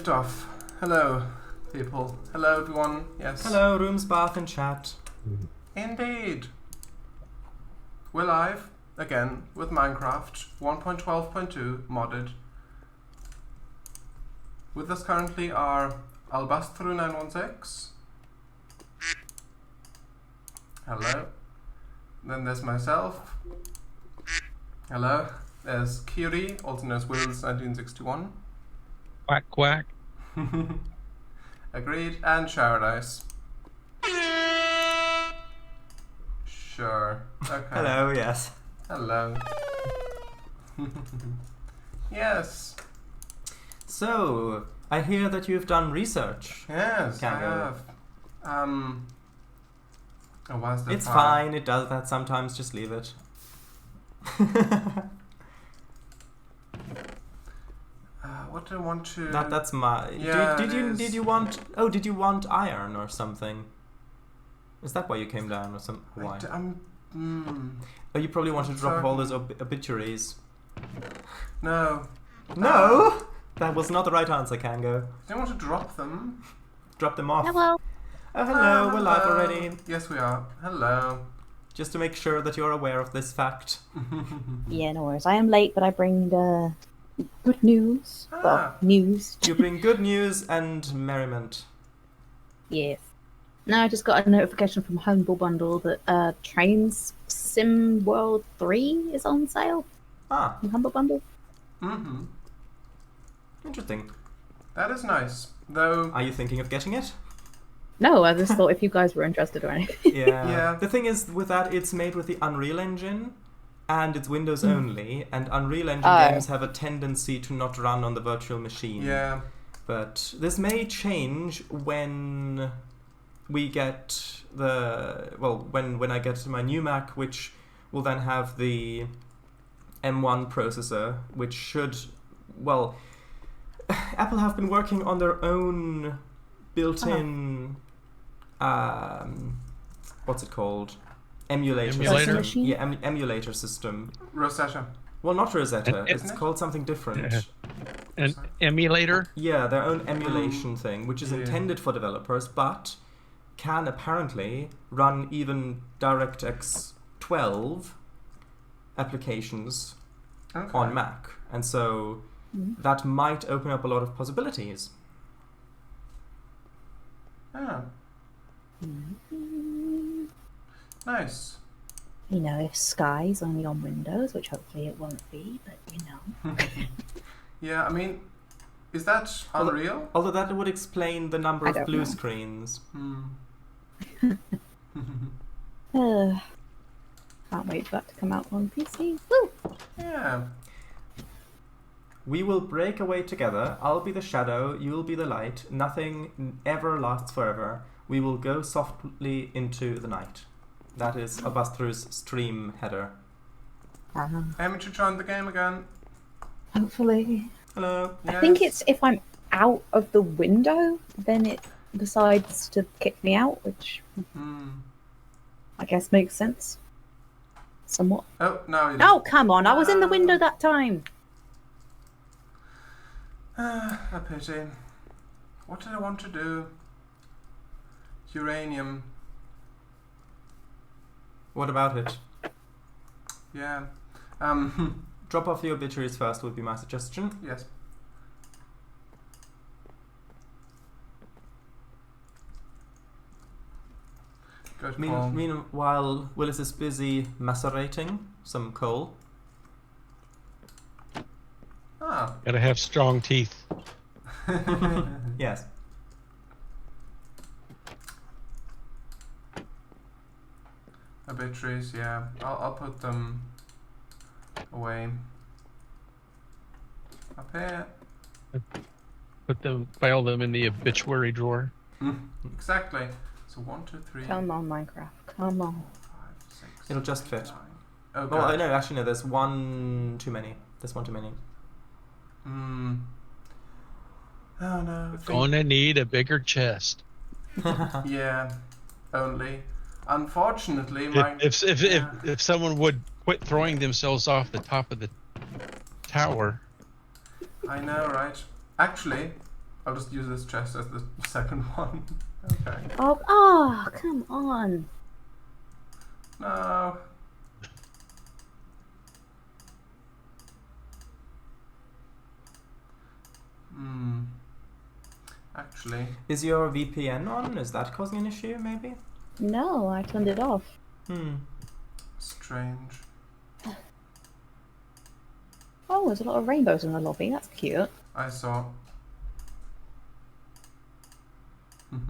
Off. Hello, people. Hello, everyone. Yes. Hello, rooms, bath, and chat. Indeed. We're live again with Minecraft 1.12.2 modded. With us currently are Albastru916. Hello. Then there's myself. Hello. There's Kiri, also known as Wills1961. Quack, quack. Agreed. And Paradise. Sure. Okay. Hello, yes. Hello. Yes. So, I hear that you've done research. Yes, I Kango. have. Oh, why is that It's fine, it does that sometimes, just leave it. What do I want to... That's my... Yeah, did you want... Oh, did you want iron or something? Is that why you came down or some... Why? Oh, you probably wanted to drop off all those obituaries. No. No! That was not the right answer, Kango. I don't want to drop them. Drop them off. Hello. Oh, hello, we're live already. Yes, we are. Hello. Just to make sure that you're aware of this fact. Yeah, no worries. I am late, but I bring good news. Well, news. You bring good news and merriment. Yes. No, I just got a notification from Humble Bundle that Trains Sim World 3 is on sale. Ah. In Humble Bundle. Mm-hmm. Interesting. That is nice. Though... Are you thinking of getting it? No, I just thought if you guys were interested or anything. Yeah. Yeah. The thing is, with that, it's made with the Unreal Engine, and it's Windows only, and Unreal Engine games have a tendency to not run on the virtual machine. Yeah. But this may change when we get the... Well, when I get my new Mac, which will then have the M1 processor, which should... Well, Apple have been working on their own built-in... what's it called? Emulator. System. Yeah, emulator system. Rosetta. Well, not Rosetta. It's called something different. An emulator? Yeah, their own emulation thing, which is intended for developers, but can apparently run even DirectX 12 applications on Mac. And so that might open up a lot of possibilities. Ah. Nice. You know, if Sky's only on Windows, which hopefully it won't be, but you know. Yeah, I mean, is that Unreal? Although that would explain the number of blue know. screens. Can't wait for that to come out on PC. Woo! Yeah. We will break away together. I'll be the shadow, you'll be the light. Nothing ever lasts forever. We will go softly into the night. That is Albastru's stream header. Emichu joined the game again. Hopefully. Hello. I think it's if I'm out of the window, then it decides to kick me out, which I guess makes sense. Somewhat. Oh, no. You Oh, come on. I was in the window that time. A pity. What did I want to do? Uranium. What about it? Yeah. Drop off the obituaries first would be my suggestion. Yes. Good call. Meanwhile, Willis is busy macerating some coal. Ah. Gotta have strong teeth. Yes. Obituaries, yeah. I'll put them away. Up here. File them in the obituary drawer. Exactly. So 1, 2, 3. Come on, Minecraft. Come on. 5, 6. It'll just fit. 9. Oh, Well, God. no, actually, no, there's one too many. There's one too many. Oh, no. Gonna need a bigger chest. Yeah. Only. Unfortunately, If someone would quit throwing themselves off the top of the tower. I know, right? Actually, I'll just use this chest as the second one. Okay. Oh, come on. No. Actually. Is your VPN on? Is that causing an issue, maybe? No, I turned it off. Strange. Oh, there's a lot of rainbows in the lobby. That's cute. I saw.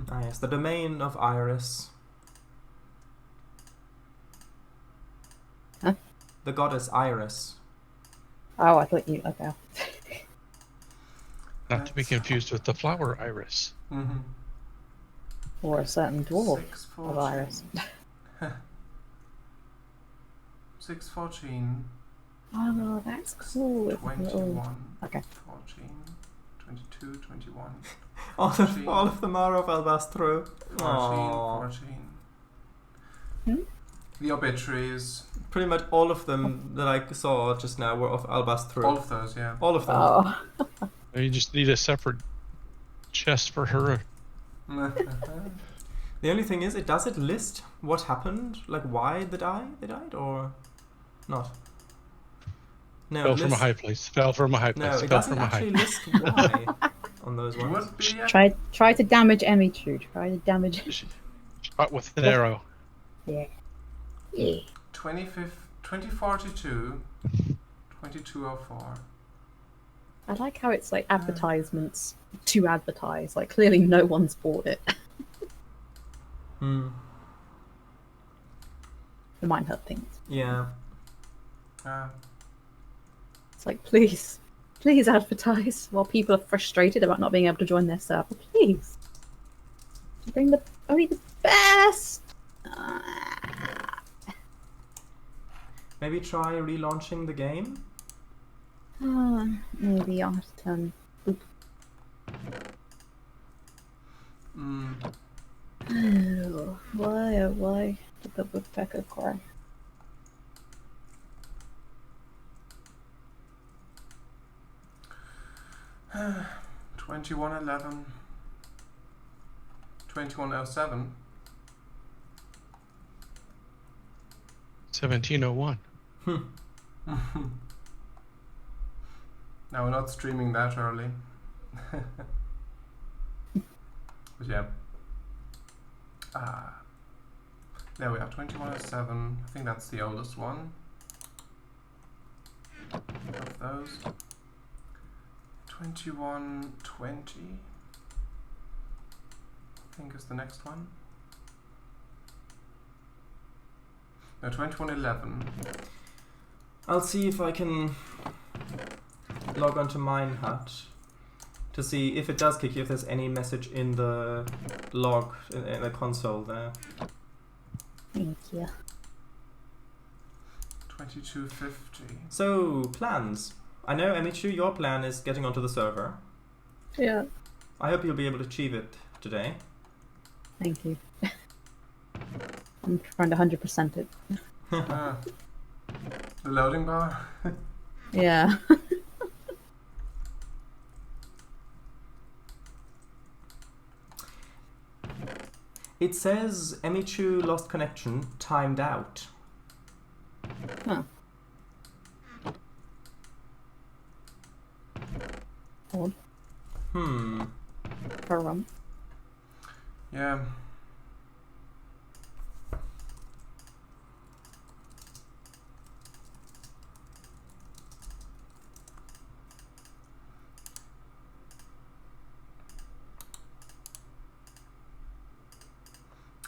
Ah, yes, the domain of Iris. Huh? The goddess Iris. Oh, I thought you. Okay. Not to be confused with the flower iris. Or a certain dwarf 614. of Iris. 614. Oh, that's cool. 21. Okay. 14. 22. 21. All of them are of Albastro. 14. The obituaries. Pretty much all of them that I saw just now were of Albastro. All of those, yeah. All of them. Oh. You just need a separate chest for her. The only thing is, does it list what happened? Like why they died, or not? No, Fell from a high place. Fell from a high place. No, it Fell doesn't from a high actually place. list why on those ones. Would be a Try to damage Emichu. Try to damage. Shot with an arrow. Yeah. Yeah. 2042. 2204. I like how it's like advertisements to advertise. Like clearly no one's bought it. It might hurt things. Yeah. It's like please advertise while people are frustrated about not being able to join their server. Please. Bring only the best. Maybe try relaunching the game. Maybe I'll have to turn. Why did the woodpecker cry? Uh, 2111. 2107. 1701. No, we're not streaming that early. But yeah. There we are, 2107. I think that's the oldest one of those. 2120. I think is the next one. No, 2111. I'll see if I can log onto Minehut to see if it does kick you, if there's any message in the log in the console there. Thank you. 2250. So, plans. I know, Emichu, your plan is getting onto the server. Yeah. I hope you'll be able to achieve it today. Thank you. I'm trying to 100% it. The loading bar. Yeah. It says Emichu lost connection, timed out. Huh. Odd. For Yeah.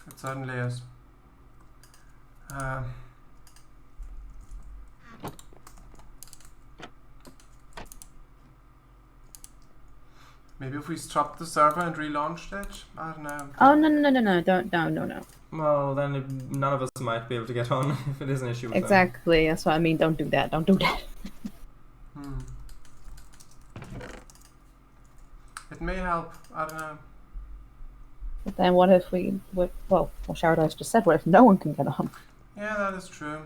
It certainly is. Maybe if we stopped the server and relaunched it? I don't know. Oh, no. Don't, no. Well, then none of us might be able to get on if it is an issue with them. Exactly, that's what I mean. Don't do that. Don't do that. It may help. I don't know. But then what if what Sharadice just said, what if no one can get on? Yeah, that is true.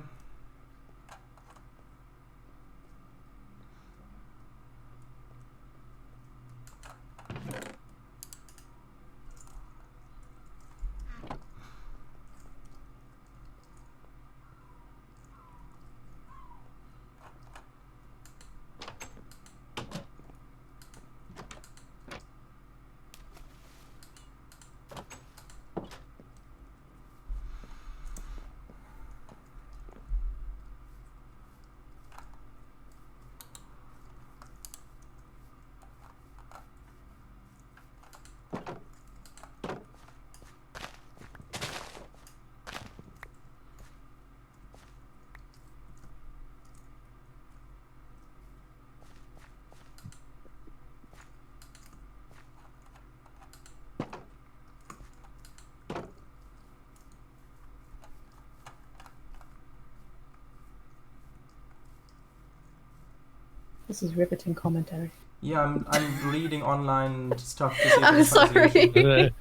This is riveting commentary. Yeah, I'm reading online stuff to see if I'm it's translation. sorry.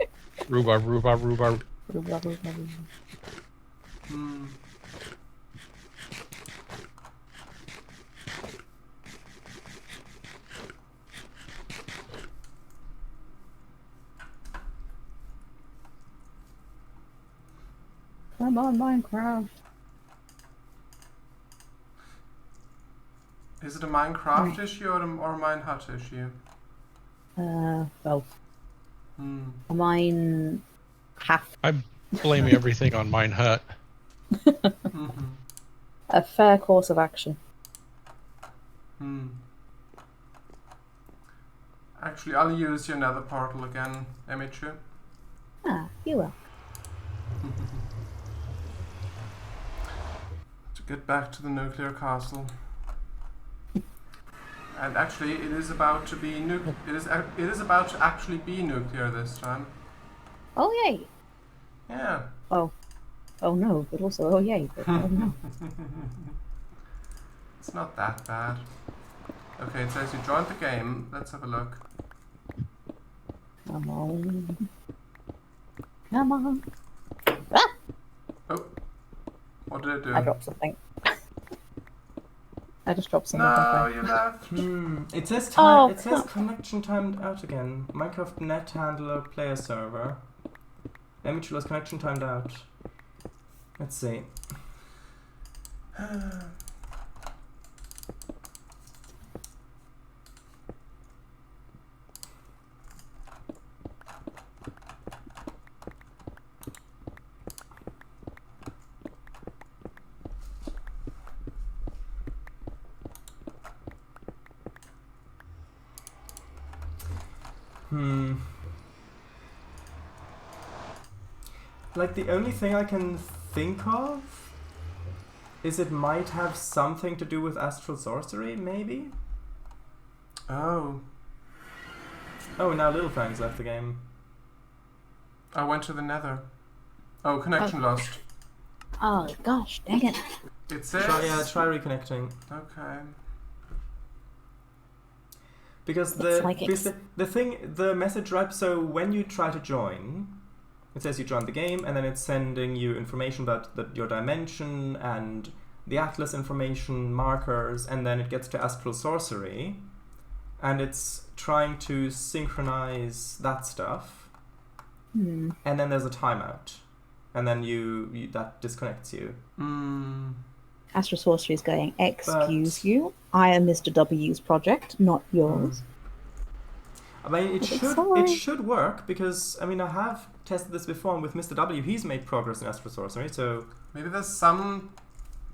Rhubarb. Hmm. Come on, Minecraft. Is it a Minecraft issue or a Mine Hut issue? Both. Hmm. Mine half. I'm blaming everything on Mine Hut. Mm-hmm. A fair course of action. Hmm. Actually, I'll use your nether portal again, Emichu. Ah, you will. To get back to the nuclear castle. And actually, it is about to be it is about to actually be nuclear this time. Oh yay! Yeah. Oh no, but also oh yay! But oh no. It's not that bad. Okay, it says you joined the game. Let's have a look. Come on. Come on. Ah! Oh. What did I do? I dropped something. I just dropped something. No, you left. It says Oh, it says connection timed out again. Minecraft net handler player server. Emichu lost connection timed out. Let's see. Like, the only thing I can think of is it might have something to do with astral sorcery, maybe? Oh. Oh, now Little Fang's left the game. I went to the nether. Oh, connection lost. Oh gosh, dang it! It says... Try reconnecting. Okay. Because the message, right, so when you try to join, it says you joined the game, and then it's sending you information about your dimension and the Atlas information, markers, and then it gets to astral sorcery, and it's trying to synchronize that stuff, and then there's a timeout, and then you that disconnects you. Astral Sorcery is going, excuse you, I am Mr. W's project, not yours. I mean, it should work, because, I mean, I have tested this before, and with Mr. W, he's made progress in Astral Sorcery, so... Maybe there's some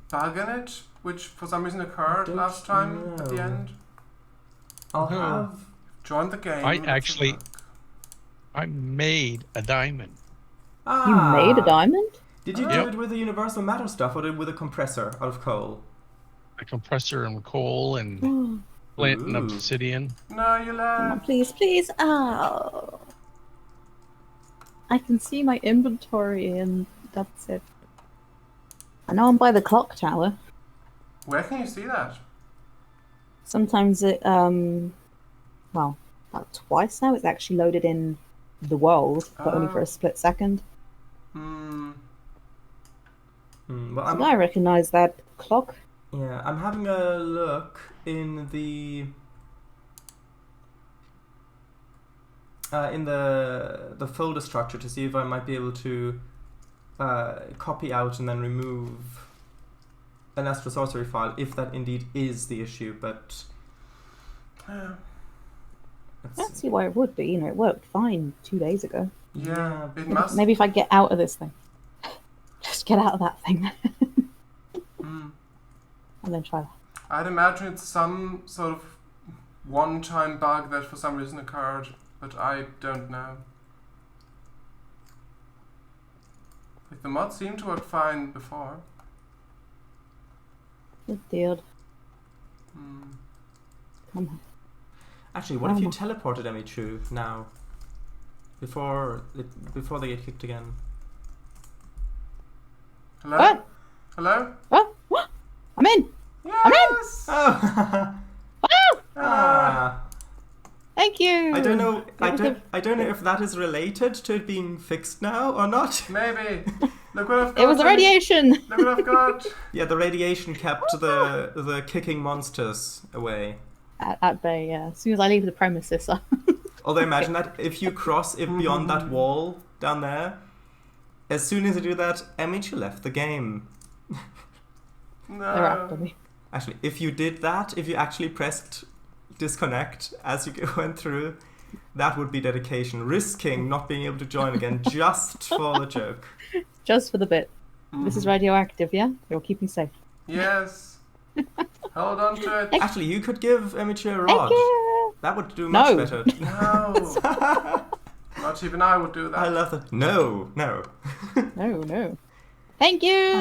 bug in it, which for some reason occurred last time at the end. I'll have... Joined the game. I made a diamond. You made a diamond? Did you do it with the universal matter stuff, or did it with a compressor out of coal? A compressor and coal and flint and obsidian. No, you left. Oh, please, please. Oh. I can see my inventory and that's it. I know I'm by the clock tower. Where can you see that? Sometimes it, well, about twice now, it's actually loaded in the world, but only for a split second. Well, So I recognize that clock. Yeah, I'm having a look in the folder structure to see if I might be able to copy out and then remove an Astral Sorcery file, if that indeed is the issue, but... I don't see why it would be, it worked fine 2 days ago. Yeah, it must. Maybe if I get out of this thing. Just get out of that thing. And then try that. I'd imagine it's some sort of one-time bug that for some reason occurred, but I don't know. Like, the mod seemed to work fine before. It did. Come on. Actually, what if you teleported Emichu now? Before they get kicked again? Hello? What? Hello? What? I'm in! Yes! I'm in! Oh! Thank you. I don't know. I don't know if that is related to it being fixed now or not. Maybe. Look what I've got. It was the radiation. Look what I've got. Yeah, the radiation kept the kicking monsters away. At bay, yeah. As soon as I leave the premises. Although imagine that if you cross it beyond that wall down there, as soon as you do that, Emichu left the game. They're after me. Actually, if you did that, if you actually pressed disconnect as you went through, that would be dedication. Risking not being able to join again just for the joke. Just for the bit. This is radioactive, yeah? You'll keep me safe. Yes. Hold on to it. Actually, you could give Emichu a Thank rod. you. That would do much better. No. Not even I would do that. I love that. No. No. Thank you.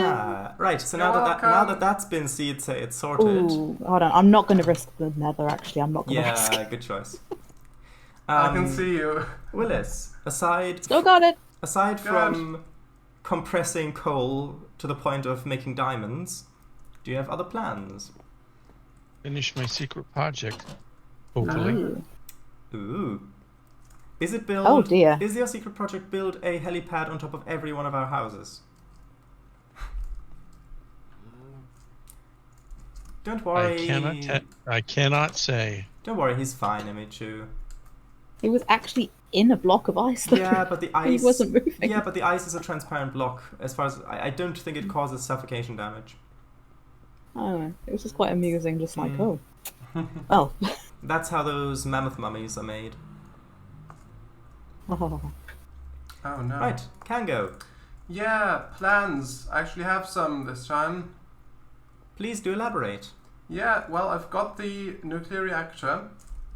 Right. So You're now that that's been it's sorted. Ooh, hold on. I'm not going to risk the nether, actually. I'm not going to risk Yeah, it. good choice. I can see you. Willis, aside Still got it. Aside from compressing coal to the point of making diamonds, do you have other plans? Finish my secret project. Hopefully. Ooh. Is it build? Oh dear. Is your secret project build a helipad on top of every one of our houses? Don't worry. I cannot say. Don't worry, he's fine, Emichu. He was actually in a block of ice, though. Yeah, but the ice. He wasn't moving. Yeah, but the ice is a transparent block. As far as I don't think it causes suffocation damage. I don't know. It was just quite amusing, just like, oh. Oh. That's how those mammoth mummies are made. Oh. Oh no. Right, Kango. Yeah, plans. I actually have some this time. Please do elaborate. Yeah, well, I've got the nuclear reactor.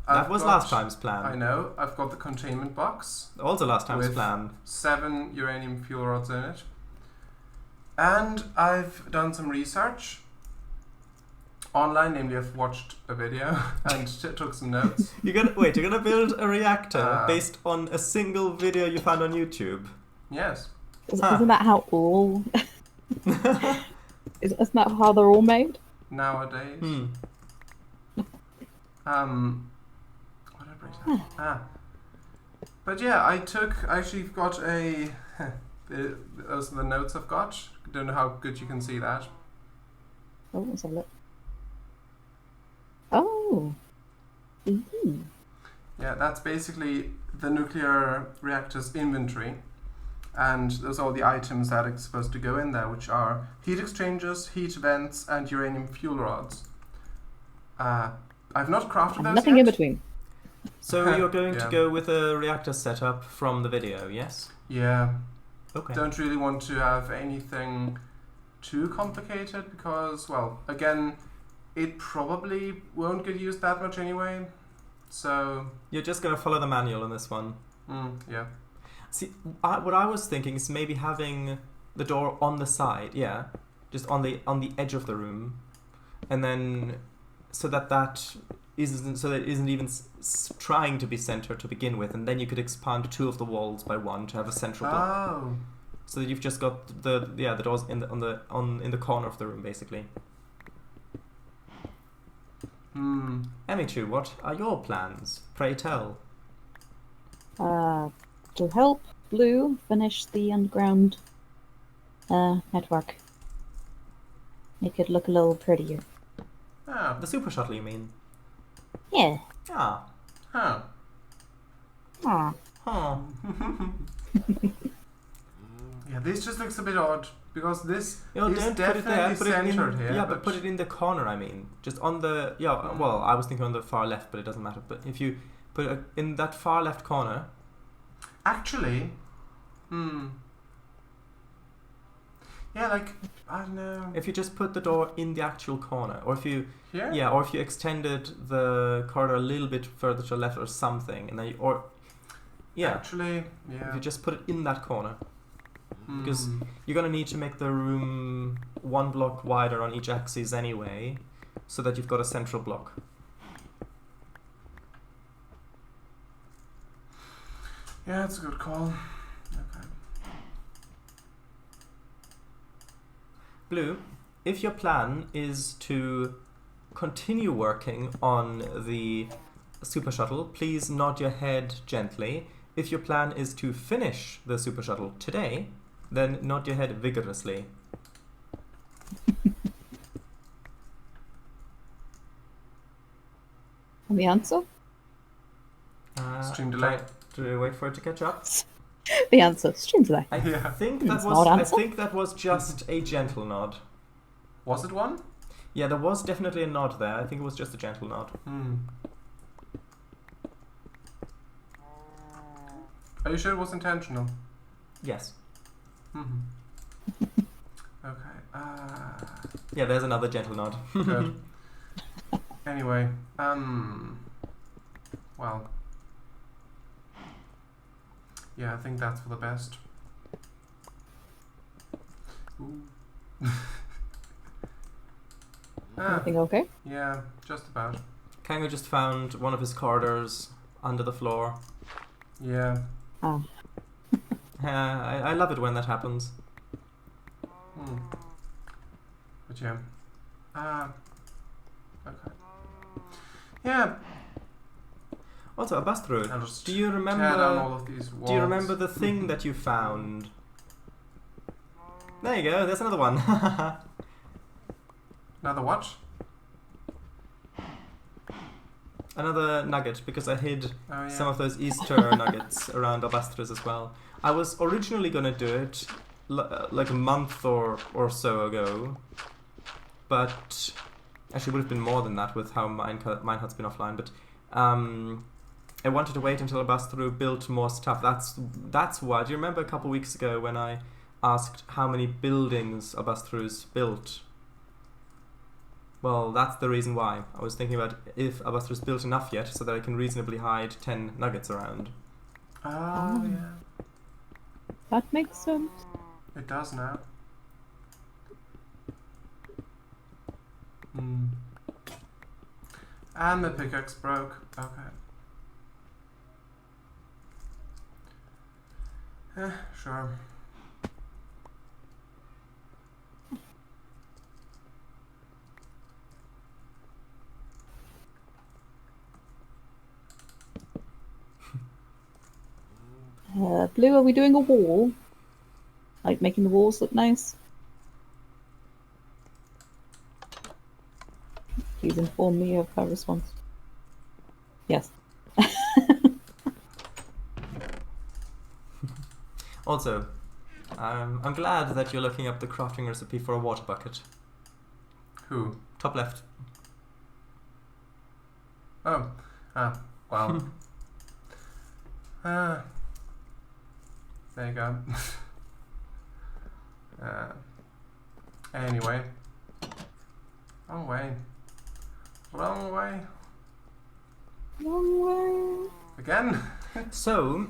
That was last time's plan. I know. I've got the containment box. Also last time's with plan. 7 uranium fuel rods in it. And I've done some research online, namely I've watched a video and took some notes. You're gonna build a reactor based on a single video you found on YouTube? Yes. Isn't that how all... Isn't that how they're all made? Nowadays. What did I bring down? But yeah, I actually got a... those are the notes I've got. Don't know how good you can see that. Oh, let's have a look. Oh. Mm-hmm. Yeah, that's basically the nuclear reactor's inventory. And those are all the items that are supposed to go in there, which are heat exchangers, heat vents, and uranium fuel rods. I've not crafted those Nothing yet. in between. So you're going to go with a reactor setup from the video, yes? Yeah. Okay. Don't really want to have anything too complicated because, well, again, it probably won't get used that much anyway. So... You're just going to follow the manual on this one. Yeah. See, what I was thinking is maybe having the door on the side, yeah, just on the edge of the room, and then so that it isn't even trying to be centered to begin with, and then you could expand 2 of the walls by 1 to have a central block. Oh. So that you've just got the doors in the corner of the room basically. Emichu, what are your plans? Pray tell. To help Blue finish the underground network. Make it look a little prettier. Ah. The super shuttle, you mean? Yeah. Ah. Huh. Ah. Huh. Yeah, this just looks a bit odd because this don't is put it definitely there. Put it centered in, here. yeah, but put it in the corner. I mean, just on the Well, I was thinking on the far left, but it doesn't matter. But if you put it in that far left corner. Actually, yeah, like I don't know. If you just put the door in the actual corner, or if you Here? or if you extended the corridor a little bit further to the left or something, and then Actually, yeah. if you just put it in that corner, because you're gonna need to make the room 1 block wider on each axis anyway, so that you've got a central block. Yeah, that's a good call. Okay. Blue, if your plan is to continue working on the Super Shuttle, please nod your head gently. If your plan is to finish the Super Shuttle today, then nod your head vigorously. And the answer? Stream delay. To wait for it to catch up. The answer, stream delay. I Yeah. think It's that not was. I answer. think that was just a gentle nod. Was it one? Yeah, there was definitely a nod there. I think it was just a gentle nod. Are you sure it was intentional? Yes. Okay. Yeah, there's another gentle nod. Good. Anyway, well, yeah, I think that's for the best. Ooh. Everything okay? Yeah, just about. Kango just found one of his corridors under the floor. Yeah. Ah. I love it when that happens. But yeah. Okay. Yeah. Also, Abastrud, I'll just do you tear down remember? all of these walls. Do you remember the thing that you found? There you go. There's another one. Another what? Another nugget, because I hid Oh yeah. some of those Easter nuggets around Albastruz as well. I was originally gonna do it like a month or so ago, but actually would have been more than that with how Minehut's been offline. But I wanted to wait until Albastru built more stuff. That's why. Do you remember a couple weeks ago when I asked how many buildings Albastru's built? Well, that's the reason why. I was thinking about if Albastru's built enough yet so that I can reasonably hide 10 nuggets around. Oh yeah. That makes sense. It does now. And the pickaxe broke. Okay. Sure. Blue, are we doing a wall? Like making the walls look nice? Please inform me of her response. Yes. Also, I'm glad that you're looking up the crafting recipe for a water bucket. Who? Top left. Oh. Well. There you go. Anyway. Wrong way. Wrong way. Wrong way. Again? So,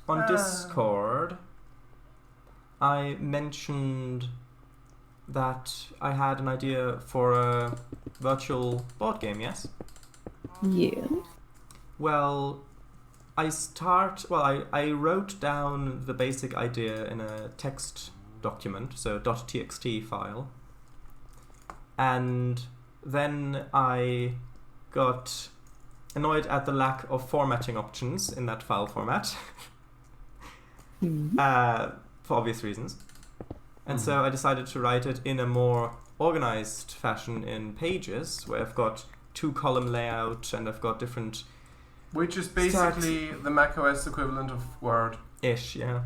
on Discord, I mentioned that I had an idea for a virtual board game, yes? Yeah. Well, I wrote down the basic idea in a text document, so .txt file, and then I got annoyed at the lack of formatting options in that file format, for obvious reasons, and so I decided to write it in a more organized fashion in Pages, where I've got 2-column layout and I've got different Which is basically the macOS equivalent of Word. ish, yeah.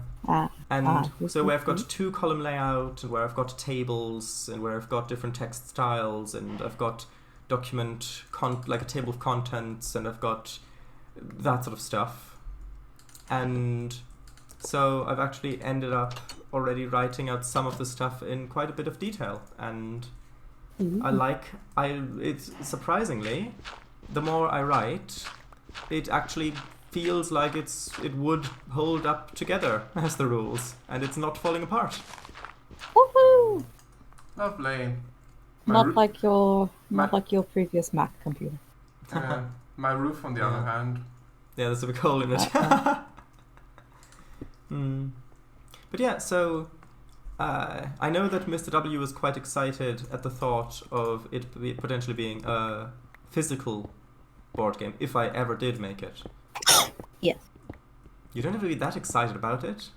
And So where I've got 2-column layout, and where I've got tables, and where I've got different text styles, and I've got document like a table of contents, and I've got that sort of stuff. And so I've actually ended up already writing out some of the stuff in quite a bit of detail, and it's surprisingly, the more I write, it actually feels like it would hold up together as the rules, and it's not falling apart. Woohoo! Lovely. Not like your previous Mac computer. My roof, on the other hand. Yeah, there's a big hole in it. But yeah, so I know that Mr. W was quite excited at the thought of it potentially being a physical board game, if I ever did make it. Yes. You don't have to be that excited about it.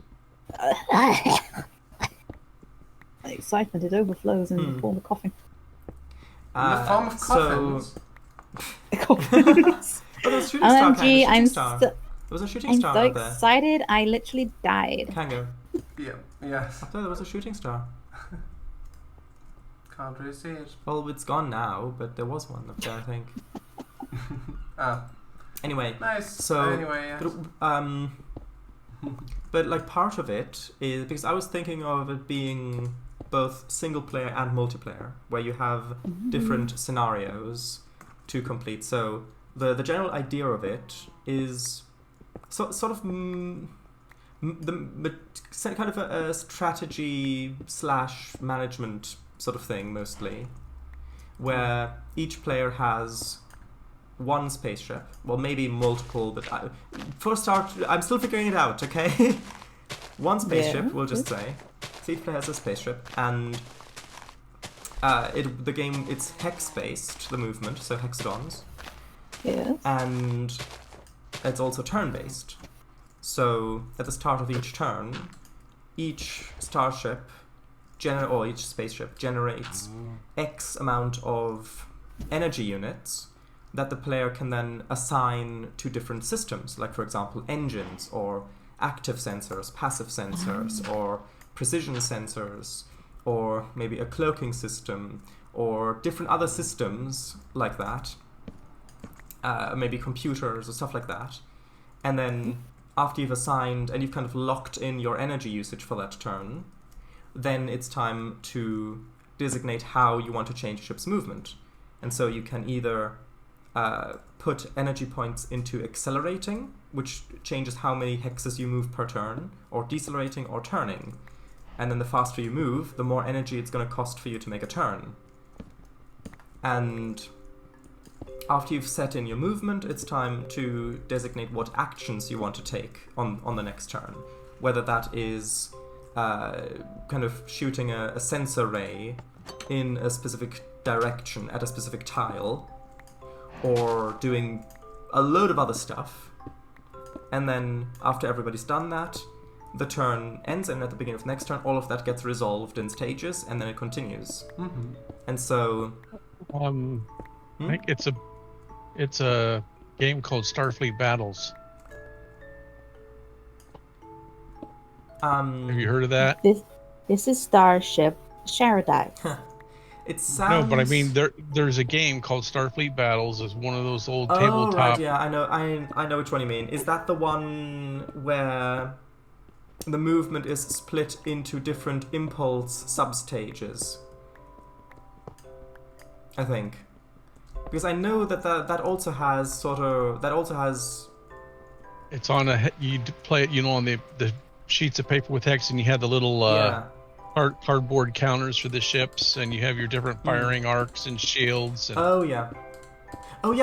The excitement, it overflows in the form of coughing. In the form of coffins. Coffins. Oh, there was a shooting star. OMG, There was a shooting star so out there. excited, I literally died. Kango. Yeah, yes. I thought there was a shooting star. Can't really see it. Well, it's gone now, but there was one up there, I think. Anyway. Nice. So, anyway, yes. but like part of it is because I was thinking of it being both single player and multiplayer, where you have different scenarios to complete. So the general idea of it is sort of kind of a strategy / management sort of thing, mostly, where each player has one spaceship, well, maybe multiple, but for a start, I'm still figuring it out, okay? One spaceship, we'll just say. So each player has a spaceship, and the game, it's hex-based, the movement, so hexagons. Yes. And it's also turn-based. So at the start of each turn, each starship, or each spaceship generates X amount of energy units that the player can then assign to different systems, like for example engines, or active sensors, passive sensors, or precision sensors, or maybe a cloaking system, or different other systems like that, maybe computers or stuff like that. And then after you've assigned and you've kind of locked in your energy usage for that turn, then it's time to designate how you want to change the ship's movement. And so you can either put energy points into accelerating, which changes how many hexes you move per turn, or decelerating or turning. And then the faster you move, the more energy it's going to cost for you to make a turn. And after you've set in your movement, it's time to designate what actions you want to take on the next turn. Whether that is kind of shooting a sensor ray in a specific direction at a specific tile, or doing a load of other stuff. And then after everybody's done that, the turn ends, and at the beginning of the next turn, all of that gets resolved in stages, and then it continues. And so... I think it's a game called Starfleet Battles. Have you heard of that? This is Starship Sheridan. It sounds... No, but I mean, there's a game called Starfleet Battles. It's one of those old Oh, tabletop. right, yeah, I know which one you mean. Is that the one where the movement is split into different impulse substages? I think. Because I know that also has It's on you play it, on the sheets of paper with hex, and you had the little cardboard counters for the ships, and you have your different firing arcs and shields. And... Oh yeah,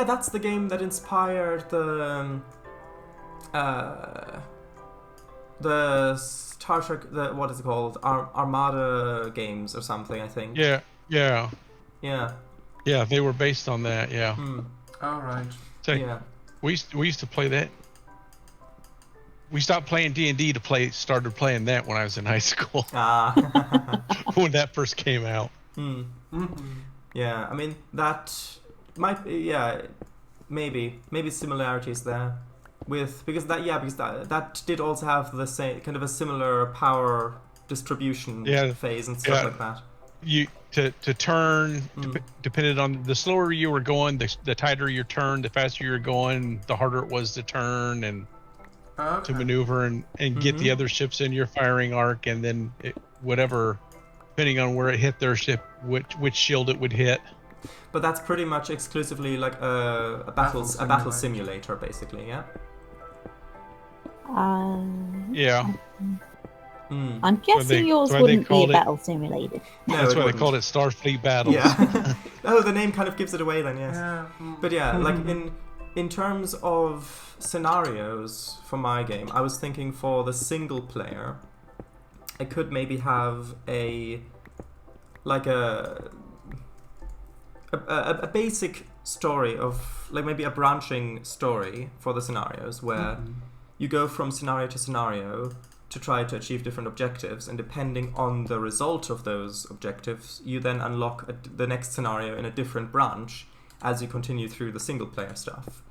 that's the game that inspired the Star Trek, what is it called? Armada games or something, I think. Yeah. Yeah, they were based on that. Yeah. All right. So yeah. We used to play that. We stopped playing D&D started playing that when I was in high school. When that first came out. Yeah, I mean that might be, maybe similarities there because that did also have the same kind of a similar power distribution phase and stuff like that. You to turn depended on the slower you were going, the tighter your turn, the faster you were going, the harder it was to turn and to maneuver and get the other ships in your firing arc, and then whatever, depending on where it hit their ship, which shield it would hit. But that's pretty much exclusively like a battle simulator, basically, yeah. Yeah. I'm guessing yours wouldn't be a battle simulator. No, that's why they called it Starfleet Battles. Yeah. Oh, the name kind of gives it away then, yes. Yeah. But yeah, like in terms of scenarios for my game, I was thinking for the single player, I could maybe have a basic story of, like, maybe a branching story for the scenarios where you go from scenario to scenario to try to achieve different objectives, and depending on the result of those objectives, you then unlock the next scenario in a different branch as you continue through the single player stuff.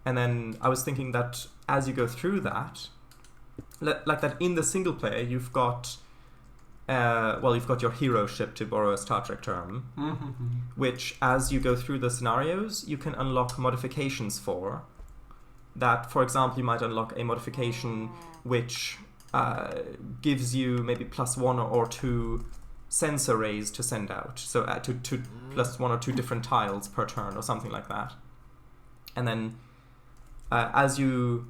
And then I was thinking that as you go through that, like that in the single player, you've got your hero ship, to borrow a Star Trek term, which as you go through the scenarios, you can unlock modifications for. That, for example, you might unlock a modification which gives you maybe +1 or 2 sensor rays to send out. So to +1 or 2 different tiles per turn or something like that. And then as you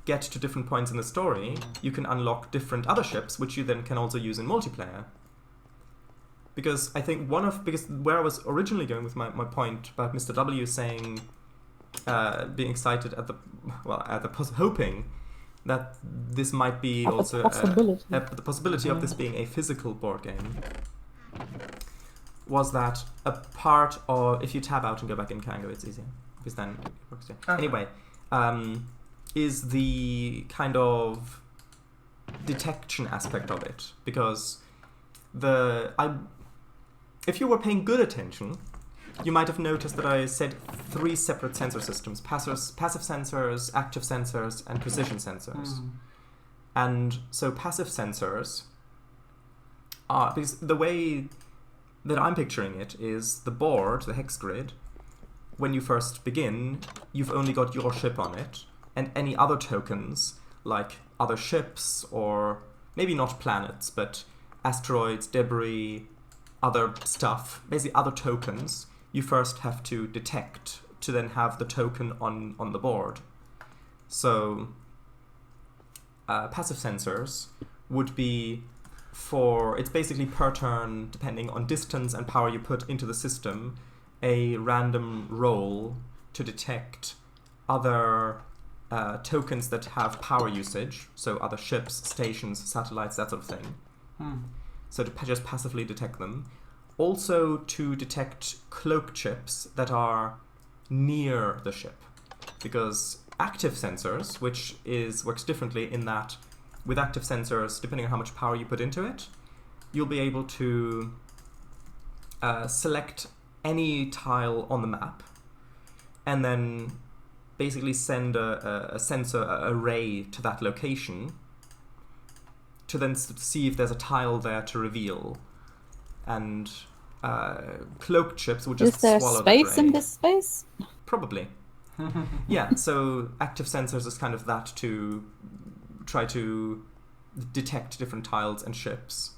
get to different points in the story, you can unlock different other ships, which you then can also use in multiplayer. Because I think because where I was originally going with my point about Mr. W saying, being excited hoping that this might be also the possibility of this being a physical board game, was that a part of, if you tab out and go back in Cango, it's easier, because then it works. Anyway, is the kind of detection aspect of it, because if you were paying good attention, you might have noticed that I said 3 separate sensor systems: passive sensors, active sensors, and precision sensors. And so passive sensors are, because the way that I'm picturing it is the board, the hex grid, when you first begin, you've only got your ship on it, and any other tokens, like other ships, or maybe not planets, but asteroids, debris, other stuff, basically other tokens, you first have to detect to then have the token on the board. So passive sensors would be it's basically per turn, depending on distance and power you put into the system, a random roll to detect other tokens that have power usage, so other ships, stations, satellites, that sort of thing. So to just passively detect them. Also to detect cloak chips that are near the ship. Because active sensors, which works differently in that with active sensors, depending on how much power you put into it, you'll be able to select any tile on the map and then basically send a sensor array to that location to then see if there's a tile there to reveal. And cloak chips would just swallow that array. Is there space in this space? Probably. Yeah, so active sensors is kind of that to try to detect different tiles and ships.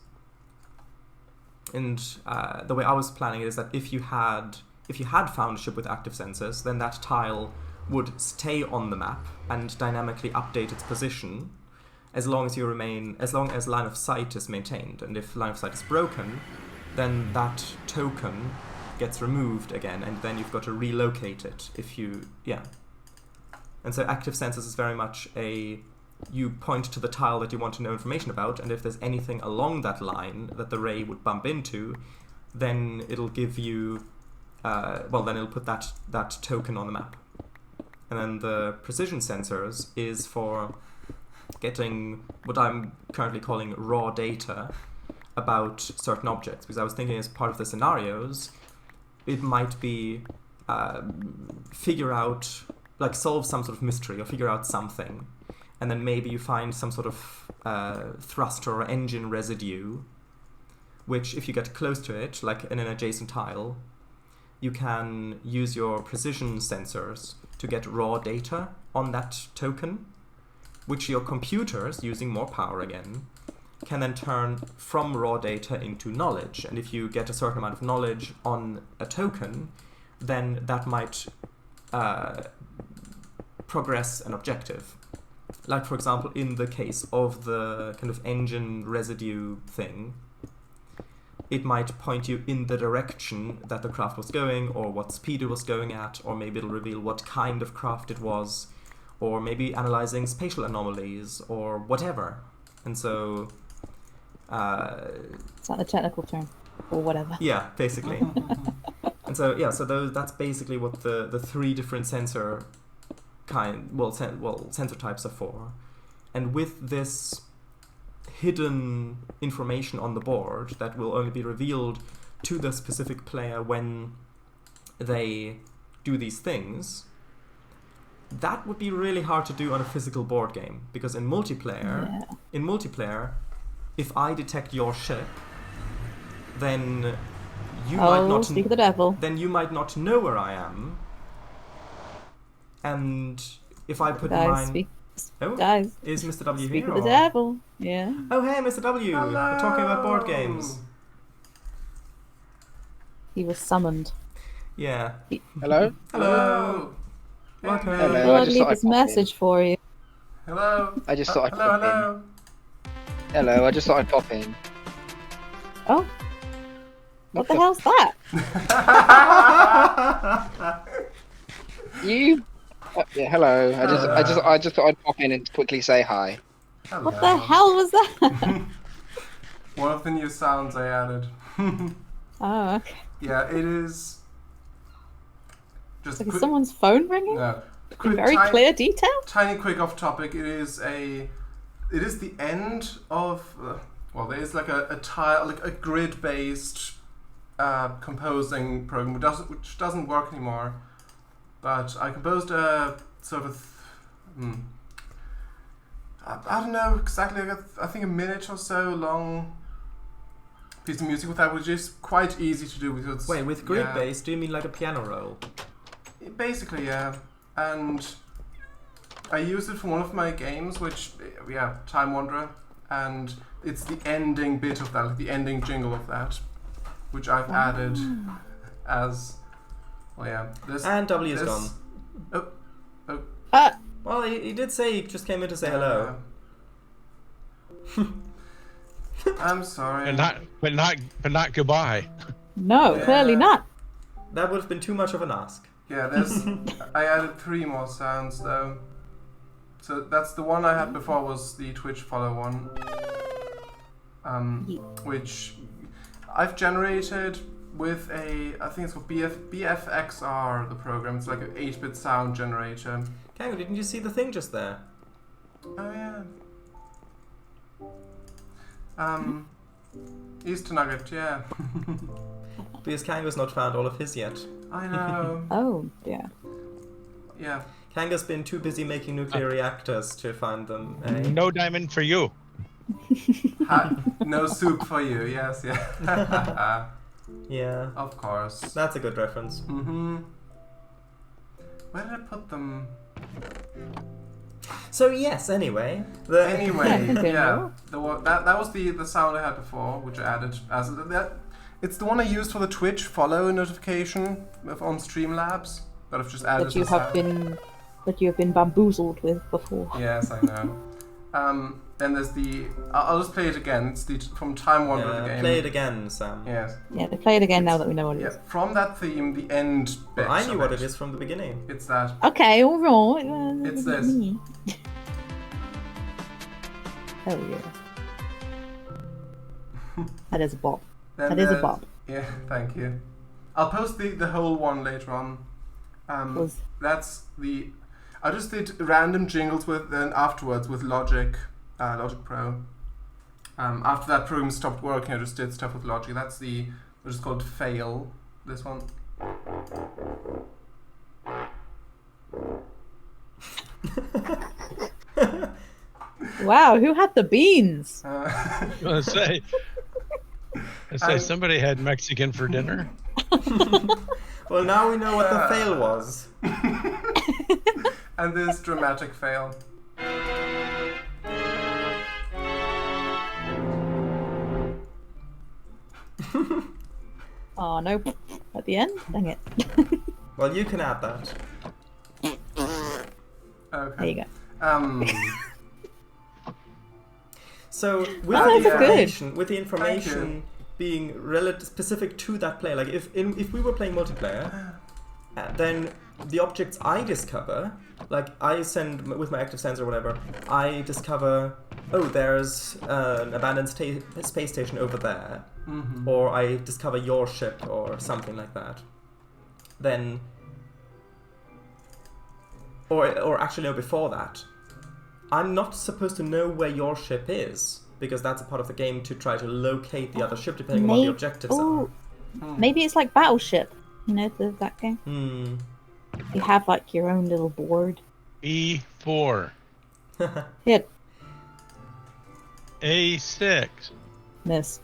And the way I was planning it is that if you had found a ship with active sensors, then that tile would stay on the map and dynamically update its position as long as line of sight is maintained. And if line of sight is broken, then that token gets removed again, and then you've got to relocate it And so active sensors is very much you point to the tile that you want to know information about, and if there's anything along that line that the ray would bump into, then it'll give you, then it'll put that token on the map. And then the precision sensors is for getting what I'm currently calling raw data about certain objects, because I was thinking as part of the scenarios, it might be figure out, like solve some sort of mystery or figure out something, and then maybe you find some sort of thruster or engine residue, which if you get close to it, like in an adjacent tile, you can use your precision sensors to get raw data on that token, which your computers, using more power again, can then turn from raw data into knowledge. And if you get a certain amount of knowledge on a token, then that might progress an objective. Like, for example, in the case of the kind of engine residue thing, it might point you in the direction that the craft was going, or what speed it was going at, or maybe it'll reveal what kind of craft it was, or maybe analyzing spatial anomalies, or whatever. And so Is that the technical term? Or whatever. Yeah, basically. And so that's basically what the three different sensor sensor types are for. And with this hidden information on the board that will only be revealed to the specific player when they do these things, that would be really hard to do on a physical board game, because in multiplayer, if I detect your ship, then you might not speak of the devil. Then you might not know where I am. And if I put mine... Guys, is Mr. W speak here? of the devil. Yeah. Oh, hey, Mr. W. Hello. We're talking about board games. He was summoned. Yeah. Hello? Hello. Welcome. Hello. I'll leave this message for you. Hello. I just thought I'd hello, pop hello. in. Hello, I just thought I'd pop in. Oh. What the hell's that? You? Yeah, hello. I just thought I'd pop in and quickly say hi. Hello. What the hell was that? One of the new sounds I added. Oh, okay. Yeah, it is. Just Like, is quick, someone's phone ringing? no, In quick, very clear detail? Tiny quick off topic. It is the end of. Well, there's like a tile, like a grid-based composing program which doesn't work anymore. But I composed a sort of. I don't know exactly. I think a minute or so long piece of music with that, which is quite easy to do because. Wait, with grid bass, do you mean like a piano roll? Basically, yeah. And I used it for one of my games, which, Time Wanderer, and it's the ending bit of that, like the ending jingle of that, which I've added as. Well, yeah. And W is gone. Oh. Well, he did say he just came in to say hello. I'm sorry. But not goodbye. No, Yeah. clearly not. That would have been too much of an ask. Yeah, there's. I added 3 more sounds though. So that's the one I had before was the Twitch follow one, which I've generated with I think it's called BFXR, the program. It's like an 8-bit sound generator. Kango, didn't you see the thing just there? Oh yeah. Easter Nugget, yeah. Because Kango's not found all of his yet. I know. Oh, yeah. Yeah. Kango's been too busy making nuclear reactors to find them. No diamond for you. No soup for you, yes, yeah. Yeah. Of course. That's a good reference. Mm-hmm. Where did I put them? So yes, anyway. Anyway, Okay. yeah. That was the sound I had before, which I added as that. It's the one I used for the Twitch follow notification on Streamlabs, but I've just added That you have been bamboozled with before. Yes, I know. Then there's the. I'll just play it again. It's from Time Wanderer the game. Play it again, Sam. Yes. Yeah, they play it again now that we know what it is. Yeah. From that theme, the end bit. Well, I knew of what it is from the beginning. It's that. Okay, alright. It's this. Hell yeah. That is a bop. Then That is a there's- bop. Yeah, thank you. I'll post the whole one later on. That's the. I just did random jingles then afterwards with Logic Pro. After that program stopped working, I just did stuff with Logic. That's which is called Fail. This one. Wow, who had the beans? I was gonna say somebody had Mexican for dinner. Well, now we know what the fail was. And this dramatic fail. Oh no, at the end? Dang it. Well, you can add that. Okay. There you go. So with Oh, that's the information being specific to that player, like if we were playing multiplayer, then the objects I discover, like I send with my active sensor or whatever, I discover oh, there's an abandoned space station over there, or I discover your ship or something like that, then, or actually no, before that, I'm not supposed to know where your ship is, because that's a part of the game to try to locate the other ship depending on what the objectives are. Maybe it's like Battleship, you know, that game. You have like your own little board. E4. Hit. A6. Miss.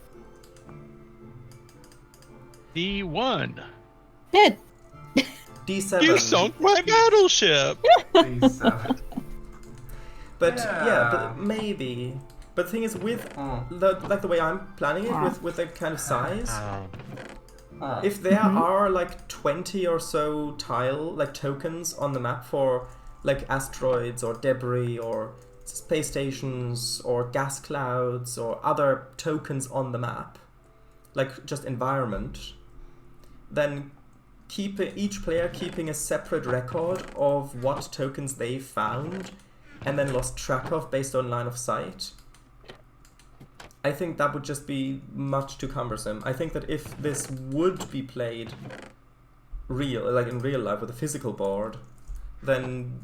D1. Hit. D7. You sunk my battleship. D7. But Yeah. but maybe. But the thing is, with the way I'm planning it, with the kind of size, if there are like 20 or so tokens on the map for like asteroids or debris or space stations or gas clouds or other tokens on the map, like just environment, then each player keeping a separate record of what tokens they found and then lost track of based on line of sight. I think that would just be much too cumbersome. I think that if this would be played in real life with a physical board, then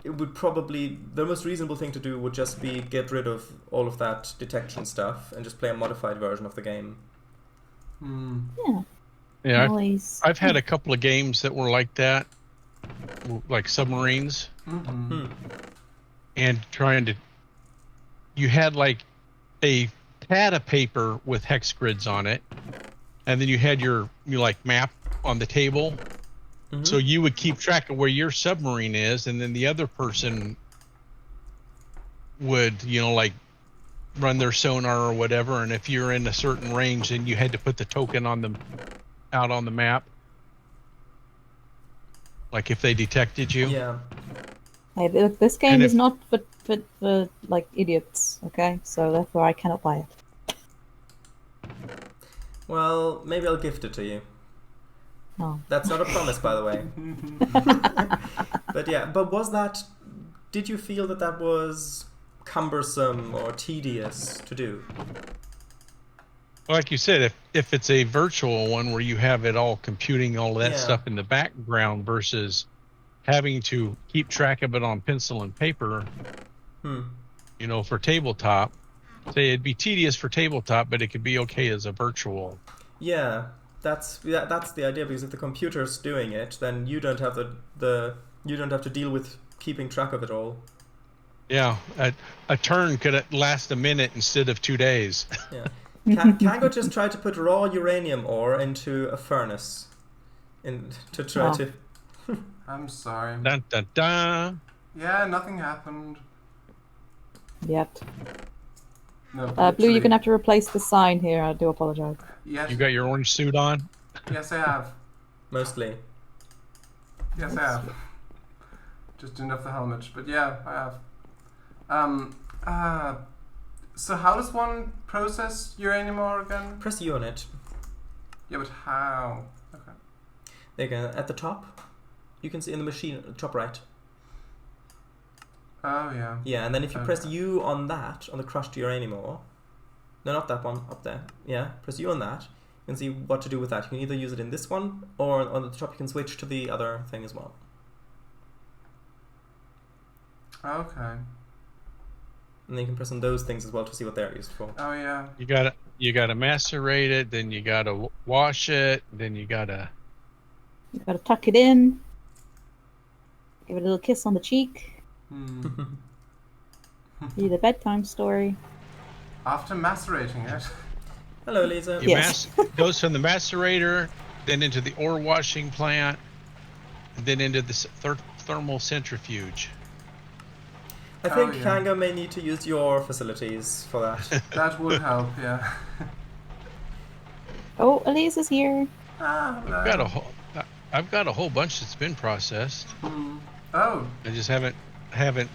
it would probably, the most reasonable thing to do would just be get rid of all of that detection stuff and just play a modified version of the game. Yeah, Nice. I've had a couple of games that were like that, like submarines, and you had like a pad of paper with hex grids on it, and then you had your map on the table. So you would keep track of where your submarine is, and then the other person would, run their sonar or whatever. And if you're in a certain range, then you had to put the token out on the map. Like if they detected you. Yeah. Hey, look, this game is not for like idiots, okay? So therefore I cannot play it. Well, maybe I'll gift it to you. No. That's not a promise, by the way. But yeah, did you feel that was cumbersome or tedious to do? Like you said, if it's a virtual one where you have it all computing all that stuff in the background versus having to keep track of it on pencil and paper, for tabletop, say it'd be tedious for tabletop, but it could be okay as a virtual. Yeah, that's the idea, because if the computer's doing it, then you don't have you don't have to deal with keeping track of it all. Yeah, a turn could last a minute instead of 2 days. Yeah. Cango just tried to put raw uranium ore into a furnace to try to... I'm sorry. Dun, dun, dun. Yeah, nothing happened. Yet. No, Blue, you're literally. gonna have to replace the sign here. I do apologize. Yes. You got your orange suit on? Yes, I have. Mostly. Yes, I have. Just didn't have the helmet, but yeah, I have. So how does one process uranium ore again? Press U on it. Yeah, but how? Okay. There you go. At the top, you can see in the machine at the top right. Oh, yeah. Yeah, and then if you press U on that, on the crushed uranium ore, no, not that one, up there. Yeah, press U on that. You can see what to do with that. You can either use it in this one, or on the top you can switch to the other thing as well. Okay. And then you can press on those things as well to see what they're used for. Oh, yeah. You gotta macerate it, then you gotta wash it, then you gotta tuck it in. Give it a little kiss on the cheek. Read a bedtime story. After macerating it. Hello, Lisa. Yes. Goes from the macerator, then into the ore washing plant, and then into the thermal centrifuge. I think yeah. Kango may need to use your facilities for that. That would help, yeah. Oh, Elise is here. I've got a whole bunch that's been processed. Oh. I just haven't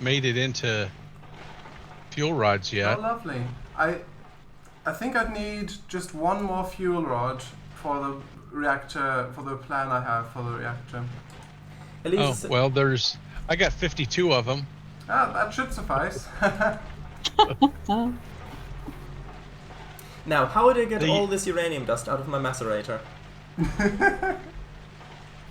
made it into fuel rods yet. Oh, lovely. I think I'd need just one more fuel rod for the reactor, for the plan I have for the reactor. Elise, Oh, well, I got 52 of them. Ah, that should suffice. Now, how would I get all this uranium dust out of my macerator?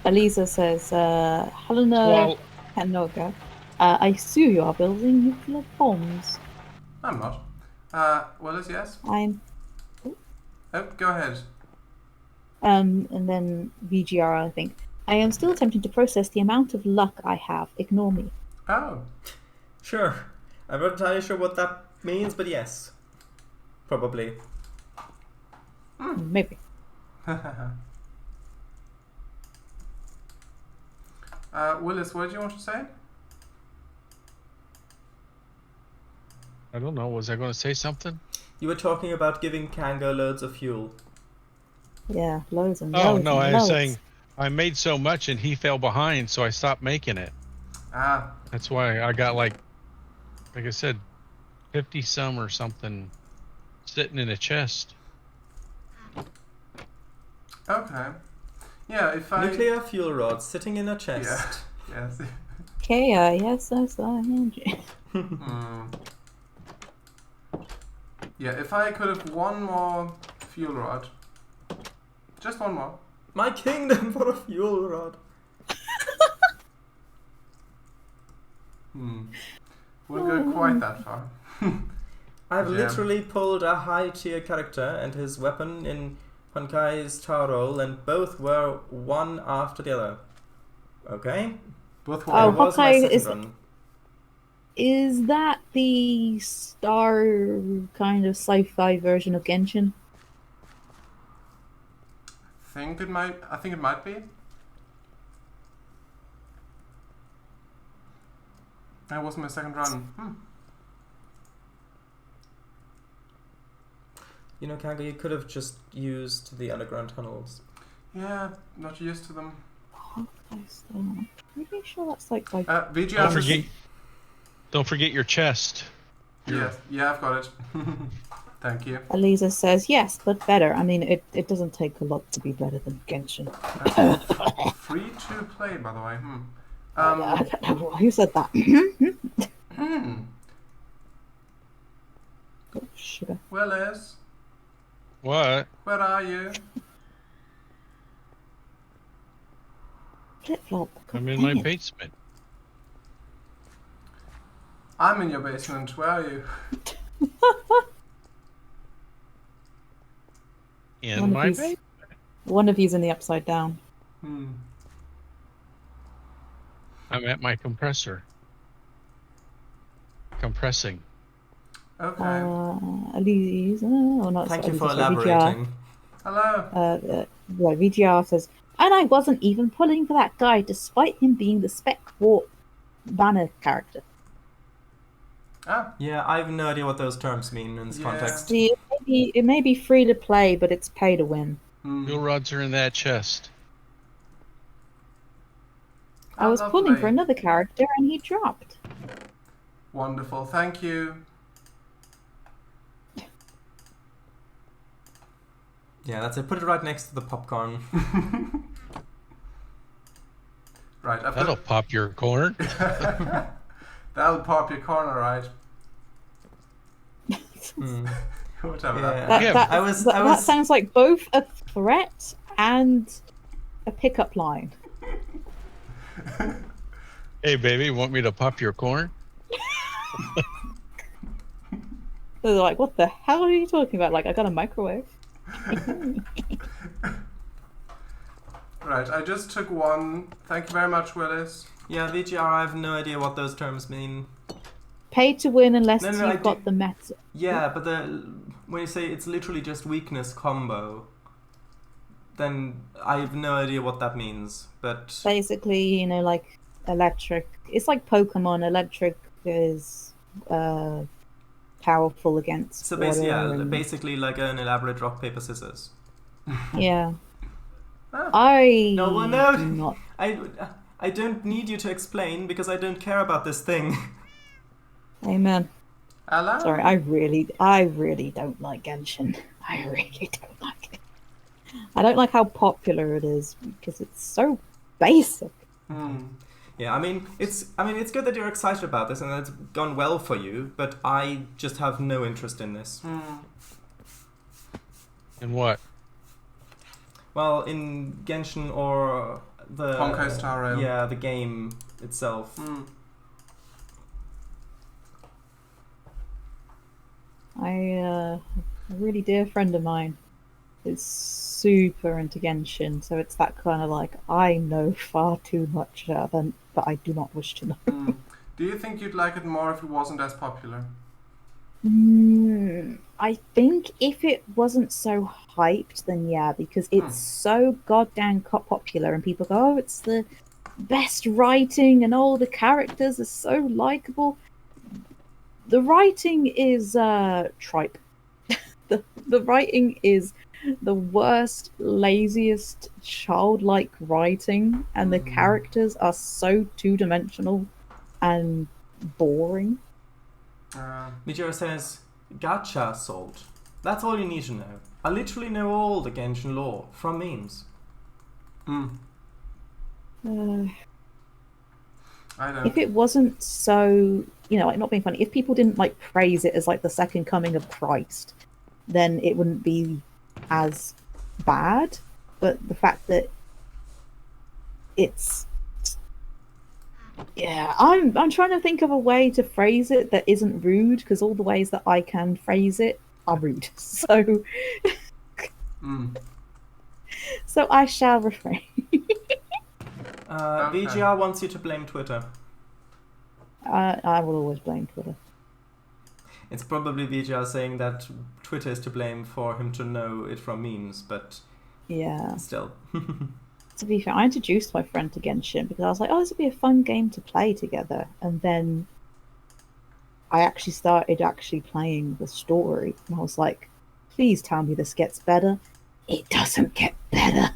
Elisa says, Helena Kanoga, I assume you are building nuclear bombs. I'm not. Willis, yes? I'm... Oh, go ahead. And then VGR, I think. I am still attempting to process the amount of luck I have. Ignore me. Oh. Sure. I'm not entirely sure what that means, but yes. Probably. Maybe. Willis, what did you want to say? I don't know. Was I going to say something? You were talking about giving Kango loads of fuel. Yeah, loads and Oh, loads no, and I was loads. saying I made so much and he fell behind, so I stopped making it. Ah. That's why I got like I said, 50 some or something sitting in a chest. Okay. Yeah, if I... Nuclear fuel rods sitting in a chest. Yeah. Yes. K-I-S-S-I-N-G. Yeah, if I could have one more fuel rod. Just one more. My kingdom for a fuel rod. Wouldn't go quite that far. I've Yeah. literally pulled a high tier character and his weapon in Honkai's Tar Roll, and both were one after the other. Okay? Both Oh, were. That was my Honkai second is- run. Is that the star kind of sci-fi version of Genshin? I think it might be. That was my second run. You know, Kango, you could have just used the underground tunnels. Yeah, not used to them. I'm pretty sure that's like by... VGR. Don't forget your chest. Yes, yeah, I've got it. Thank you. Elisa says, yes, but better. I mean, it doesn't take a lot to be better than Genshin. Free to play, by the way. I don't know who said that. Oh, sugar. Willis, What? where are you? Flip-flop. I'm in my basement. I'm in your basement. Where are you? In my these- basement. One of you's in the upside down. I'm at my compressor. Compressing. Okay. Elisa, or not? Thank you Elisa, for sorry, elaborating. Hello. Right, VGR says, and I wasn't even pulling for that guy, despite him being the Spec Warp banner character. Ah, Yeah, I have no idea what those terms mean in this Yeah. context. See, it may be free to play, but it's pay to win. Fuel rods are in that chest. I was pulling lovely. for another character, and he dropped. Wonderful. Thank you. Yeah, that's it. Put it right next to the popcorn. Right. I've That'll got... pop your corn. That'll pop your corner, right? Whatever. Yeah. Yeah, That sounds like both a threat and a pickup line. Hey, baby, want me to pop your corn? They're like, what the hell are you talking about? Like, I got a microwave. Right. I just took one. Thank you very much, Willis. Yeah, VGR, I have no idea what those terms mean. Pay to win unless No, you've I got do- the meta. Yeah, but when you say it's literally just weakness combo, then I have no idea what that means. But Basically, you know, like electric. It's like Pokemon. Electric is powerful against so water. basically like an elaborate rock paper scissors. Yeah. Oh. I No, well, no. do not. I don't need you to explain because I don't care about this thing. Amen. Hello. Sorry, I really don't like Genshin. I really don't like it. I don't like how popular it is because it's so basic. Yeah, I mean, it's good that you're excited about this and that it's gone well for you, but I just have no interest in this. In what? Well, in Genshin or the Honkai Star Rail. Yeah, the game itself. A really dear friend of mine is super into Genshin, so it's that kind of like, I know far too much about them, but I do not wish to know. Do you think you'd like it more if it wasn't as popular? I think if it wasn't so hyped, then yeah, because it's so goddamn popular, and people go, "Oh, it's the best writing, and all the characters are so likable." The writing is tripe. The writing is the worst, laziest, childlike writing, and the characters are so two-dimensional and boring. Mijiro says, "Gacha sold. That's all you need to know. I literally know all the Genshin lore from memes." I don't. If it wasn't so, like, not being funny, if people didn't like praise it as like the second coming of Christ, then it wouldn't be as bad. But the fact that it's, yeah, I'm trying to think of a way to phrase it that isn't rude, because all the ways that I can phrase it are rude. So, so I shall refrain. VGR wants you to blame Twitter. I will always blame Twitter. It's probably VGR saying that Twitter is to blame for him to know it from memes, but yeah, still. To be fair, I introduced my friend to Genshin because I was like, oh, this would be a fun game to play together. And then I actually started playing the story. And I was like, please tell me this gets better. It doesn't get better.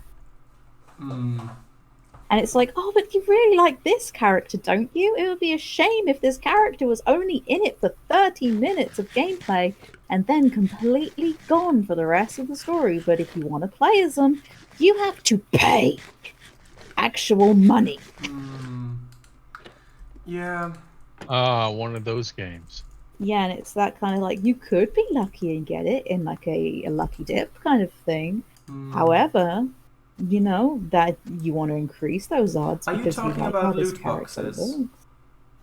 And it's like, oh, but you really like this character, don't you? It would be a shame if this character was only in it for 30 minutes of gameplay and then completely gone for the rest of the story. But if you want to play as them, you have to pay actual money. Yeah. One of those games. Yeah, and it's that kind of like, you could be lucky and get it in like a lucky dip kind of thing. However, that you want to increase those odds. Are you because talking like about this loot character boxes?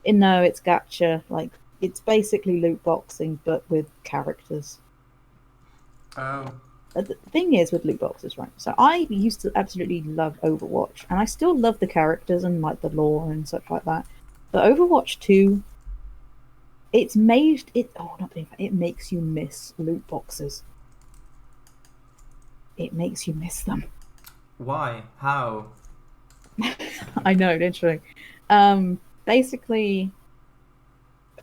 No, it's gacha. Like, it's basically loot boxing, but with characters. Oh. The thing is with loot boxes, right? So I used to absolutely love Overwatch, and I still love the characters and like the lore and such like that. But Overwatch 2, it makes you miss loot boxes. It makes you miss them. Why? How? I know, literally. Basically,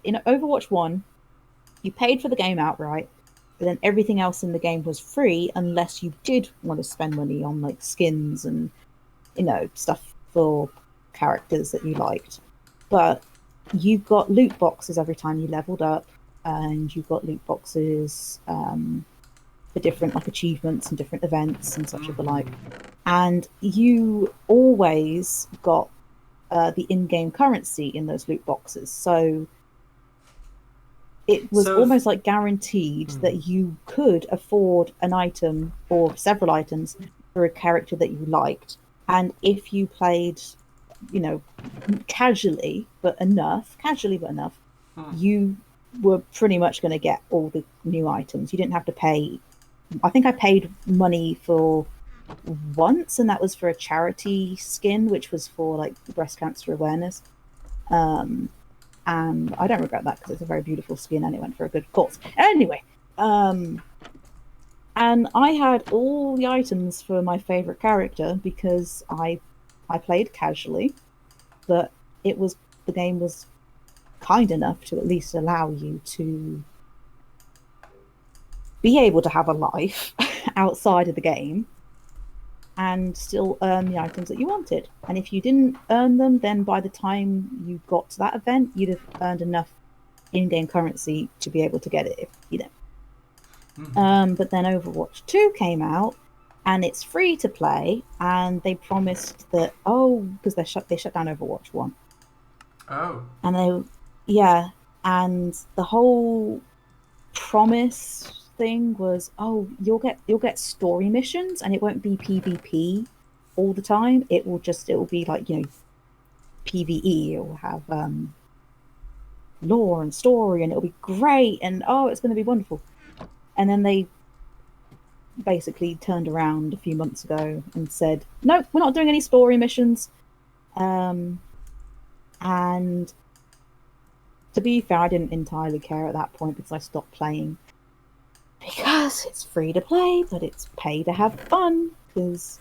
in Overwatch 1, you paid for the game outright, but then everything else in the game was free unless you did want to spend money on like skins and stuff for characters that you liked. But you got loot boxes every time you leveled up, and you got loot boxes for different like achievements and different events and such of the like. And you always got the in-game currency in those loot boxes. So it was almost like guaranteed that you could afford an item or several items for a character that you liked. And if you played, casually but enough, you were pretty much going to get all the new items. You didn't have to pay. I think I paid money for once, and that was for a charity skin, which was for like breast cancer awareness. And I don't regret that because it's a very beautiful skin and it went for a good cause. Anyway, and I had all the items for my favorite character because I played casually, but the game was kind enough to at least allow you to be able to have a life outside of the game and still earn the items that you wanted. And if you didn't earn them, then by the time you got to that event, you'd have earned enough in-game currency to be able to get it, But then Overwatch 2 came out, and it's free to play, and they promised that, because they shut down Overwatch 1. Oh. And and the whole promise thing was, oh, you'll get story missions, and it won't be PvP all the time. It will be like, PvE. It will have lore and story, and it'll be great, and oh, it's going to be wonderful. And then they basically turned around a few months ago and said, no, we're not doing any story missions. And to be fair, I didn't entirely care at that point because I stopped playing. Because it's free to play, but it's pay to have fun. Because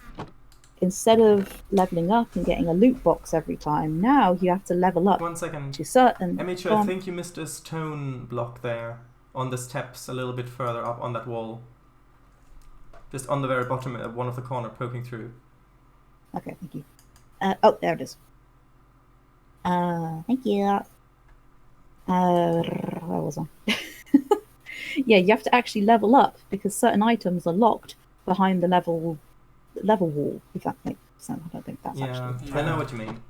instead of leveling up and getting a loot box every time, now you have to level up. 1 second. To certain. Emichu, I think you missed a stone block there on the steps a little bit further up on that wall. Just on the very bottom of one of the corner poking through. Okay, thank you. Oh, there it is. Thank you. Where was I? Yeah, you have to actually level up because certain items are locked behind the level wall, if that makes sense. I don't think that's actually... I know what you mean.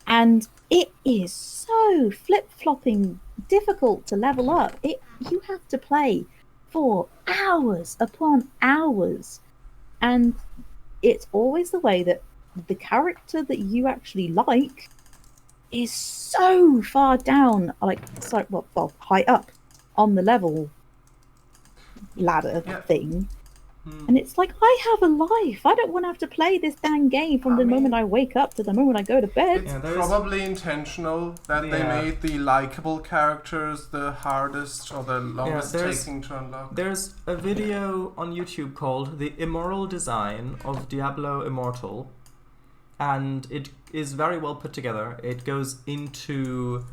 And it is so flip-flopping difficult to level up. You have to play for hours upon hours. And it's always the way that the character that you actually like is so far down, high up on the level ladder thing. And it's like, I have a life. I don't want to have to play this dang game from the moment I wake up to the moment I go to bed. It's probably intentional that they made the likable characters the hardest or the longest taking to unlock. There's a video on YouTube called The Immoral Design of Diablo Immortal, and it is very well put together. It goes into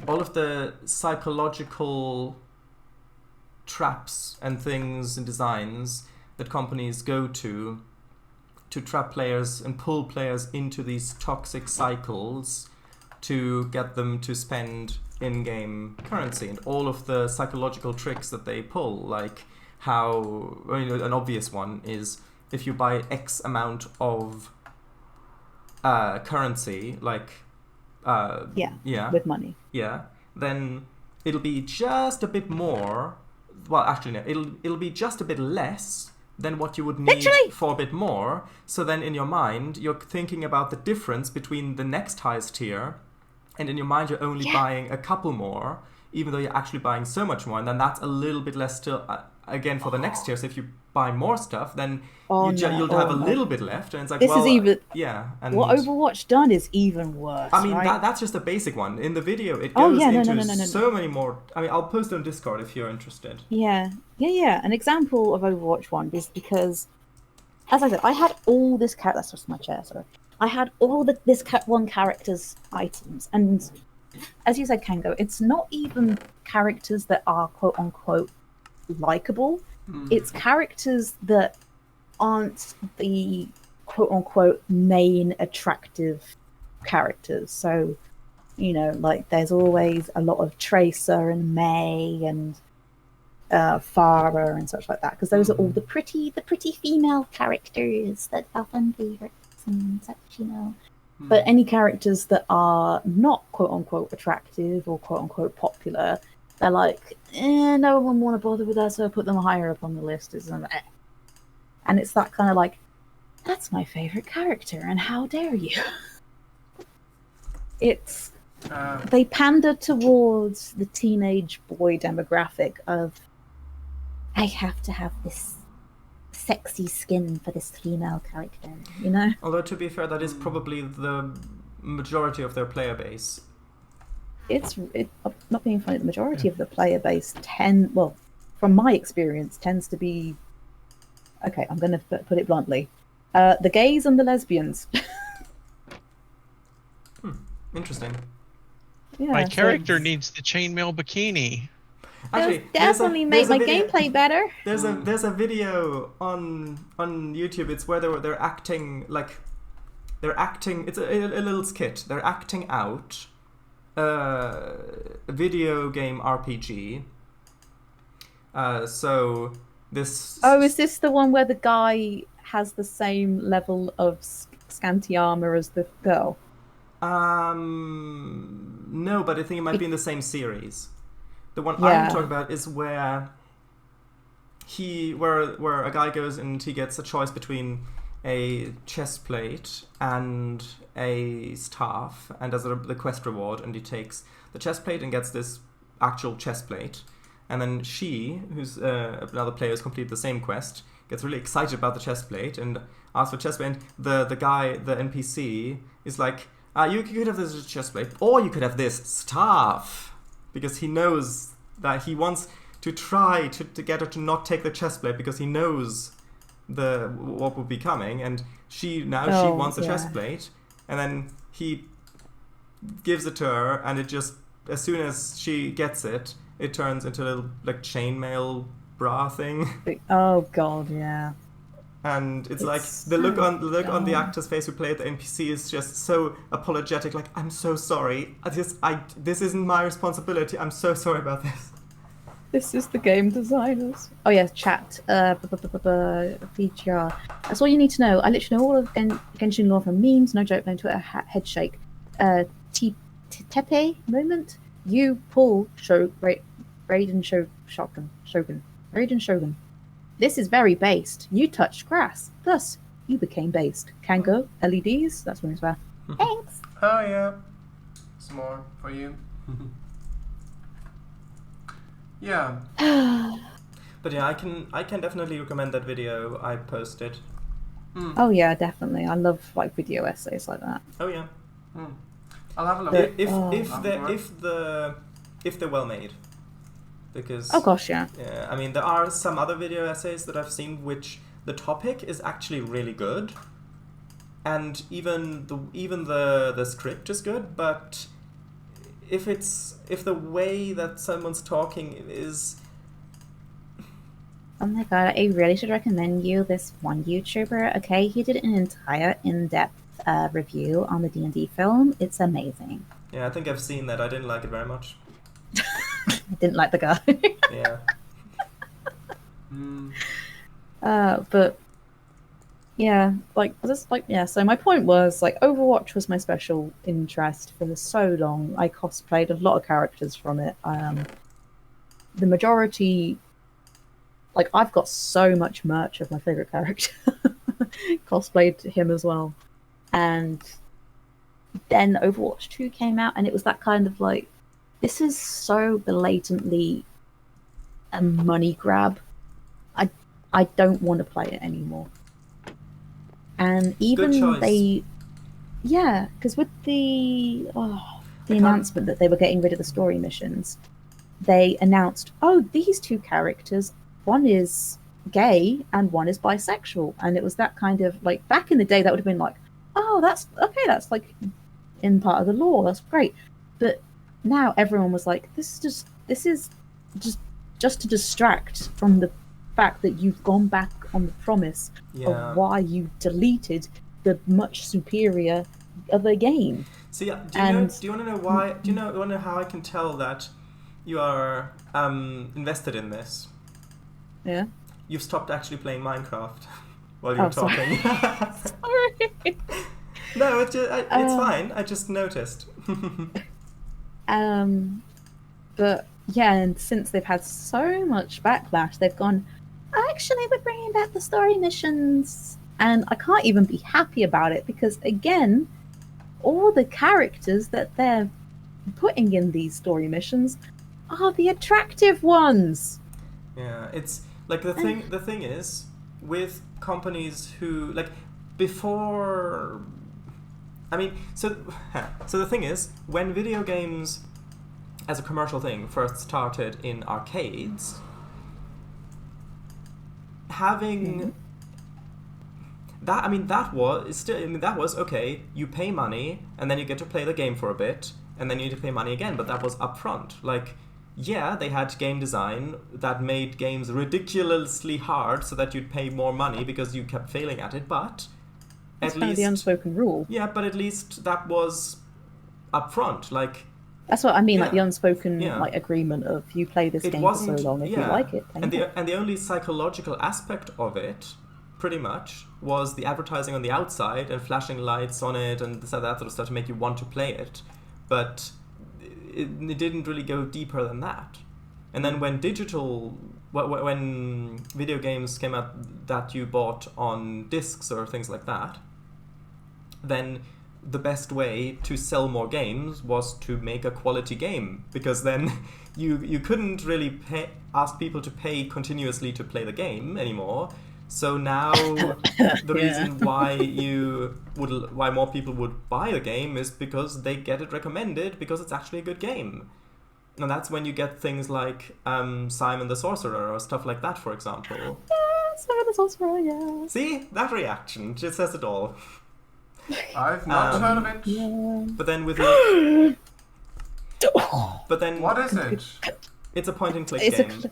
all of the psychological traps and things and designs that companies go to trap players and pull players into these toxic cycles to get them to spend in-game currency, and all of the psychological tricks that they pull, like how, an obvious one is if you buy X amount of currency, like with money, then it'll be just a bit more. Well, actually, no. It'll be just a bit less than what you would need for a bit more. So then, in your mind, you're thinking about the difference between the next highest tier, and in your mind, you're only buying a couple more, even though you're actually buying so much more. And then that's a little bit less still. Again, for the next tier. So if you buy more stuff, then you'll have a little bit left, and it's like, this is even And what Overwatch done is even worse. I mean, right? that's just a basic one. In the video, it goes into so many more. I mean, I'll post it on Discord if you're interested. Yeah. An example of Overwatch 1 is because, as I said, I had all this character. That's just my chair. Sorry. I had all this one character's items, and as you said, Kango, it's not even characters that are quote unquote likable. It's characters that aren't the quote unquote main attractive characters. So, like there's always a lot of Tracer and May and Farah and such like that, because those are all the pretty female characters that often favorites and such, But any characters that are not quote unquote attractive or quote unquote popular, they're like, no one want to bother with that, so I'll put them higher up on the list. And it's that kind of like, that's my favorite character, and how dare you? It's they pander towards the teenage boy demographic of, I have to have this sexy skin for this female character, Although, to be fair, that is probably the majority of their player base. It's not being funny. The majority of the player base from my experience, tends to be, okay, I'm going to put it bluntly, the gays and the lesbians. Interesting. Yeah, my character needs the chainmail bikini. Actually, definitely made my gameplay better. There's a video on YouTube. It's where they're acting like it's a little skit. They're acting out a video game RPG. So this. Oh, is this the one where the guy has the same level of scanty armor as the girl? No, but I think it might be in the same series. The one Yeah. I'm talking about is where where a guy goes and he gets a choice between a chest plate and a staff, and as the quest reward, and he takes the chest plate and gets this actual chest plate, and then she, who's another player who's completed the same quest, gets really excited about the chest plate and asks for chest plate. And the guy, the NPC, is like, you could have this chest plate, or you could have this staff, because he knows that he wants to try to get her to not take the chest plate, because he knows what will be coming, and she wants the chest plate, and then he gives it to her, and it just, as soon as she gets it, it turns into a little like chainmail bra thing. Oh god, yeah. And it's like the look on the actor's face who played the NPC is just so apologetic, like, I'm so sorry. This isn't my responsibility. I'm so sorry about this. This is the game designers. Oh yeah, chat. Feature. That's all you need to know. I literally know all of Genshin lore from memes. No joke, no Twitter. Head shake. Tepe moment. You pull Raiden Shogun. Raiden Shogun. This is very based. You touched grass. Thus, you became based. Kango, LEDs. That's when it's where. Thanks. Oh yeah. Some more for you. Yeah. But yeah, I can definitely recommend that video I posted. Oh yeah, definitely. I love like video essays like that. Oh yeah. I'll have a look. If they're well made, because Oh gosh, yeah. yeah, I mean there are some other video essays that I've seen which the topic is actually really good, and even the script is good, but if the way that someone's talking is... Oh my god, I really should recommend you this one YouTuber. Okay, he did an entire in-depth review on the D&D film. It's amazing. Yeah, I think I've seen that. I didn't like it very much. I didn't like the guy. Yeah. But yeah, so my point was, like, Overwatch was my special interest for so long. I cosplayed a lot of characters from it. The majority, like, I've got so much merch of my favorite character. Cosplayed him as well. And then Overwatch 2 came out, and it was that kind of like, this is so blatantly a money grab. I don't want to play it anymore. And even because with the announcement that they were getting rid of the story missions, they announced, these two characters, one is gay and one is bisexual, and it was that kind of like, back in the day that would have been like, that's okay, that's like in part of the lore, that's great. But now everyone was like, this is just to distract from the fact that you've gone back on the promise of why you deleted the much superior other game. See, do you want to know why? Do you want to know how I can tell that you are invested in this? Yeah. You've stopped actually playing Minecraft while you're talking. Sorry. No, it's fine. I just noticed. But yeah, and since they've had so much backlash, they've gone, actually, we're bringing back the story missions. And I can't even be happy about it, because, again, all the characters that they're putting in these story missions are the attractive ones. Yeah, it's like the thing is, with companies who, like, before... I mean, so the thing is, when video games as a commercial thing first started in arcades, having that was okay, you pay money and then you get to play the game for a bit and then you need to pay money again, but that was upfront. Like, yeah, they had game design that made games ridiculously hard so that you'd pay more money because you kept failing at it, but That's kind of the unspoken rule. Yeah, but at least that was upfront. Like, that's what I mean, like the unspoken like agreement of, you play this game for so long, if you like it. And the only psychological aspect of it pretty much, was the advertising on the outside and flashing lights on it and that sort of stuff to make you want to play it. But it didn't really go deeper than that. And then when when video games came out that you bought on discs or things like that, then the best way to sell more games was to make a quality game, because then you couldn't really ask people to pay continuously to play the game anymore. So now the reason why more people would buy the game is because they get it recommended because it's actually a good game. And that's when you get things like Simon the Sorcerer or stuff like that, for example. Simon the Sorcerer, yeah. See? That reaction just says it all. I've not heard of it. Yeah. But then with but then What is it? it's a point-and-click It's game.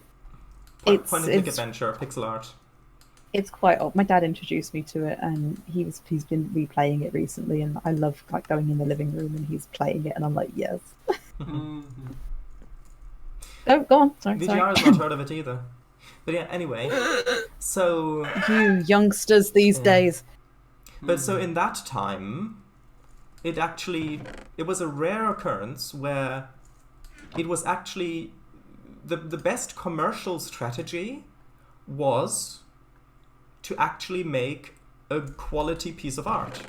Point-and-click it's adventure, pixel art. it's quite old. My dad introduced me to it, and he's been replaying it recently, and I love like going in the living room and he's playing it, and I'm like, yes. Oh, go on. Sorry. VGR has not heard of it either. But yeah, anyway. So You youngsters these days. But so in that time, it was a rare occurrence where it was actually the best commercial strategy was to actually make a quality piece of art.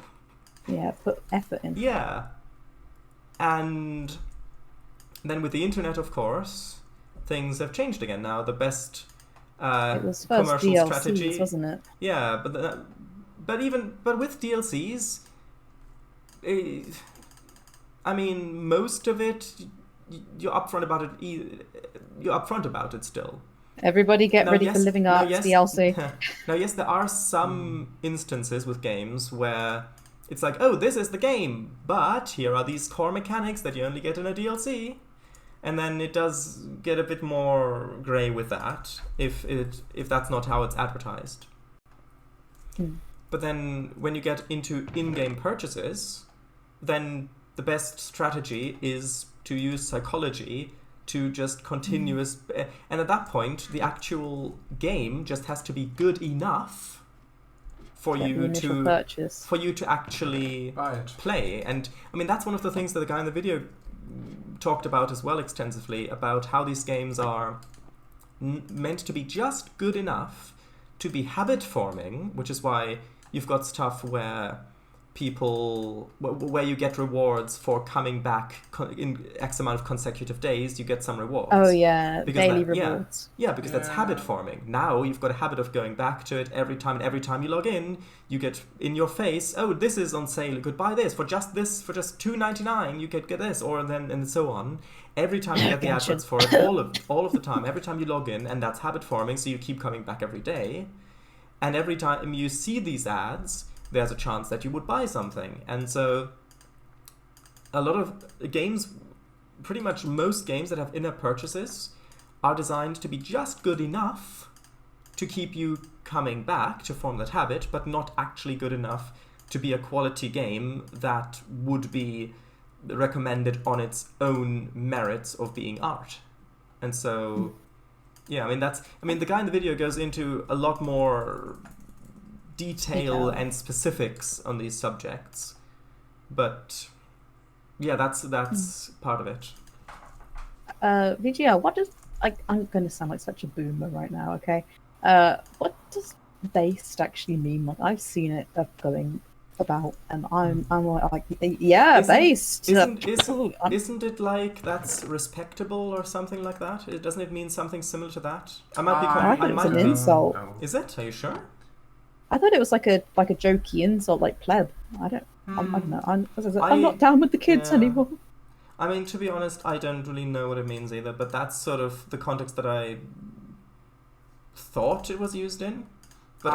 Yeah, put effort in. Yeah. And then with the internet, of course, things have changed again. Now the best It was first commercial DLCs, strategy, wasn't it? yeah, but with DLCs, I mean, most of it you're upfront about it. You're upfront about it still. Everybody get Now, ready yes- for Living now, Arts yes- DLC. Now, yes, there are some instances with games where it's like, oh, this is the game, but here are these core mechanics that you only get in a DLC. And then it does get a bit more grey with that, if that's not how it's advertised. But then when you get into in-game purchases, then the best strategy is to use psychology to just continuous... And at that point, the actual game just has to be good enough for Get the you initial purchase. for you to actually Buy it. play. And I mean, that's one of the things that the guy in the video talked about as well extensively, about how these games are meant to be just good enough to be habit forming, which is why you've got stuff where where you get rewards for coming back in X amount of consecutive days. You get some rewards. Oh yeah, Because daily that- yeah. rewards. Yeah, because that's Yeah. habit forming. Now you've got a habit of going back to it every time, and every time you log in, you get in your face, oh, this is on sale, you could buy this for just $2.99, you could get this, or then and so on. Every time you get the Gotcha. adverts for it, all of the time, every time you log in, and that's habit forming, so you keep coming back every day. And every time you see these ads, there's a chance that you would buy something. And so a lot of games, pretty much most games that have in-app purchases, are designed to be just good enough to keep you coming back to form that habit, but not actually good enough to be a quality game that would be recommended on its own merits of being art. And so, yeah, I mean, the guy in the video goes into a lot more detail and specifics on these subjects, but yeah, that's part of it. VGL, what does I'm going to sound like such a boomer right now, okay? What does based actually mean? Like, I've seen it going about, and I'm like, yeah, based. Isn't it like that's respectable or something like that? Doesn't it mean something similar to that? I might be. I thought it was an insult. Is it? Are you sure? I thought it was like a jokey insult, like pleb. I don't know. I'm not down with the kids anymore. I mean, to be honest, I don't really know what it means either, but that's sort of the context that I thought it was used in. But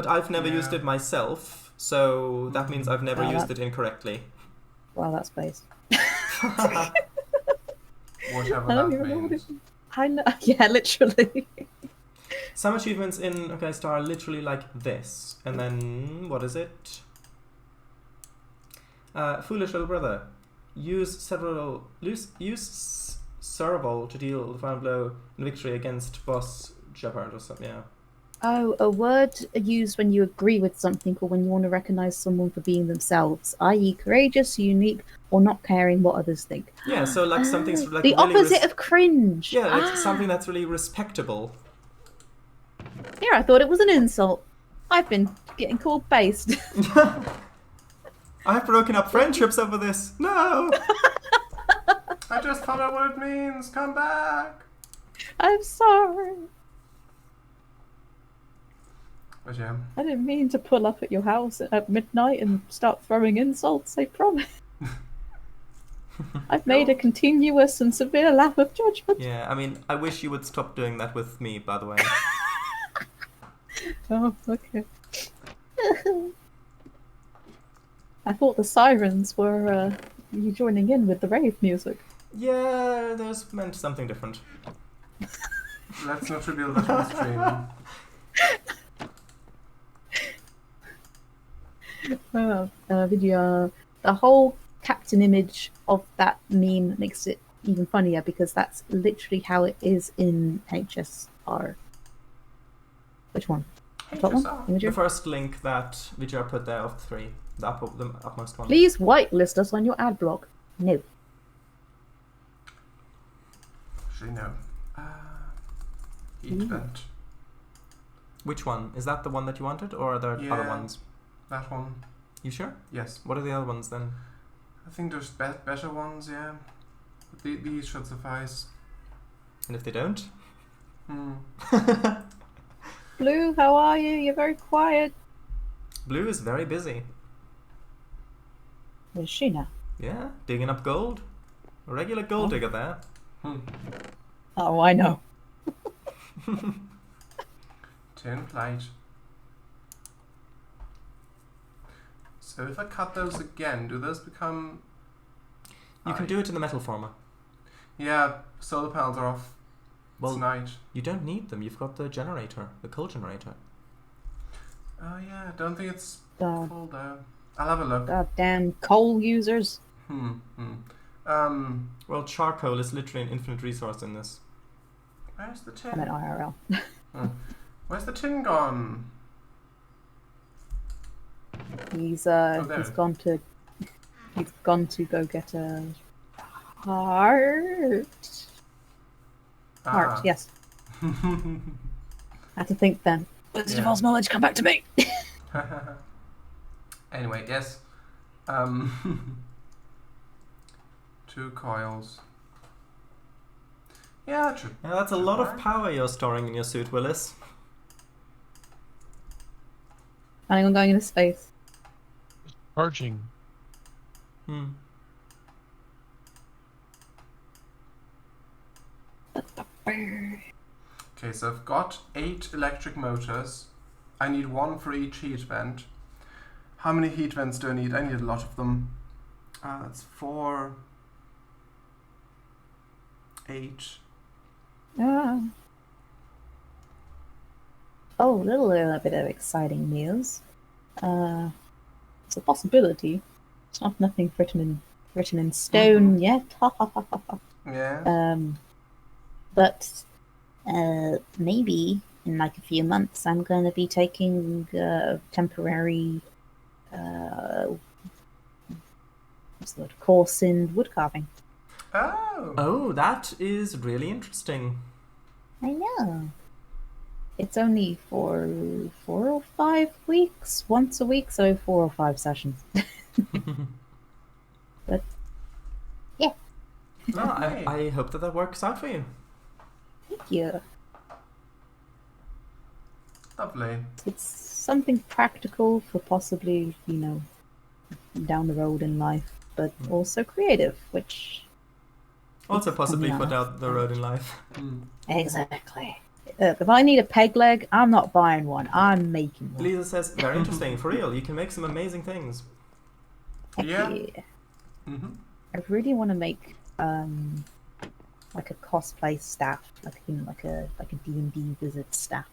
I've never used it myself, so that means I've never used it incorrectly. Well, that's based. Whatever that means. I know. Yeah, literally. Some achievements in OK Star are literally like this, and then what is it? Foolish little brother. Use Cerebral to deal the final blow in victory against boss Jeopard or something. Yeah. Oh, a word used when you agree with something or when you want to recognize someone for being themselves, i.e., courageous, unique, or not caring what others think. Yeah, so like something's like the really opposite of cringe. Yeah, like something that's really respectable. Here, I thought it was an insult. I've been getting called based. I've broken up friendships over this. No. I just found out what it means. Come back. I'm sorry. But yeah. I didn't mean to pull up at your house at midnight and start throwing insults, I promise. I've made a continuous and severe lap of judgment. Yeah, I mean, I wish you would stop doing that with me, by the way. Oh, okay. I thought the sirens were you joining in with the rave music. Yeah, those meant something different. Let's not reveal that on stream. Video. The whole captain image of that meme makes it even funnier because that's literally how it is in HSR. Which one? The top one? HSR. The first link that Vijay put there of 3. The upmost one. Please whitelist us on your ad block. No. Actually, no. Heat vent. Which one? Is that the one that you wanted, or are there other ones? That one. You sure? Yes. What are the other ones then? I think there's better ones, yeah. But these should suffice. And if they don't? Blue, how are you? You're very quiet. Blue is very busy. Where's she now? Yeah, digging up gold. A regular gold digger there. Oh, I know. Tin plate. So if I cut those again, do those become... You can do it in the metal former. Yeah, solar panels are off. Well, it's night. You don't need them. You've got the generator, the coal generator. Oh yeah, I don't think it's God. full though. I'll have a look. Goddamn coal users. Well, charcoal is literally an infinite resource in this. Where's the I meant tin? IRL. Where's the tin gone? He's there. gone to go get a heart. Heart, yes. I had to think then. Wizard of Oz knowledge, come back to me. Anyway, yes. 2 coils. Yeah, that should. Yeah, that's a lot of power you're storing in your suit, Willis. Planning on going into space. Charging. Okay, so I've got 8 electric motors. I need 1 for each heat vent. How many heat vents do I need? I need a lot of them. That's 4, 8. Oh, a little bit of exciting news. It's a possibility. It's not nothing written in stone yet. Yeah. But maybe in like a few months, I'm going to be taking a temporary what's the word? Course in wood carving. Oh, that is really interesting. I know. It's only for 4 or 5 weeks, once a week, so 4 or 5 sessions. But yeah. No, I hope that works out for you. Thank you. Lovely. It's something practical for possibly, down the road in life, but also creative, which... Also possibly coming for out. down the road in life. Exactly. If I need a peg leg, I'm not buying one. I'm making one. Lisa says, very interesting, for real. You can make some amazing things. Heck Yeah. Mm-hmm. I really want to make like a cosplay staff, like a D&D wizard staff,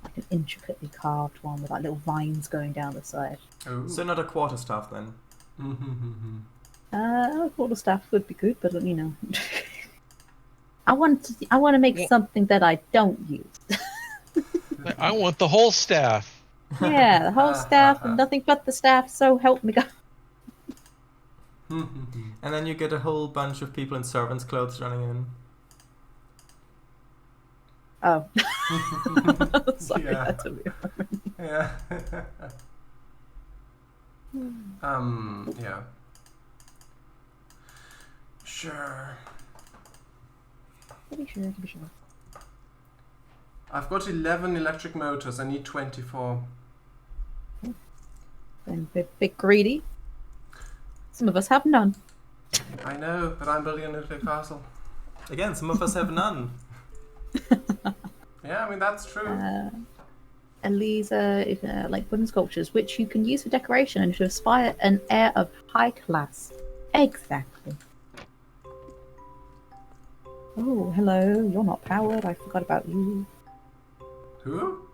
like an intricately carved one with like little vines going down the side. Oh. So not a quarterstaff then. I thought the staff would be good, but I want to make something that I don't use. I want the whole staff. Yeah, the whole staff and nothing but the staff, so help me God. And then you get a whole bunch of people in servants' clothes running in. Oh. Sorry, Yeah. that took me a moment. Yeah. Yeah. Sure. To be sure. I've got 11 electric motors. I need 24. And a bit greedy. Some of us have none. I know, but I'm building a nuclear castle. Again, some of us have none. Yeah, I mean, that's true. Elisa, like wooden sculptures, which you can use for decoration and to inspire an air of high class. Exactly. Oh, hello. You're not powered. I forgot about you. Who?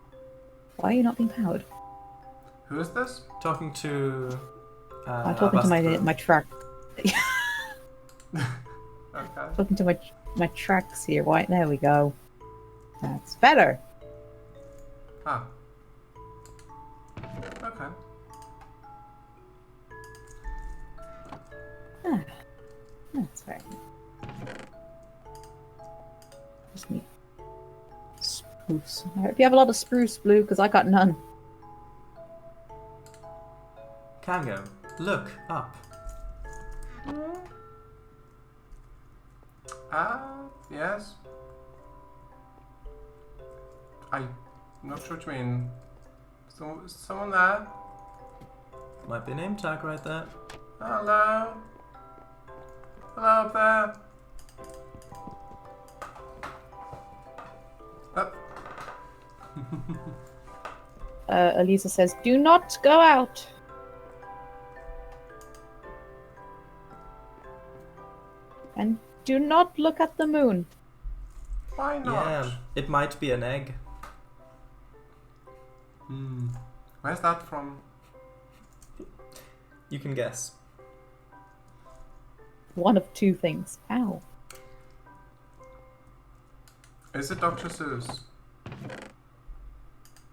Why are you not being powered? Who is this? Talking to... I'm talking to my track. Okay. Talking to my tracks here. Right, there we go. That's better. Ah. Okay. That's very good. Just need spruce. I hope you have a lot of spruce, Blue, because I got none. Kango, look up. Yes. I'm not sure what you mean. Is someone there? Might be a name tag right there. Hello? Hello up there? Elisa says, "Do not go out." And do not look at the moon. Why not? Yeah, it might be an egg. Where's that from? You can guess. One of two things. Ow. Is it Dr. Seuss?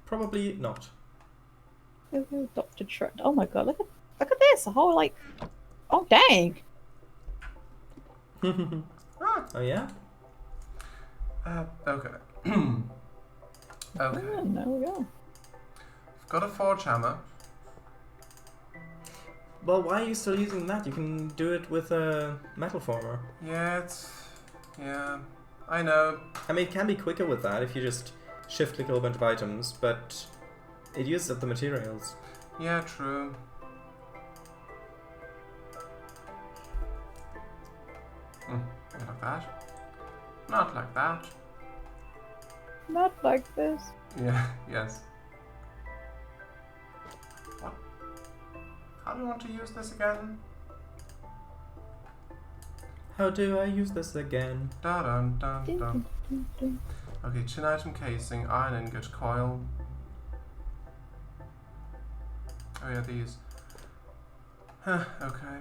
Probably not. Dr. Trent. Oh my god, look at this. A whole like, oh dang. Oh yeah? Okay. Okay. Oh, there we go. I've got a forge hammer. Well, why are you still using that? You can do it with a metal former. Yeah, I know. I mean, it can be quicker with that if you just shift click a whole bunch of items, but it uses up the materials. Yeah, true. Not like that. Not like that. Not like this. Yeah, yes. What? How do you want to use this again? How do I use this again? Dun dun dun dun. Okay, tin item casing, iron ingot, coil. Oh yeah, these. Huh, okay.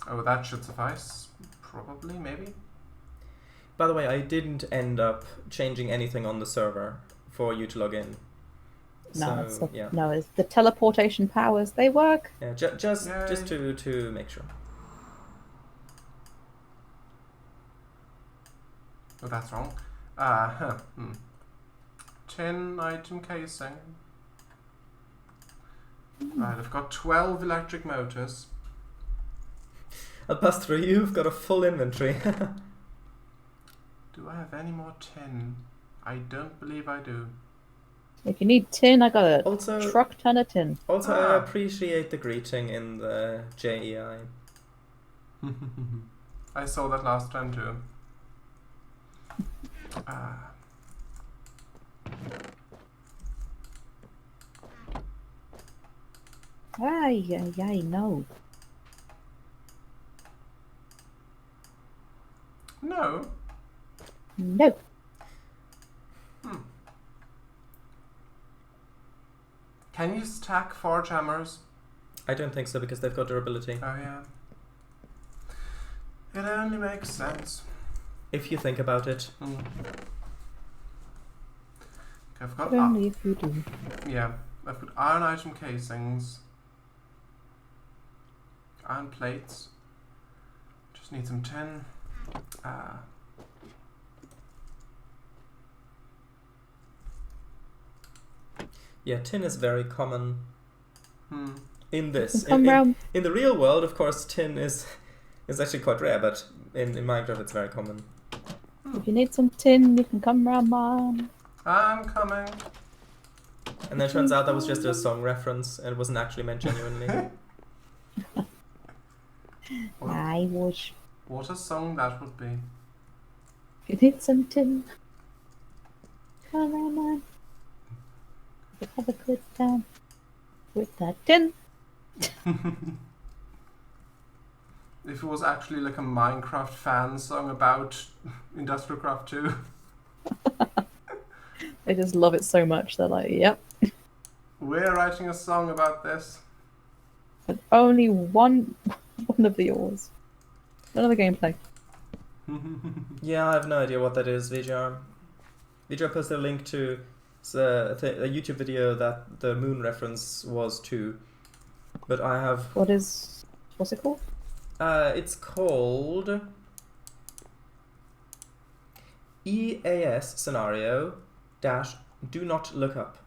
Oh, that should suffice. Probably, maybe. By the way, I didn't end up changing anything on the server for you to log in. No, So, yeah. no, it's the teleportation powers. They work. Yeah, just to make sure. Oh, that's wrong. Tin item casing. Right, I've got 12 electric motors. I'll pass through. You've got a full inventory. Do I have any more tin? I don't believe I do. If you need tin, I got a Also- truck ton of tin. Also, I appreciate the greeting in the JEI. I saw that last time too. No. No. No. Can you stack forge hammers? I don't think so because they've got durability. Oh yeah. It only makes sense. If you think about it. I've got Only if you do. yeah, I've got iron item casings, iron plates. Just need some tin. Yeah, tin is very common in this. Come round. In the real world, of course, tin is actually quite rare, but in Minecraft it's very common. If you need some tin, you can come round mine. I'm coming. And then it turns out that was just a song reference and it wasn't actually meant genuinely. I wish. What a song that would be. If you need some tin, come round mine. You have a good time with that tin. If it was actually like a Minecraft fan song about Industrial Craft 2. They just love it so much. They're like, yep. We're writing a song about this. But only one of the yours. None of the gameplay. Yeah, I have no idea what that is, VJR. VJR posted a link to a YouTube video that the moon reference was to, but I have... What's it called? It's called EAS scenario dash do not look up.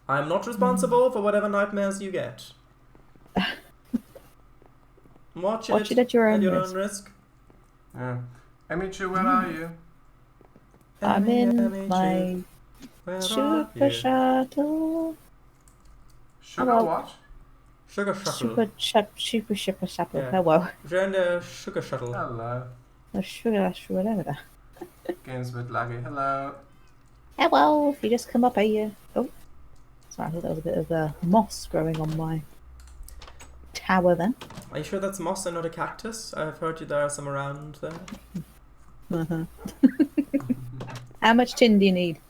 I'm not responsible for whatever nightmares you get. Watch it at your own risk. Yeah. Emichu, where are you? I'm in Emichu, my where super are you? shuttle. Sugar Hello. what? Sugar shuttle. Super shuttle. Yeah. Hello. We're in the sugar shuttle. Hello. Sugar, whatever. Game's a bit laggy. Hello. Hello. If you just come up here. Oh. Sorry, I thought that was a bit of moss growing on my tower then. Are you sure that's moss and not a cactus? I've heard there are some around there. Uh-huh. How much tin do you need?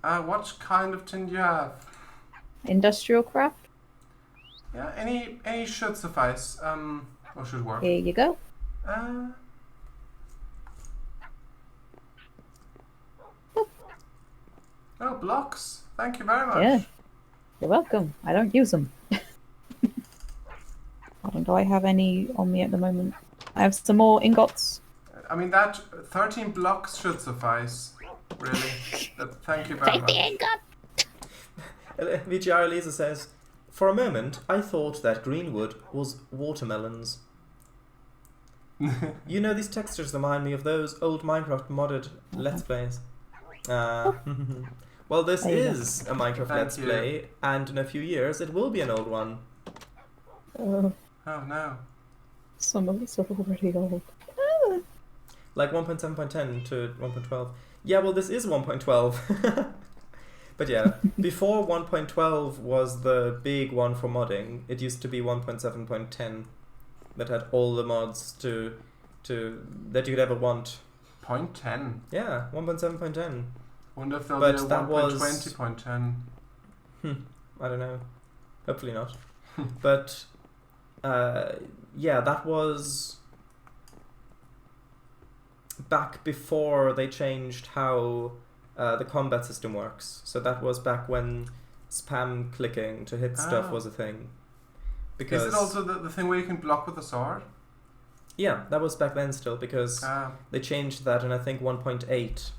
What kind of tin do you have? Industrial craft? Yeah, any should suffice. Or should work. Here you go. Oh, blocks. Thank you very much. Yeah. You're welcome. I don't use them. Do I have any on me at the moment? I have some more ingots. I mean, that 13 blocks should suffice. Really. Thank you very Take the much. ingot! VGR Elisa says, for a moment, I thought that greenwood was watermelons. You know, these textures remind me of those old Minecraft modded Let's Plays. Well, this is a Minecraft Let's Play, and in a few years it will be an old one. Oh no. Some of us are already old. Like 1.7.10 to 1.12. Yeah, well, this is 1.12. But yeah, before 1.12 was the big one for modding. It used to be 1.7.10 that had all the mods to that you could ever want. 0.10. Yeah, 1.7.10. Wonder if they'll But do a that was 1.20.10. I don't know. Hopefully not. But yeah, that was back before they changed how the combat system works. So that was back when spam clicking to hit stuff was a thing. Because is it also the thing where you can block with a sword? yeah, that was back then still, because they changed that in I think 1.8,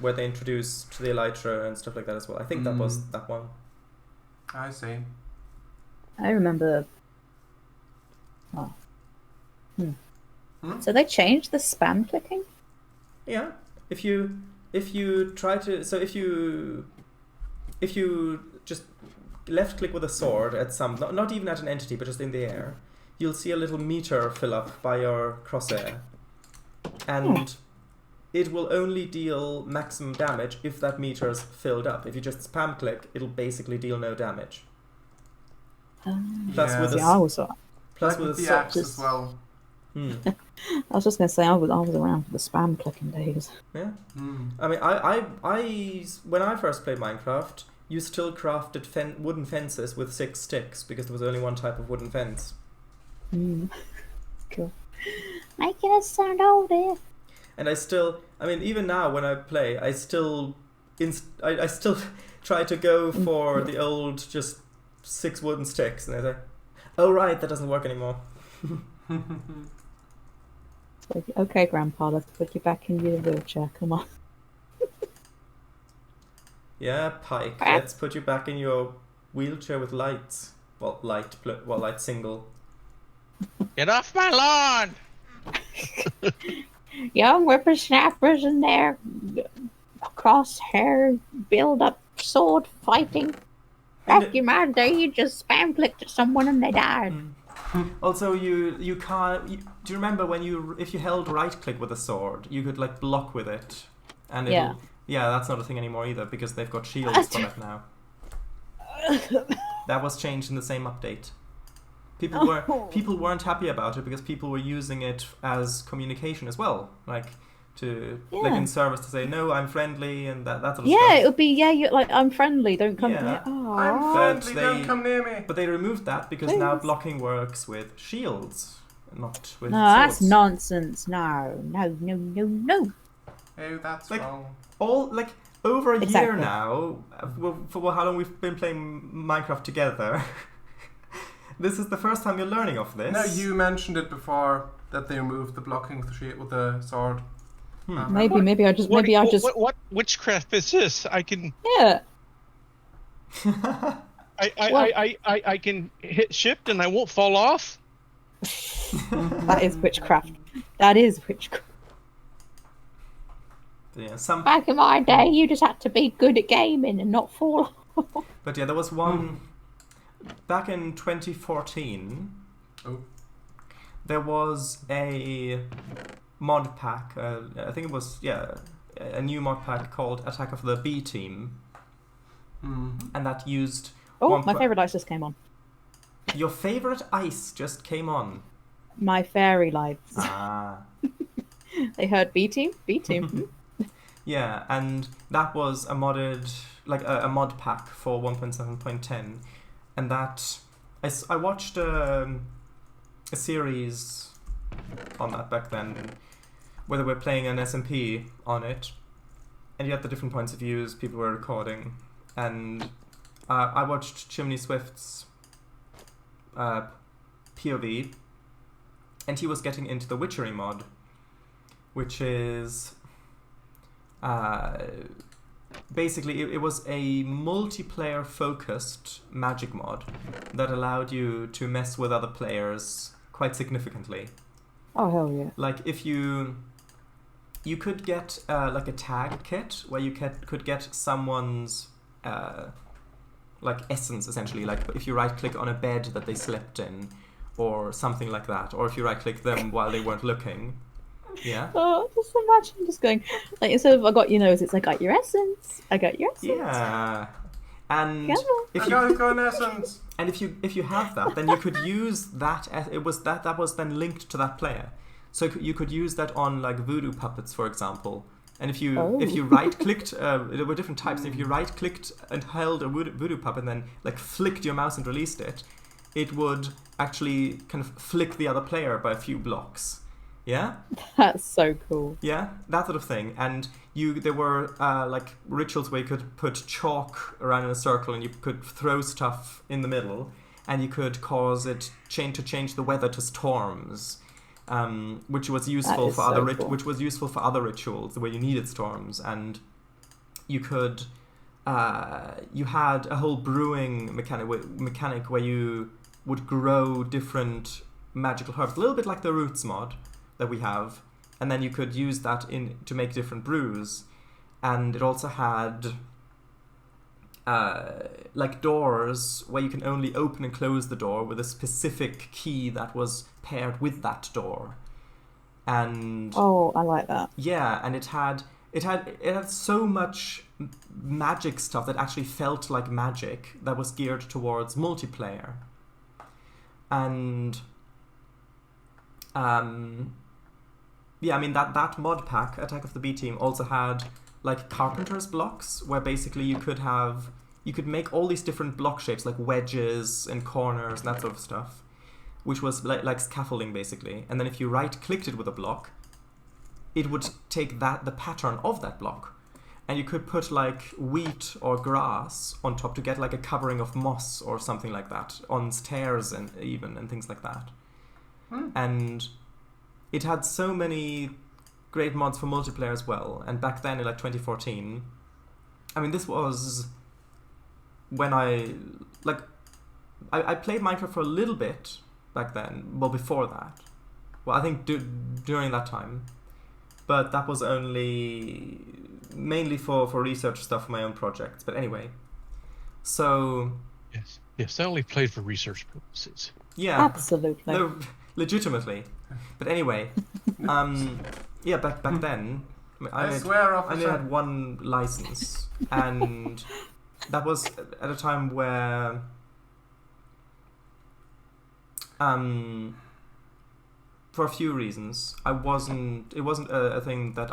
where they introduced the elytra and stuff like that as well. I think that was that one. I see. I remember. So they changed the spam clicking? Yeah, if you try to, so if you just left click with a sword at some, not even at an entity, but just in the air, you'll see a little meter fill up by your crosshair, and it will only deal maximum damage if that meter's filled up. If you just spam click, it'll basically deal no damage. Plus with the axe as well. I was just going to say, I was around for the spam clicking days. Yeah. I mean, I when I first played Minecraft, you still crafted wooden fences with 6 sticks because there was only one type of wooden fence. Cool. Making us sound older. And I I mean, even now when I play, I still try to go for the old just 6 wooden sticks, and I say, "Oh right, that doesn't work anymore." Okay, Grandpa, let's put you back in your wheelchair. Come on. Yeah, Pike, let's put you back in your wheelchair with lights. Well, light single. Get off my lawn! Young whippersnappers in their crosshair build-up sword fighting. Back in my day, you just spam clicked at someone and they died. Also, you can't. Do you remember when if you held right click with a sword, you could like block with it, and that's not a thing anymore either because they've got shields for that now. That was changed in the same update. People weren't happy about it because people were using it as communication as well, like like in service to say no, I'm friendly and that sort of stuff. Yeah, it would be you're like I'm friendly, don't come near. I'm friendly, don't come near me. But they removed that because now blocking works with shields, not with No, swords. that's nonsense. No. Oh, that's like, wrong. Over a year now, for how long we've been playing Minecraft together. This is the first time you're learning of this. No, you mentioned it before that they removed the blocking with the sword. Maybe I just. What witchcraft is this? I can. Yeah. I can hit shift and I won't fall off. That is witchcraft. Yeah, Back in my day, you just had to be good at gaming and not fall off. But yeah, there was one back in 2014. Oh. There was a mod pack. I think it was a new mod pack called Attack of the B Team, and that used. Oh, my favourite ice just came on. Your favourite ice just came on. My fairy lights. Ah. They heard B Team. Yeah, and that was a modded, a mod pack for 1.7.10, and that I watched a series on that back then, where they were playing an SMP on it, and you had the different points of views people were recording, and I watched Chimney Swift's POV, and he was getting into the Witchery mod, which is basically it was a multiplayer focused magic mod that allowed you to mess with other players quite significantly. Oh hell yeah. Like if you could get like a tag kit where you could get someone's like essence essentially, like if you right click on a bed that they slept in or something like that, or if you right click them while they weren't looking. Yeah. Oh, just imagine just going like instead of I got your nose, it's like I got your essence. Yeah. And if you got an essence. And if you have that, then you could use that. It was that was then linked to that player, so you could use that on like voodoo puppets, for example. And if you right clicked, there were different types. If you right clicked and held a voodoo puppet, and then like flicked your mouse and released it, it would actually kind of flick the other player by a few blocks. Yeah? That's so cool. Yeah, that sort of thing. And there were like rituals where you could put chalk around in a circle and you could throw stuff in the middle, and you could cause it to change the weather to storms, which was useful for which was useful for other rituals where you needed storms. And you could you had a whole brewing mechanic where you would grow different magical herbs, a little bit like the Roots mod that we have, and then you could use that to make different brews. And it also had like doors where you can only open and close the door with a specific key that was paired with that door. And oh, I like that. Yeah, and it had so much magic stuff that actually felt like magic that was geared towards multiplayer. And yeah, I mean that mod pack, Attack of the B Team, also had like carpenter's blocks where basically you could make all these different block shapes like wedges and corners and that sort of stuff, which was like scaffolding basically. And then if you right clicked it with a block, it would take the pattern of that block, and you could put like wheat or grass on top to get like a covering of moss or something like that on stairs and things like that. And it had so many great mods for multiplayer as well. And back then in like 2014, I mean, this was when I played Minecraft for a little bit back then. Well, before that. Well, I think during that time. But that was only mainly for research stuff for my own projects. But anyway, so... Yes, I only played for research purposes. Yeah. Absolutely. No, legitimately. But anyway, yeah, back then, I only had one license, and that was at a time where for a few reasons, it wasn't a thing that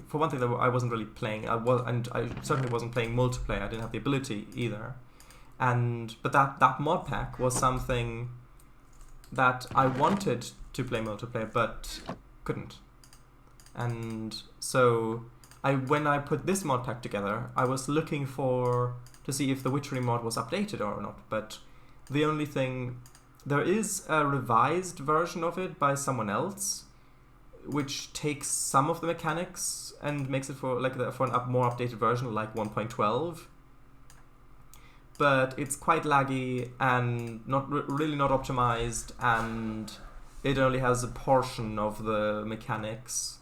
for one thing, that I wasn't really playing. And I certainly wasn't playing multiplayer. I didn't have the ability either. But that mod pack was something that I wanted to play multiplayer, but couldn't. And so when I put this mod pack together, I was looking to see if the Witchery mod was updated or not. But the only thing, there is a revised version of it by someone else, which takes some of the mechanics and makes it for a more updated version, like 1.12. But it's quite laggy and really not optimized, and it only has a portion of the mechanics.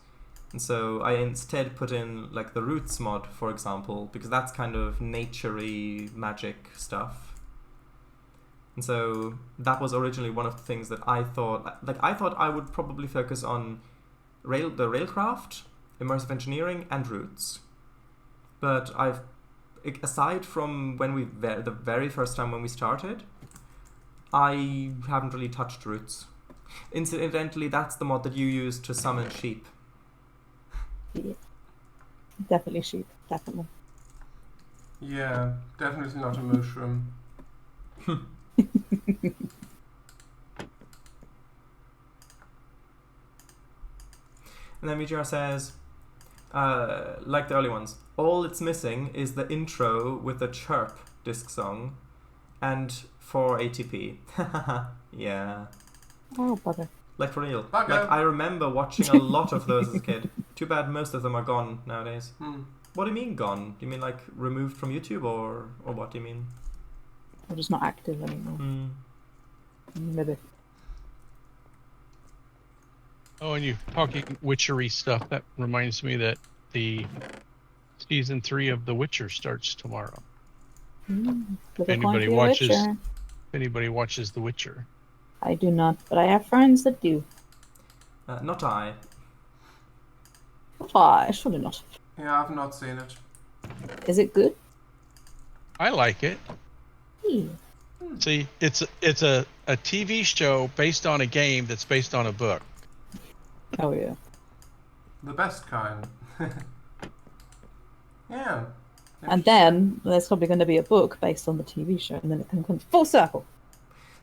And so I instead put in like the Roots mod, for example, because that's kind of nature-y magic stuff. And so that was originally one of the things that I thought I would probably focus on the Railcraft, Immersive Engineering, and Roots. But aside from the very first time when we started, I haven't really touched Roots. Incidentally, that's the mod that you used to summon sheep. Yeah. Definitely sheep, definitely. Yeah, definitely not a mushroom. And then VGR says, like the early ones, all it's missing is the intro with the chirp disc song and 4 ATP. Yeah. Oh, bother. Like for real. Bugger. Like I remember watching a lot of those as a kid. Too bad most of them are gone nowadays. What do you mean gone? Do you mean like removed from YouTube or what do you mean? Or just not active anymore. Maybe. Oh, and you're talking witchery stuff. That reminds me that the season 3 of The Witcher starts tomorrow. If anybody watches The Witcher. I do not, but I have friends that do. Not I. Surely not. Yeah, I've not seen it. Is it good? I like it. Yeah. See, it's a TV show based on a game that's based on a book. Oh yeah. The best kind. Yeah. And then there's probably going to be a book based on the TV show, and then it can come full circle.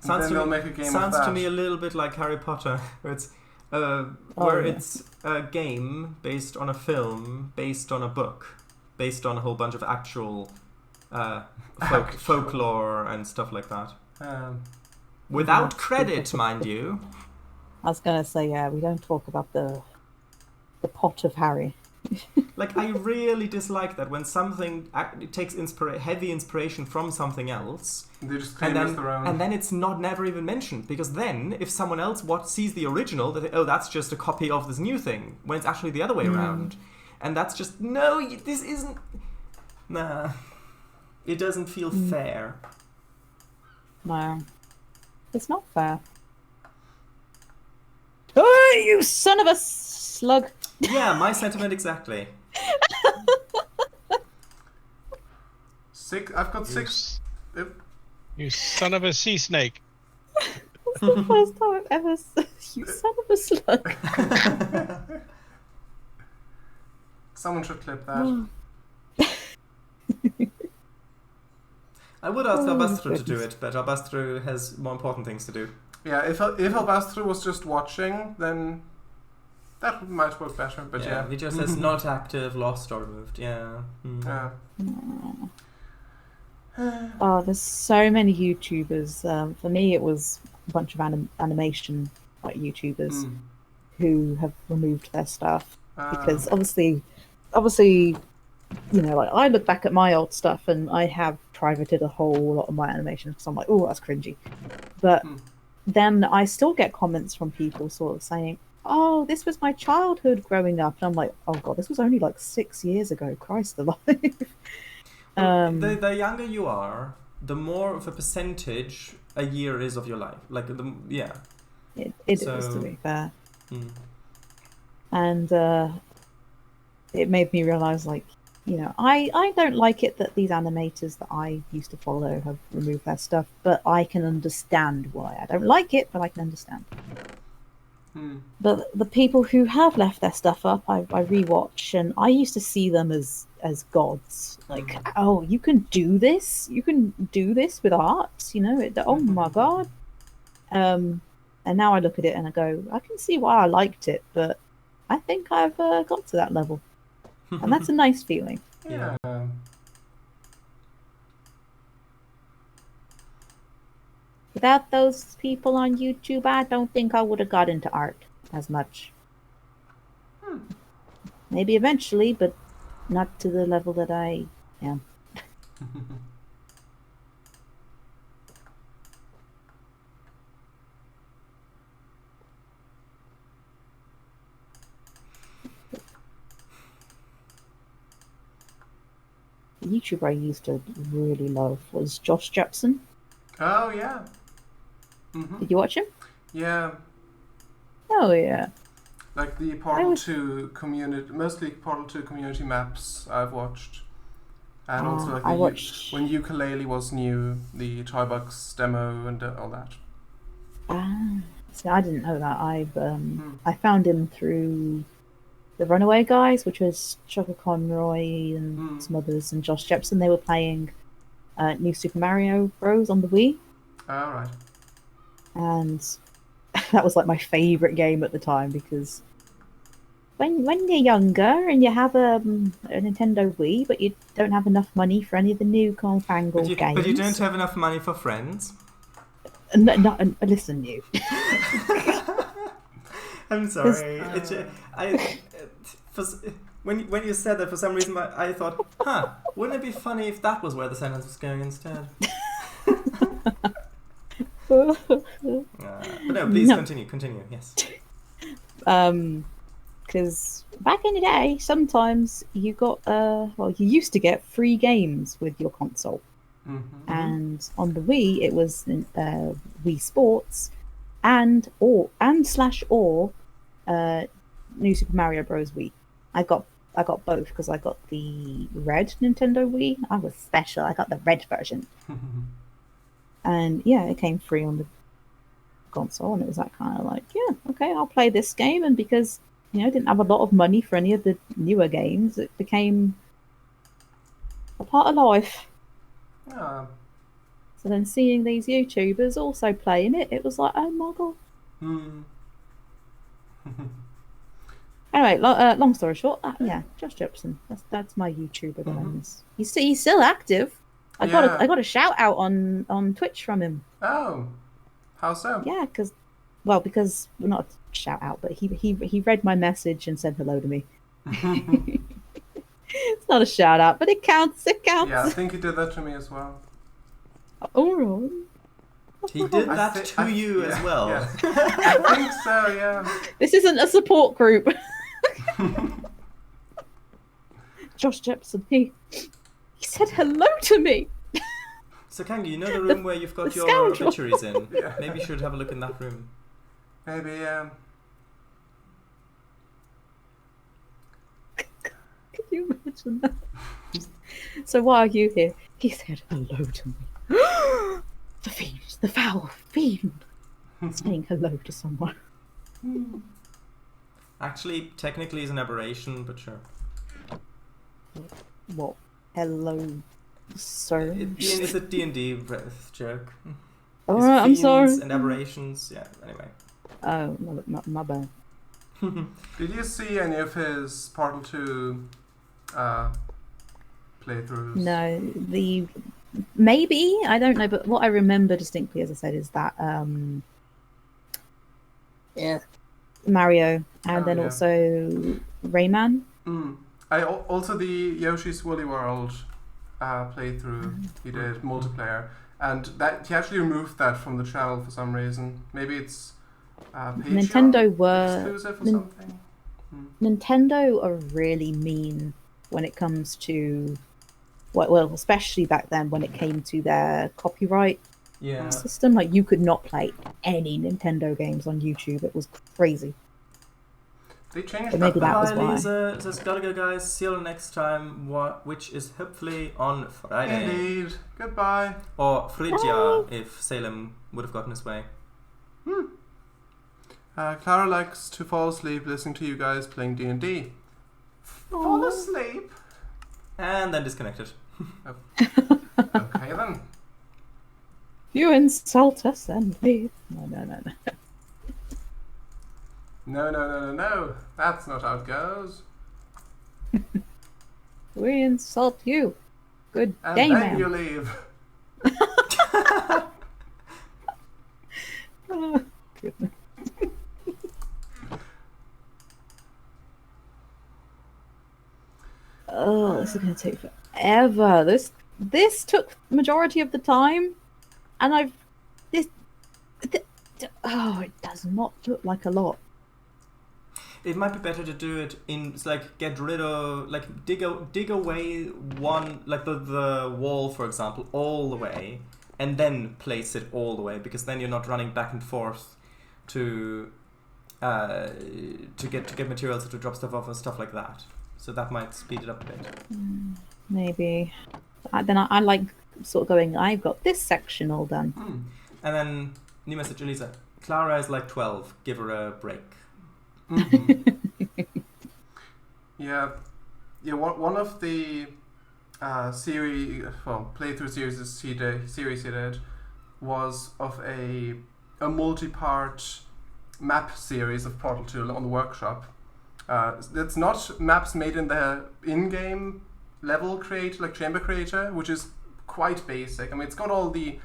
Sounds to me a little bit like Harry Potter, where it's it's a game based on a film, based on a book, based on a whole bunch of actual folklore and stuff like that. Without credit, mind you. I was going to say, yeah, we don't talk about the pot of Harry. Like, I really dislike that when something takes heavy inspiration from something else, they just claim it's their own. And then it's never even mentioned, because then if someone else sees the original, they think, oh, that's just a copy of this new thing, when it's actually the other way around. And that's just, no, this isn't... Nah. It doesn't feel fair. No. It's not fair. Oh, you son of a slug! Yeah, my sentiment exactly. I've got 6. You son of a sea snake. That's the first time I've ever said, you son of a slug. Someone should clip that. I would ask Albastro to do it, but Albastro has more important things to do. Yeah, if Albastro was just watching, then That might work better, but yeah. It just says not active, lost or removed. Yeah. Yeah. Oh, there's so many YouTubers. For me, it was a bunch of animation like YouTubers who have removed their stuff because obviously, like I look back at my old stuff and I have privated a whole lot of my animations because I'm like, oh, that's cringy. But then I still get comments from people sort of saying, oh, this was my childhood growing up. And I'm like, oh god, this was only like 6 years ago. Christ alive. The younger you are, the more of a percentage a year is of your life. Like, It is, to be fair. And it made me realise, like, I don't like it that these animators that I used to follow have removed their stuff, but I can understand why. I don't like it, but I can understand. But the people who have left their stuff up, I rewatch, and I used to see them as gods. Like, oh, you can do this? You can do this with art? Oh my god. And now I look at it and I go, I can see why I liked it, but I think I've got to that level. And that's a nice feeling. Yeah. Without those people on YouTube, I don't think I would have got into art as much. Maybe eventually, but not to the level that I am. The YouTuber I used to really love was Josh Jepson. Oh, yeah. Did you watch him? Yeah. Oh, yeah. Like the Portal 2 community, mostly Portal 2 community maps I've watched. And also like when Ukulele was new, the Toybox demo and all that. See, I didn't know that. I found him through the Runaway guys, which was Chucker Conroy and some others, and Josh Jepson. They were playing New Super Mario Bros. On the Wii. Oh, right. And that was like my favourite game at the time because when you're younger and you have a Nintendo Wii, but you don't have enough money for any of the new CangoFango games. But you don't have enough money for friends? Listen, you. I'm sorry. When you said that, for some reason I thought, wouldn't it be funny if that was where the sentence was going instead? But no, please continue, yes. Because back in the day, sometimes you got, you used to get free games with your console. And on the Wii, it was Wii Sports and New Super Mario Bros. Wii. I got both because I got the red Nintendo Wii. I was special. I got the red version. And yeah, it came free on the console, and it was that kind of like, yeah, okay, I'll play this game. And because I didn't have a lot of money for any of the newer games, it became a part of life. Yeah. So then seeing these YouTubers also playing it, it was like, oh my god. Anyway, long story short, Josh Jepson. That's my YouTuber guys. He's still active. I got a shout out on Twitch from him. Oh, how so? Yeah, because not a shout out, but he read my message and said hello to me. It's not a shout out, but it counts. It counts. Yeah, I think he did that to me as well. All right. He did that to you as well. Yeah. I think so. Yeah. This isn't a support group. Josh Jepson, he said hello to me. So Kango, you know the room where you've got your obituaries in? Yeah. Maybe you should have a look in that room. Maybe, Can you imagine that? So why are you here? He said hello to me. The fiend, the foul fiend, saying hello to someone. Actually, technically it's an aberration, but sure. What? Hello, sir? It's a D&D joke. Alright, I'm sorry. And aberrations, yeah, anyway. Oh, my bad. Did you see any of his Portal 2 playthroughs? No, maybe, I don't know, but what I remember distinctly, as I said, is that Mario, and then also Rayman. Also the Yoshi's Woolly World playthrough he did, multiplayer, and that he actually removed that from the channel for some reason. Maybe it's Nintendo were exclusive or something. Nintendo are really mean when it comes to well, especially back then when it came to their copyright system. Like, you could not play any Nintendo games on YouTube. It was crazy. They changed but maybe that was Bye, why. Lisa. Says, gotta go, guys. See you next time, which is hopefully on Friday. Indeed. Goodbye. Or Phrygia, if Salem would have gotten his way. Clara likes to fall asleep listening to you guys playing D&D. Fall asleep? And then disconnected. Okay then. You insult SMP. No. No. That's not how it goes. We insult you. Good And day, then ma'am. you leave. Oh, goodness. Oh, this is going to take forever. This took majority of the time, and it does not look like a lot. It might be better to do it in, get rid of, dig away one, the wall, for example, all the way, and then place it all the way, because then you're not running back and forth to get materials to drop stuff off and stuff like that. So that might speed it up a bit. Maybe. Then I like sort of going, I've got this section all done. And then, new message, Elisa. Clara is like 12. Give her a break. Yeah. One of the playthrough series he did was of a multi-part map series of Portal 2 on the workshop. It's not maps made in the in-game level creator, like Chamber Creator, which is quite basic. I mean, it's got all the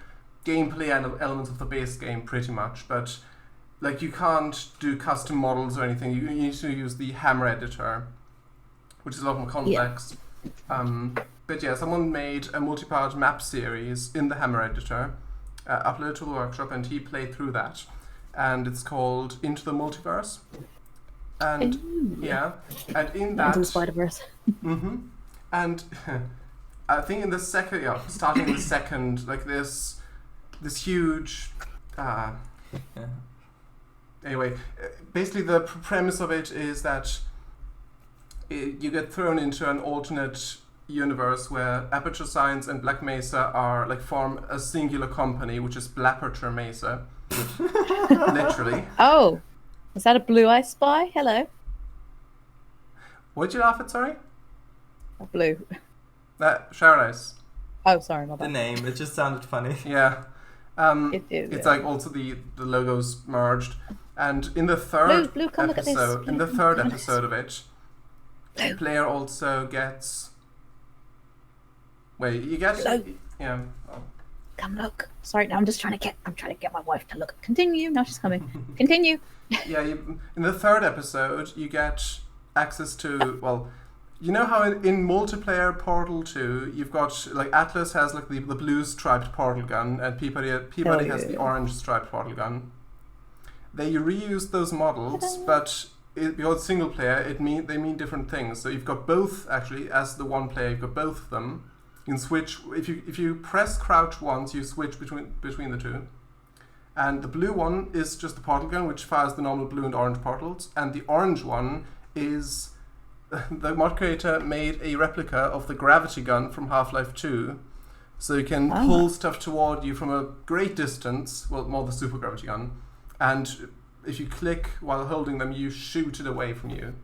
gameplay elements of the base game pretty much, but you can't do custom models or anything. You need to use the Hammer editor, which is a lot more complex. But yeah, someone made a multi-part map series in the Hammer editor, uploaded to the workshop, and he played through that. And it's called Into the Multiverse. And and in that, Into the Spider-Verse. And I think in the second, starting in the second, this huge. Anyway, basically the premise of it is that you get thrown into an alternate universe where Aperture Science and Black Mesa form a singular company, which is Blaperture Mesa. Literally. Oh, is that a blue I spy? Hello. What'd you laugh at, sorry? A blue. Paradise. Oh, sorry, my The bad. name, it just sounded funny. Yeah. It is. It's also the logos merged. And in the third Blue, come look at this. episode, in the Blue, third come look at episode of it, the player also gets. Wait, you get. Blue. Yeah. Oh. Come look. Sorry, now I'm trying to get my wife to look. Continue. Now she's coming. Continue. Yeah, in the third episode, you get access to, you know how in multiplayer Portal 2, you've got, Atlas has, the blue striped portal gun, and Peabody has the orange striped portal gun. They reuse those models, but because single player, they mean different things. So you've got both, actually, as the one player, you've got both of them. You can switch, if you press crouch once, you switch between the two. And the blue one is just the portal gun, which fires the normal blue and orange portals. And the orange one is... The mod creator made a replica of the gravity gun from Half-Life 2. So you can pull stuff toward you from a great distance. Well, more the super gravity gun. And if you click while holding them, you shoot it away from you.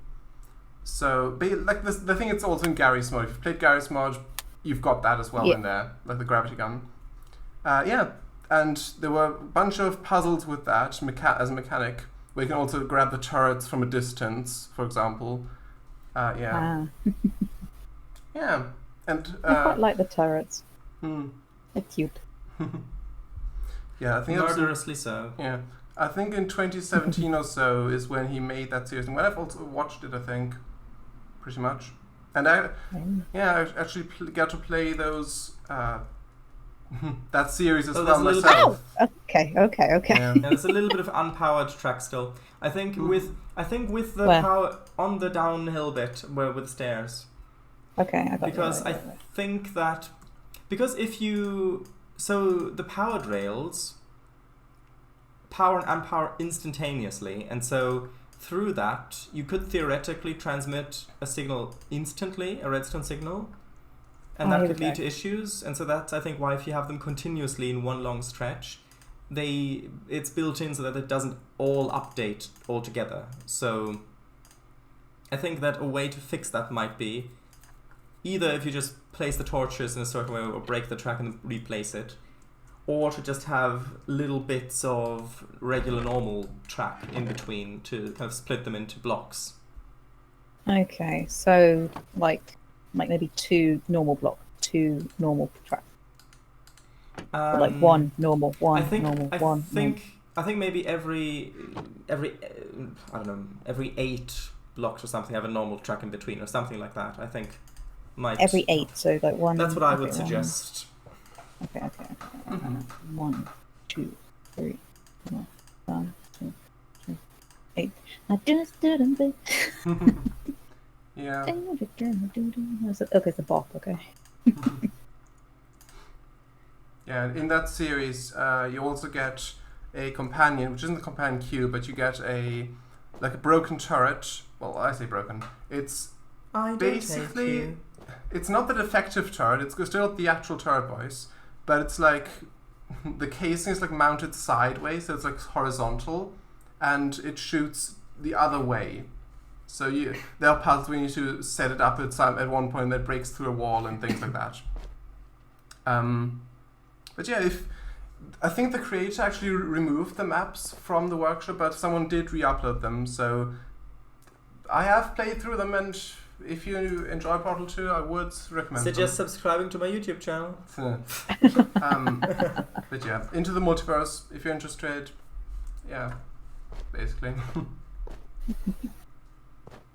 So, the thing it's also in Gary's mod. If you've played Gary's mod, you've got that as well in there. Like the gravity gun. And there were a bunch of puzzles with that as a mechanic, where you can also grab the turrets from a distance, for example. Yeah. Yeah. And I quite like the turrets. hmm. They're cute. Yeah, I think that was Murderously so. Yeah, I think in 2017 or so is when he made that series, and when I've also watched it, I think, pretty much. And I actually got to play those that series as well myself. Oh! Okay. Yeah. And there's a little bit of unpowered track still. I think with the Where? power on the downhill bit where with stairs. Okay, I got Because I think that so the powered rails power and unpower instantaneously, and so through that you could theoretically transmit a signal instantly, a redstone signal, and that could lead to issues. And so that's, I think, why if you have them continuously in one long stretch, it's built in so that it doesn't all update altogether. So I think that a way to fix that might be either if you just place the torches in a certain way or break the track and replace it, or to just have little bits of regular normal track in between to kind of split them into blocks. Okay, so like maybe two normal track. Or like one normal, one normal, one. I think maybe every I don't know, every 8 blocks or something have a normal track in between or something like that. I think might every 8, so like one. That's what I would suggest. Okay. 1, 2, 3, 4, 5, 6, 7, 8. I just didn't think. Yeah. Okay, it's a bop. Okay. Yeah, in that series, you also get a companion, which isn't a companion cube, but you get a broken turret. Well, I say broken. It's basically, it's not the defective turret. It's still the actual turret voice, but it's like the casing is like mounted sideways, so it's like horizontal, and it shoots the other way. So there are parts where you need to set it up at one point that breaks through a wall and things like that. But yeah, I think the creator actually removed the maps from the workshop, but someone did re-upload them. So I have played through them, and if you enjoy Portal 2, I would recommend Suggest subscribing to my YouTube channel. But yeah, Into the Multiverse, if you're interested. Yeah, basically.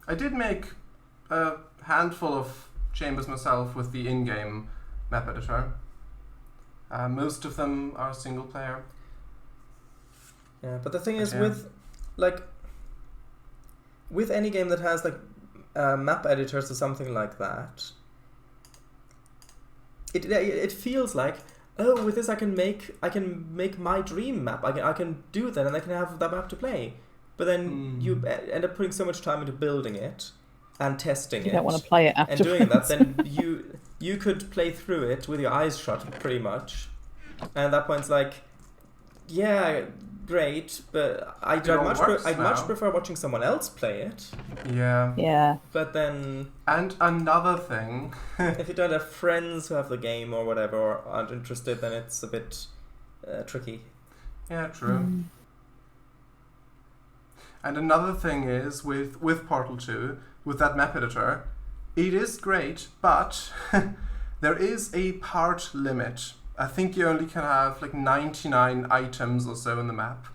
I did make a handful of chambers myself with the in-game map editor. Most of them are single player. Yeah, but the thing is, with any game that has map editors or something like that, it feels like, oh, with this I can make my dream map. I can do that, and I can have that map to play. But then you end up putting so much time into building it and testing it. You don't want to play it after. And doing that, then you could play through it with your eyes shut, pretty much. And at that point, it's like, yeah, great, but I'd much prefer watching someone else play it. Yeah. Yeah. But then... And another thing... if you don't have friends who have the game or whatever, or aren't interested, then it's a bit tricky. Yeah, true. And another thing is, with Portal 2, with that map editor, it is great, but there is a part limit. I think you only can have 99 items or so in the map.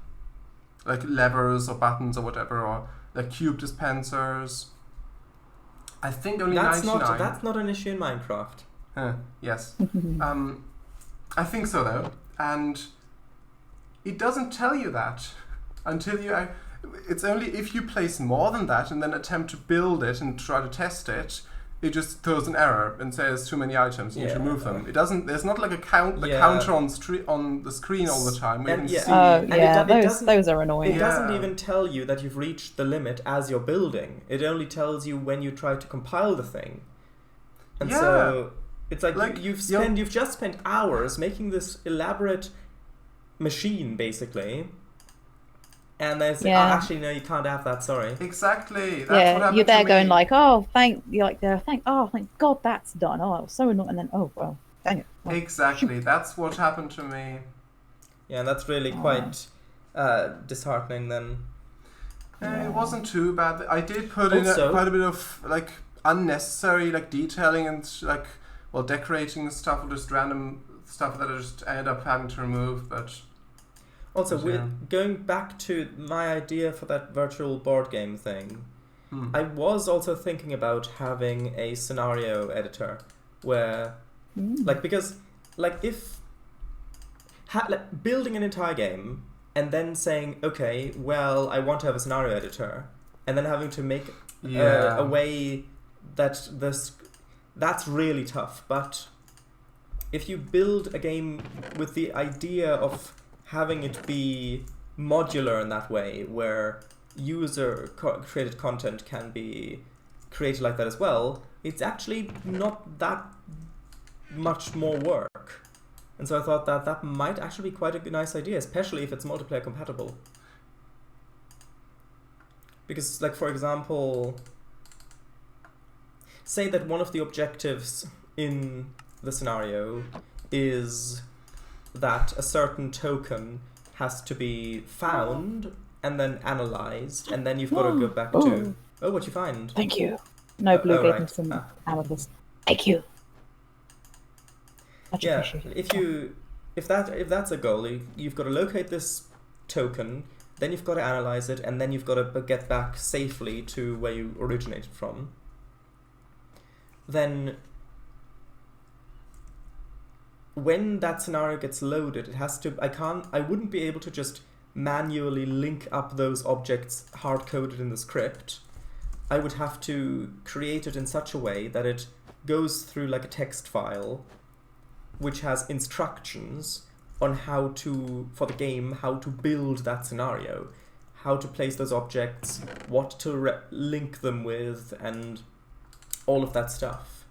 Like levers or buttons or whatever, or cube dispensers. I think only 99. That's not an issue in Minecraft. Yes. I think so though. And it doesn't tell you that until you... It's only if you place more than that and then attempt to build it and try to test it, it just throws an error and says too many items, you need to move them. It doesn't. There's not a counter on the screen all the time. We can see. Those are annoying. It doesn't even tell you that you've reached the limit as you're building. It only tells you when you try to compile the thing. And so it's like you've just spent hours making this elaborate machine, basically. And there's actually no, you can't have that. Sorry. Exactly. That's what happened you're there to going me. thank God that's done. Oh, it was so annoying. And then dang it. Well, exactly. That's what happened to me. Yeah, and that's really quite disheartening then. it wasn't too bad. I did put in Also- quite a bit of like unnecessary like detailing and like decorating stuff, or just random stuff that I just ended up having to remove. But Also, Yeah. with going back to my idea for that virtual board game thing, I was also thinking about having a scenario editor where, like, because, like, if building an entire game and then saying, okay, well, I want to have a scenario editor, and then having to make a way that that's really tough. But if you build a game with the idea of having it be modular in that way, where user created content can be created like that as well, it's actually not that much more work. And so I thought that might actually be quite a nice idea, especially if it's multiplayer compatible. Because, like, for example, say that one of the objectives in the scenario is that a certain token has to be found and then analyzed, and then you've got to go back to, what you find? Thank you. No, Blue gave me right. some amethyst. Thank you. Much Yeah, appreciated. if that's a goal, you've got to locate this token, then you've got to analyze it, and then you've got to get back safely to where you originated from. Then when that scenario gets loaded, it has to. I wouldn't be able to just manually link up those objects hard-coded in the script. I would have to create it in such a way that it goes through like a text file, which has instructions on how to build that scenario, how to place those objects, what to link them with, and all of that stuff.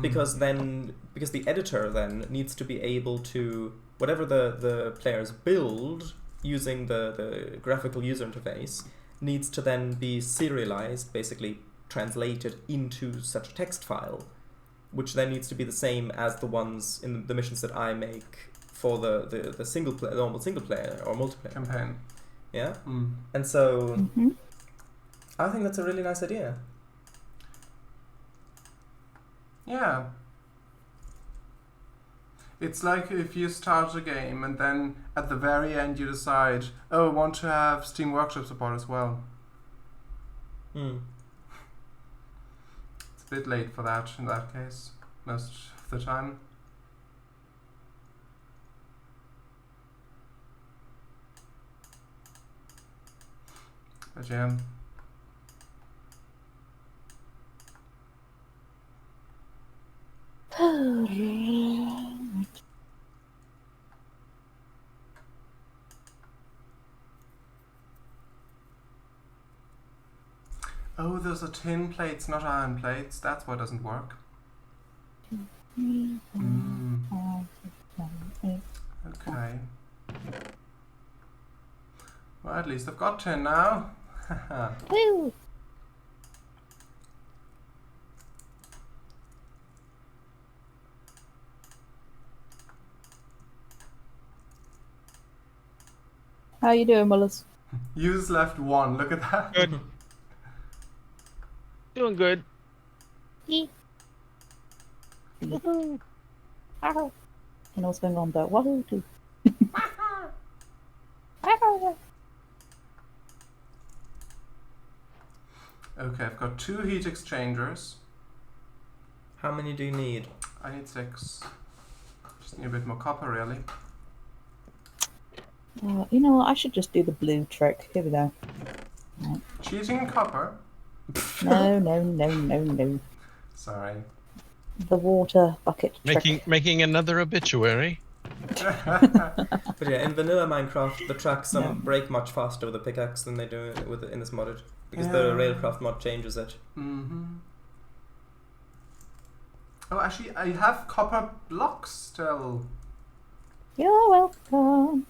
Because the editor then needs to be able to, whatever the players build using the graphical user interface, needs to then be serialized, basically translated into such a text file, which then needs to be the same as the ones in the missions that I make for the single player, normal single player or multiplayer campaign. Yeah, and so I think that's a really nice idea. Yeah. It's like if you start a game and then at the very end you decide, oh, I want to have Steam Workshop support as well. It's a bit late for that in that case, most of the time. But yeah. Oh, those are tin plates, not iron plates. That's why it doesn't work. Okay. Well, at least I've got tin now. Woo! How you doing, Mullers? Use left one. Look at that. Good. Doing good. You know what's going on, but wahoo too. Okay, I've got 2 heat exchangers. How many do you need? I need 6. Just need a bit more copper, really. You know what? I should just do the blue trick. Here we go. Right. Cheating in copper? No. Sorry. The water bucket trick. Making another obituary. But yeah, in vanilla Minecraft, the tracks break much faster with a pickaxe than they do in this modded, because the Railcraft mod changes it. Oh, actually, I have copper blocks still. You're welcome.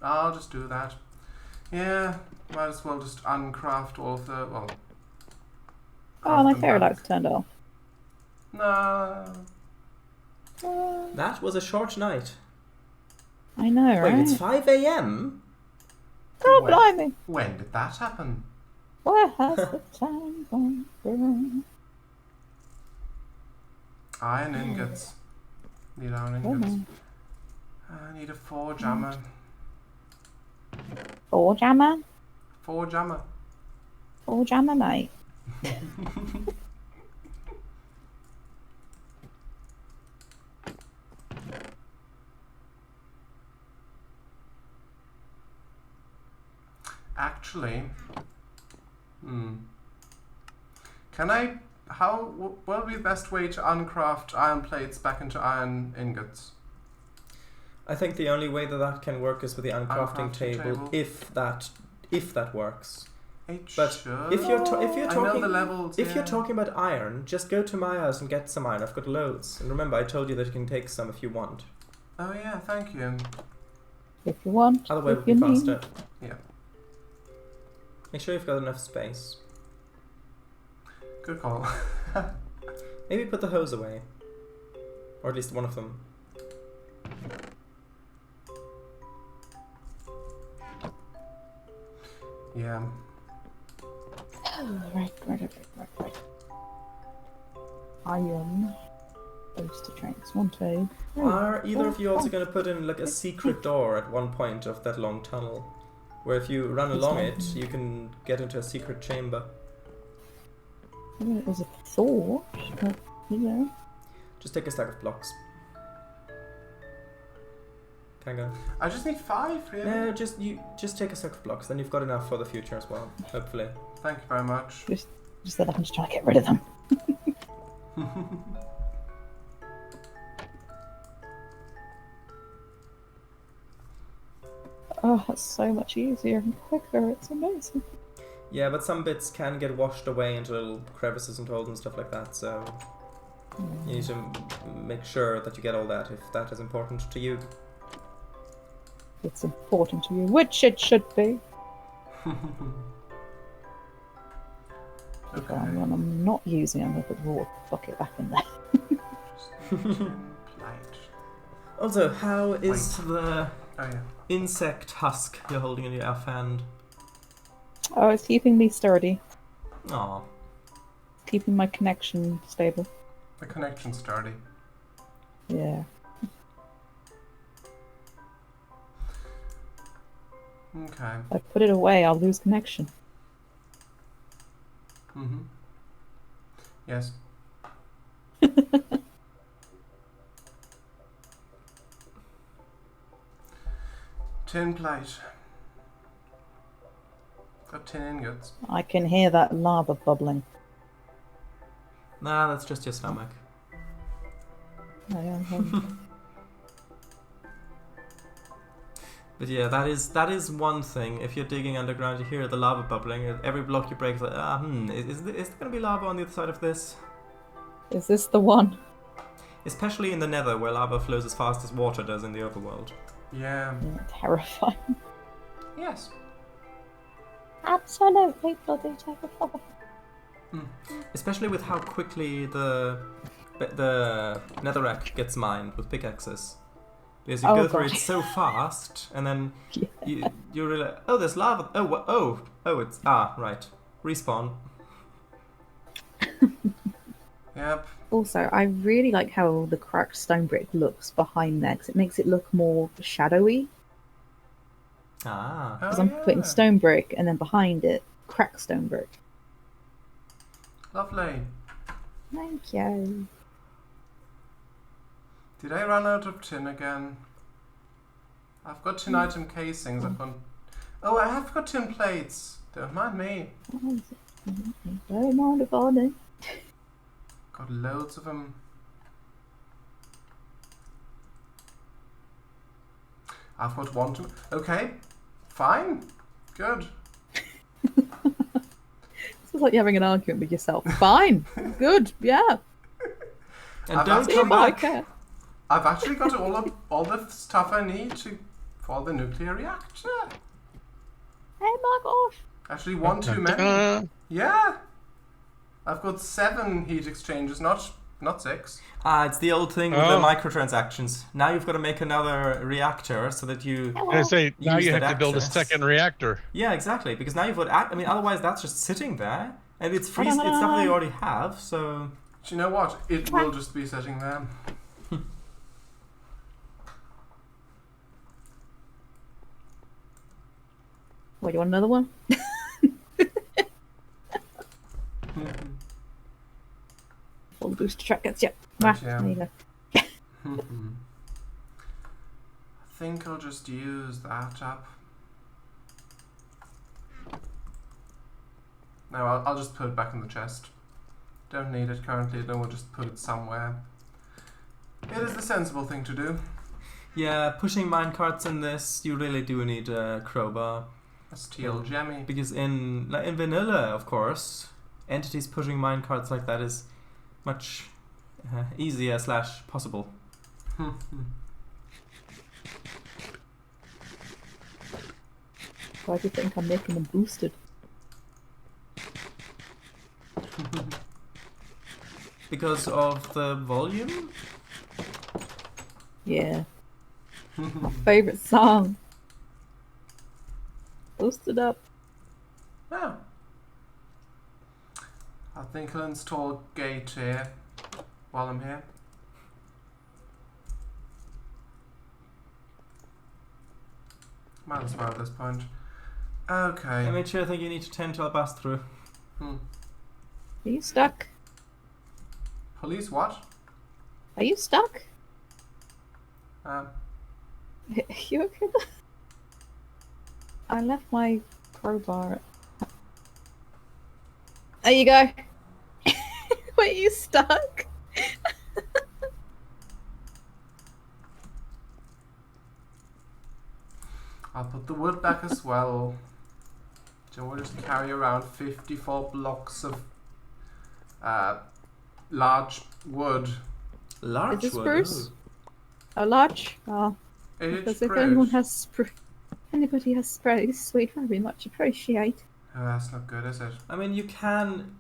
I'll just do that. Yeah, might as well just uncraft all of the Oh, my fairy lights turned off. No. That was a short night. I know, right? Wait, it's 5 a.m.? Oh, blimey. When did that happen? Where has the time gone? Iron ingots. Need iron ingots. I need a 4 jammer. 4 jammer? 4 jammer. 4 jammer, mate. Actually, can I? What will be the best way to uncraft iron plates back into iron ingots? I think the only way that can work is with the uncrafting Uncrafting table, table. if that works. It But should. if you're I know talking the levels. if you're talking about iron, just go to my house and get some iron. I've got loads. And remember, I told you that you can take some if you want. Oh yeah, thank you. If you want. Other way if would be you need. faster. Yeah. Make sure you've got enough space. Good call. Maybe put the hose away, or at least one of them. Yeah. Right. Iron. Booster drinks. 1, 2. Are either of you also going to put in like a secret door at one point of that long tunnel, where if you run along it, you can get into a secret chamber? It was a thought, but Just take a stack of blocks. Kango. I just need 5, really. No, just take a stack of blocks. Then you've got enough for the future as well. Hopefully. Thank you very much. just that I'm just trying to get rid of them. Oh, it's so much easier and quicker. It's amazing. Yeah, but some bits can get washed away into little crevices and holes and stuff like that. So you need to make sure that you get all that if that is important to you. It's important to you, which it should be. Okay. When I'm not using it, I'm going to put the water bucket back in there. Also, how is the Oh yeah. insect husk you're holding in your left hand? Oh, it's keeping me sturdy. Aw. Keeping my connection stable. The connection's sturdy. Yeah. Okay. If I put it away, I'll lose connection. Yes. Tin plate. Got 10 ingots. I can hear that lava bubbling. Nah, that's just your stomach. But yeah, that is one thing. If you're digging underground, you hear the lava bubbling. Every block you break is like, is there going to be lava on the other side of this? Is this the one? Especially in the nether, where lava flows as fast as water does in the overworld. Yeah. Terrifying. Yes. Absolutely bloody terrifying. Especially with how quickly the netherrack gets mined with pickaxes. Because you go through it so fast, and then you realize, oh, there's lava. Oh, it's right. Respawn. Yep. Also, I really like how the cracked stone brick looks behind there, because it makes it look more shadowy. Because I'm putting stone brick, and then behind it, cracked stone brick. Lovely. Thank you. Did I run out of tin again? I've got tin item casings. I have got tin plates. Don't mind me. Don't mind if I do. Got loads of them. I've got 1, 2. Okay, fine, good. It's like you're having an argument with yourself. Fine, good, yeah. And don't come back. I've actually got all the stuff I need for the nuclear reactor. Oh my gosh. Actually, 1 too many. Yeah. I've got 7 heat exchangers, not not 6. It's the old thing with the microtransactions. Now you've got to make another reactor so that you. I say now you have to build a access. second reactor. Yeah, exactly. Because now you've got. I mean, otherwise that's just sitting there, and it's free. It's stuff that you already have. So. Do you know what? It will just be sitting there. What, you want another one? Full booster track gets you. Right, There you go. I think I'll just use that up. No, I'll just put it back in the chest. Don't need it currently, then we'll just put it somewhere. It is the sensible thing to do. Yeah, pushing minecarts in this, you really do need a crowbar. A steel gemmy. Because in vanilla, of course, entities pushing minecarts like that is much easier / possible. Why do you think I'm making them boosted? Because of the volume? Yeah. My favourite song. Boosted up. Oh. I think I'll install Gate here while I'm here. Might as well at this point. Okay. Emichu, I think you need to tend to a pass through. Are you stuck? Police what? Are you stuck? You okay? I left my crowbar. There you go. Wait, you stuck? I'll put the wood back as well. So we'll just carry around 54 blocks of large wood. Large Is it wood? spruce? Oh, large? Oh. Because if anyone has anybody has spruce, we'd very much appreciate. Oh, that's not good, is it? I mean, you can,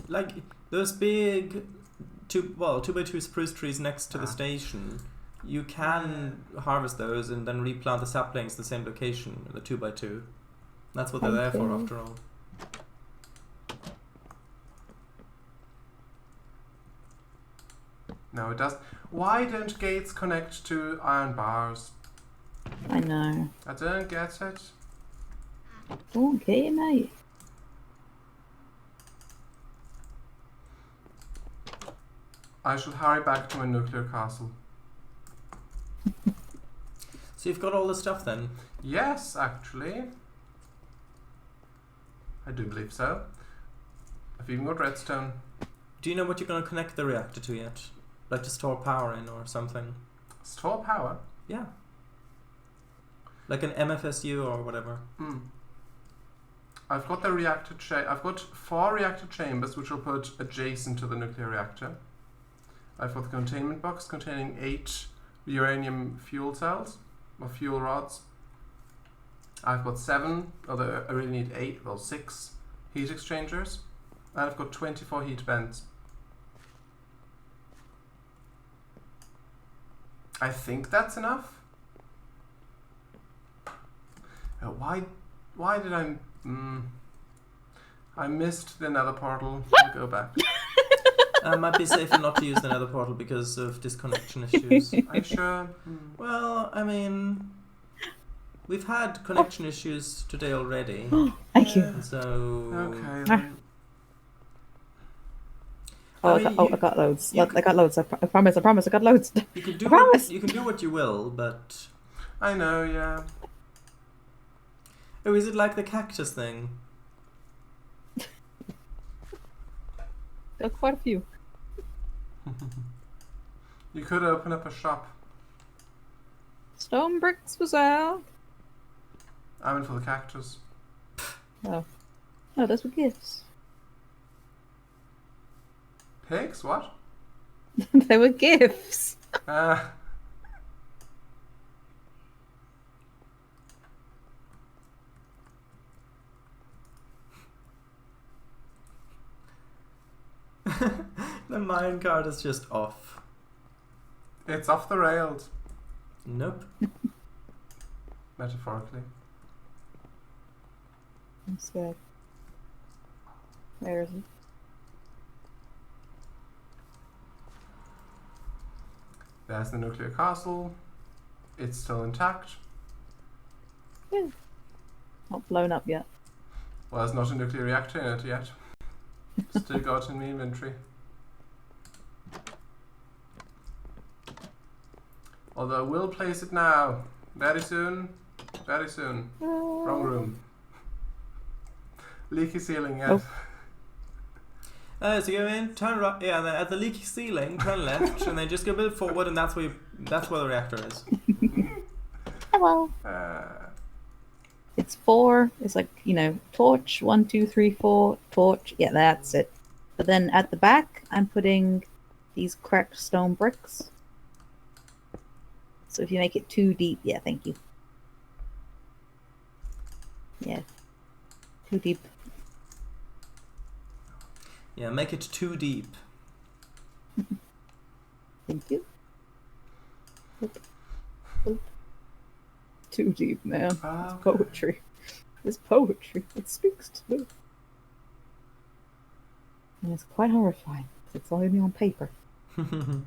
like, those big 2x2 spruce trees next to the station, you can harvest those and then replant the saplings in the same location, the 2x2. That's what they're there for, after all. No, it doesn't. Why don't gates connect to iron bars? I know. I don't get it. Okay, mate. I shall hurry back to my nuclear castle. So you've got all the stuff then? Yes, actually. I do believe so. I've even got redstone. Do you know what you're going to connect the reactor to yet? Like to store power in or something? Store power? Yeah. Like an MFSU or whatever. I've got the reactor I've got 4 reactor chambers which I'll put adjacent to the nuclear reactor. I've got the containment box containing 8 uranium fuel cells or fuel rods. I've got 7, although I really need 8, well 6 heat exchangers, and I've got 24 heat vents. I think that's enough. Why did I? I missed the nether portal. I'll go back. Might be safer not to use the nether portal because of disconnection issues. Are you sure? Well, I mean, we've had connection issues today already. Thank you. So. Okay. Then. I got loads. I got loads. I promise. I got loads. You can do promise. You can do what you will, but. I know. Yeah. Oh, is it like the cactus thing? Got quite a few. You could open up a shop. Stone bricks was out. I'm in for the cactus. Oh, no, those were gifts. Pigs? What? They were gifts. I'm minecart is just off. It's off the rails. Nope. Metaphorically. I'm scared. Where is it? There's the nuclear castle. It's still intact. Yeah. Not blown up yet. Well, there's not a nuclear reactor in it yet. Still got it in my inventory. Although I will place it now. Very soon. Very soon. Wrong room. Leaky ceiling, yes. So you go in, turn right, yeah, and then at the leaky ceiling, turn left, and then just go a bit forward, and that's where the reactor is. Hello. It's 4. It's like, torch, 1, 2, 3, 4, torch. Yeah, that's it. But then at the back, I'm putting these cracked stone bricks. So if you make it too deep, yeah, thank you. Yeah. Too deep. Yeah, make it too deep. Thank you. Oop. Oop. Too deep, man. It's poetry. It's poetry. It speaks to me. And it's quite horrifying. It's only on paper. And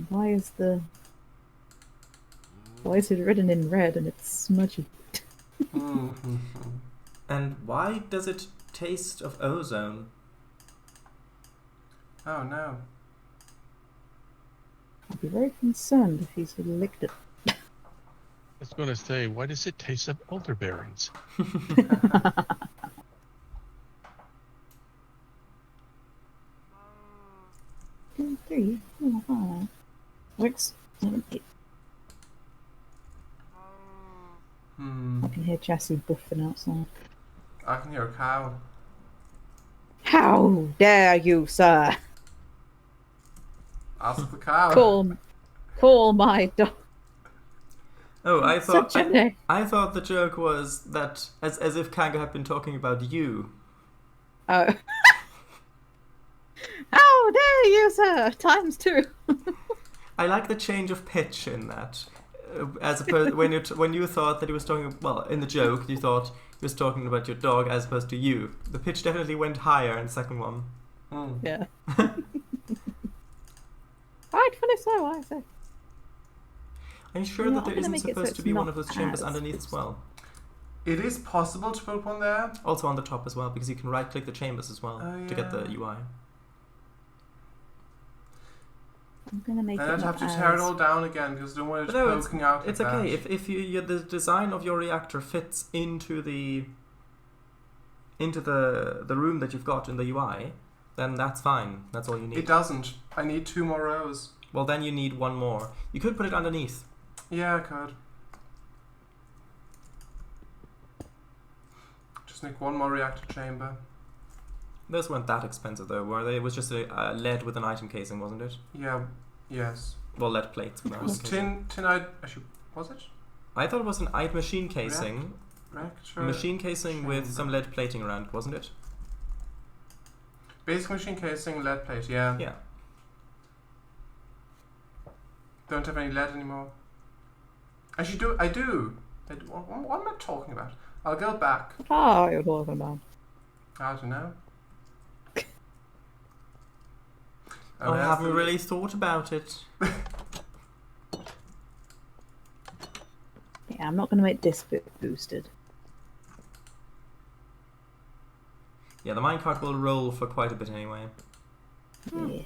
why is it written in red and it's smudgy? And why does it taste of ozone? Oh no. I'd be very concerned if he's licked it. I was going to say, why does it taste of elderberries? 2, 3, 4, 5, 6, 7, 8. I can hear Chassis buffing outside. I can hear a cow. How dare you, sir? Ask the cow. Call my dog. Oh, I thought Such a name. I thought the joke was that as if Kango had been talking about you. Oh. How dare you, sir? Times 2. I like the change of pitch in that. As opposed when you thought that he was talking, well, in the joke you thought he was talking about your dog as opposed to you. The pitch definitely went higher in the second one. Yeah. Rightfully so, I say. Are you sure that there isn't supposed to be one of those chambers underneath as well? It is possible to put one there. Also on the top as well, because you can right-click the chambers as well to get the UI. I'm gonna make and it. I'd have to tear it all down again because I don't want it poking out. It's like okay that. if the design of your reactor fits into the room that you've got in the UI, then that's fine. That's all you need. It doesn't. I need 2 more rows. Well, then you need 1 more. You could put it underneath. Yeah, I could. Just make 1 more reactor chamber. Those weren't that expensive though, were they? It was just a lead with an item casing, wasn't it? Yeah. Yes. Well, lead plates with an It item was casing. actually, was it? I thought it was an item machine casing. Reactor Machine casing chamber. with some lead plating around, wasn't it? Basic machine casing, lead plate. Yeah. Yeah. Don't have any lead anymore. Actually, I do. What am I talking about? I'll go back. What are you talking about? I don't know. I haven't really thought about it. Yeah, I'm not gonna make this bit boosted. Yeah, the minecart will roll for quite a bit anyway. Yeah.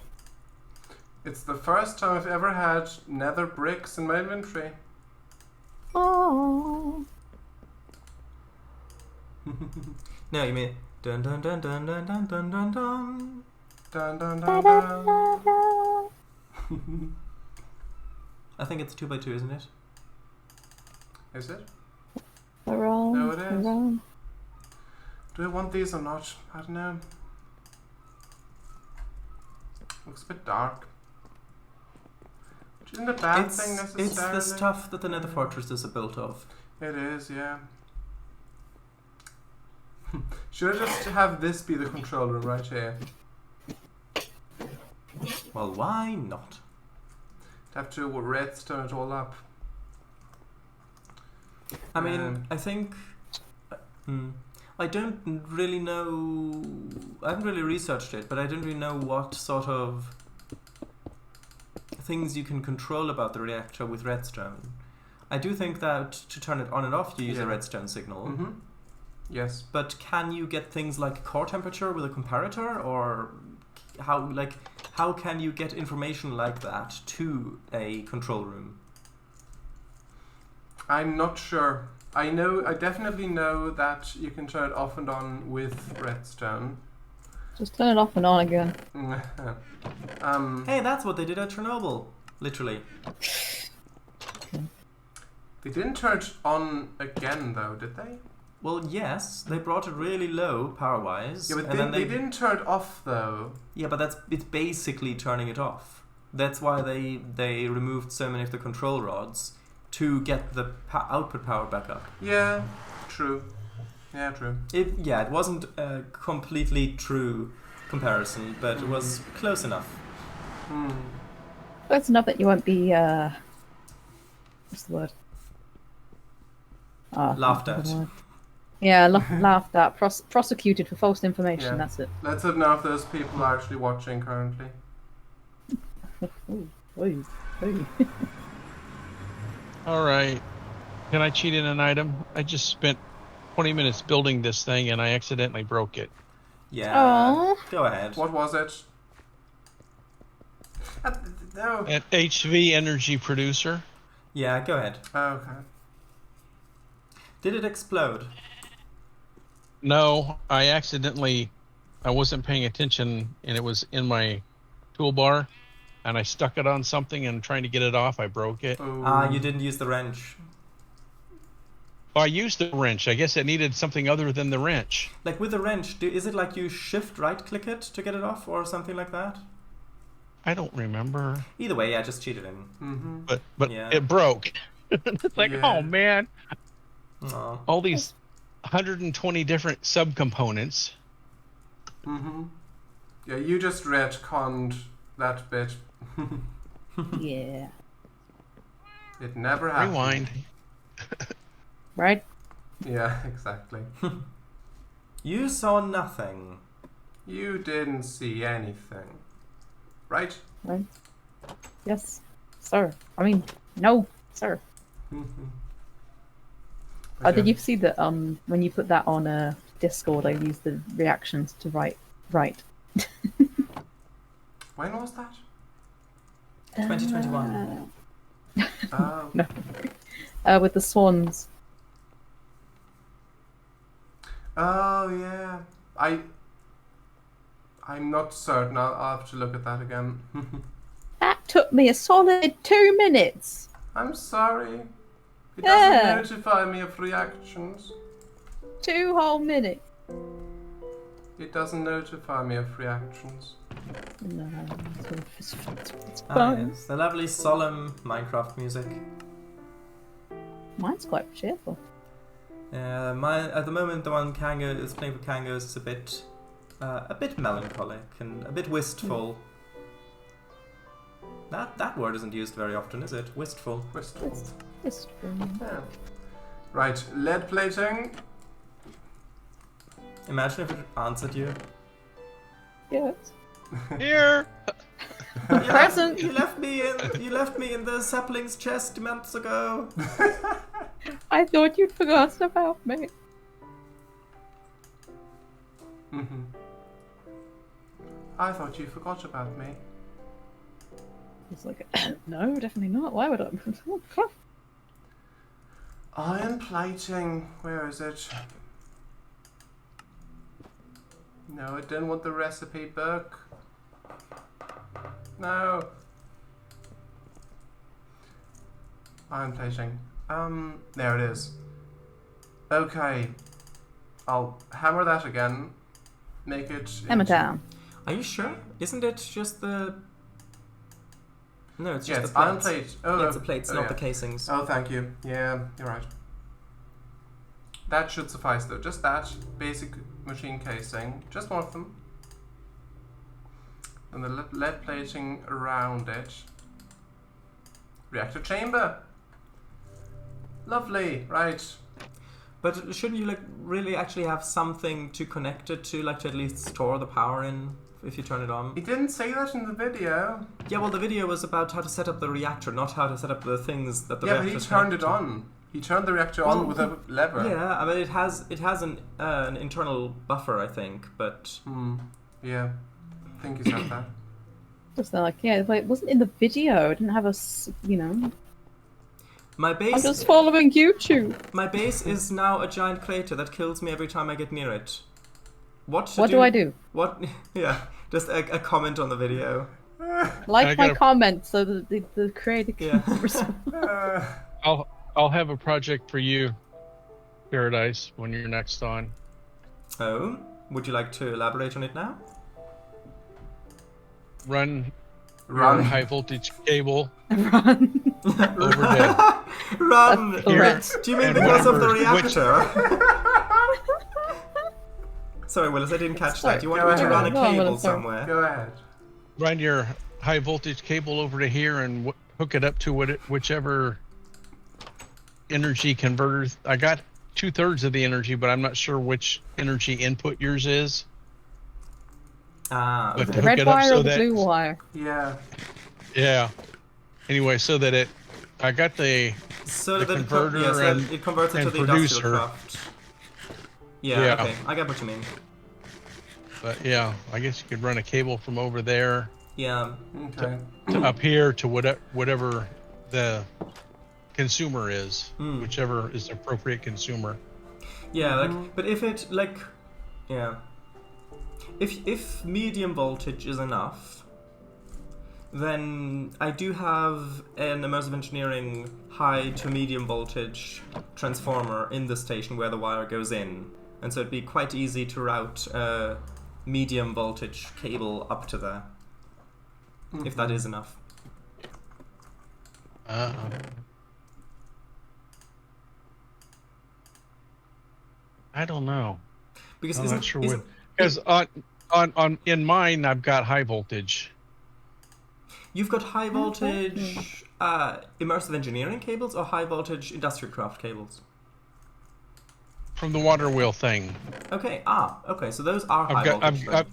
It's the first time I've ever had nether bricks in my inventory. Oh. No, you mean dun dun dun dun dun dun dun dun dun. Dun dun dun dun. I think it's 2x2, isn't it? Is it? Around, No, it is. around. Do I want these or not? I don't know. Looks a bit dark. Which isn't a bad thing necessarily. It's the stuff that the Nether Fortresses are built of. It is, yeah. Should I just have this be the control room right here? Well, why not? Have to redstone it all up. I mean, I think... I don't really know... I haven't really researched it, but I don't really know what sort of things you can control about the reactor with redstone. I do think that to turn it on and off, you use a redstone signal. Mm-hmm. Yes. But can you get things like core temperature with a comparator, or how can you get information like that to a control room? I'm not sure. I definitely know that you can turn it off and on with redstone. Just turn it off and on again. Hey, that's what they did at Chernobyl, literally. They didn't turn it on again, though, did they? Well, yes, they brought it really low power-wise. Yeah, but they didn't turn it off, though. Yeah, but it's basically turning it off. That's why they removed so many of the control rods to get the output power back up. Yeah, true. Yeah, true. It wasn't a completely true comparison, but it was close enough. Close enough that you won't be, what's the word? Laughed at. Yeah, laughed at. Prosecuted for false information, that's it. Let's hope none of those people are actually watching currently. Ooh. Alright. Can I cheat in an item? I just spent 20 minutes building this thing and I accidentally broke it. Yeah. Aww. Go ahead. What was it? No. An HV energy producer. Yeah, go ahead. Okay. Did it explode? No, I wasn't paying attention and it was in my toolbar and I stuck it on something and trying to get it off, I broke it. You didn't use the wrench. Well, I used the wrench. I guess it needed something other than the wrench. Like with the wrench, is it like you shift right click it to get it off or something like that? I don't remember. Either way, yeah, just cheat it in. Mm-hmm. But it broke. It's like, oh man. Aww. All these 120 different subcomponents. Mm-hmm. Yeah, you just retconned that bit. Yeah. It never happened. Rewind. Right? Yeah, exactly. You saw nothing. You didn't see anything. Right? Right. Yes, sir. I mean, no, sir. Did you see that when you put that on Discord, I used the reactions to write right. When was that? 2021. Oh. No. With the swans. Oh yeah. I'm not certain. I'll have to look at that again. That took me a solid 2 minutes. I'm sorry. It doesn't notify me of reactions. 2 whole minutes. It doesn't notify me of reactions. No, it's Ah, fun. yes. The lovely solemn Minecraft music. Mine's quite cheerful. At the moment, the one Kango is playing for Kangos is a bit melancholic and a bit wistful. That word isn't used very often, is it? Wistful. Wistful. It's Yeah. Right, lead plating. Imagine if it answered you. yes. Here. Present. You left me in the sapling's chest months ago. I thought you'd forgotten about me. Mm-hmm. I thought you forgot about me. It's like, no, definitely not. Why would I? Iron plating. Where is it? No, I didn't want the recipe book. No. Iron plating. There it is. Okay. I'll hammer that again. Make it... Hammer down. Are you sure? Isn't it just the... No, it's just Yes, the iron plates. plate. Oh, Yeah, no. it's the plates, not yeah. the casings. Oh, thank you. Yeah, you're right. That should suffice though. Just that. Basic machine casing. Just one of them. And the lead plating around it. Reactor chamber. Lovely, right. But shouldn't you like really actually have something to connect it to, like to at least store the power in if you turn it on? He didn't say that in the video. Yeah, well the video was about how to set up the reactor, not how to set up the things that the reactor. Yeah, but he turned it on. He turned the reactor on with a lever. Yeah, I mean it has an internal buffer, I think, but Yeah, I think he said that. Just like, yeah, but it wasn't in the video. It didn't have my base. I'm just following YouTube. My base is now a giant crater that kills me every time I get near it. What do I do? What? Yeah, just a comment on the video. Like my comment so that the creator can respond. I'll have a project for you, Paradise, when you're next on. Oh, would you like to elaborate on it now? Run your high voltage cable Run. over to Run! here. Do you mean And because of the remember reactor? Sorry, Willis, I didn't catch that. You want me to ahead. run a Go on, cable Willis, sorry. somewhere? Go ahead. Run your high voltage cable over to here and hook it up to whichever energy converter. I got 2/3 of the energy, but I'm not sure which energy input yours is. Ah, But okay. to The hook red it up wire so or the that blue wire? yeah. Anyway, so that I got the So the that converter it converts it to and the industrial producer. craft. Yeah, Yeah. okay, I get what you mean. But yeah, I guess you could run a cable from over there Yeah, Okay. to up here to whatever the consumer is, whichever is the appropriate consumer. yeah, like, but if it, like, yeah. If medium voltage is enough, then I do have an immersive engineering high to medium voltage transformer in the station where the wire goes in. And so it'd be quite easy to route a medium voltage cable up to there. If that is enough. I don't know. Because I'm not sure what. Because on in mine I've got high voltage. you've got high voltage immersive engineering cables or high voltage industrial craft cables? From the water wheel thing. Okay, okay, so those are high voltage.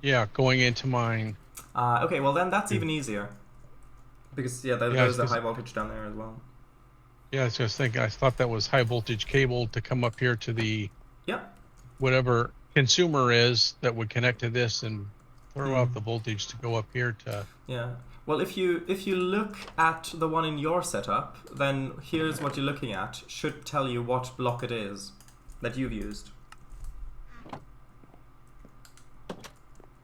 Yeah, going into mine. Okay, well then that's even easier. Because, those are high voltage down there as well. Yeah, I was just thinking, I thought that was high voltage cable to come up here to the whatever consumer is that would connect to this and throw out the voltage to go up here to. Yeah. Well, if you look at the one in your setup, then here's what you're looking at. Should tell you what block it is that you've used.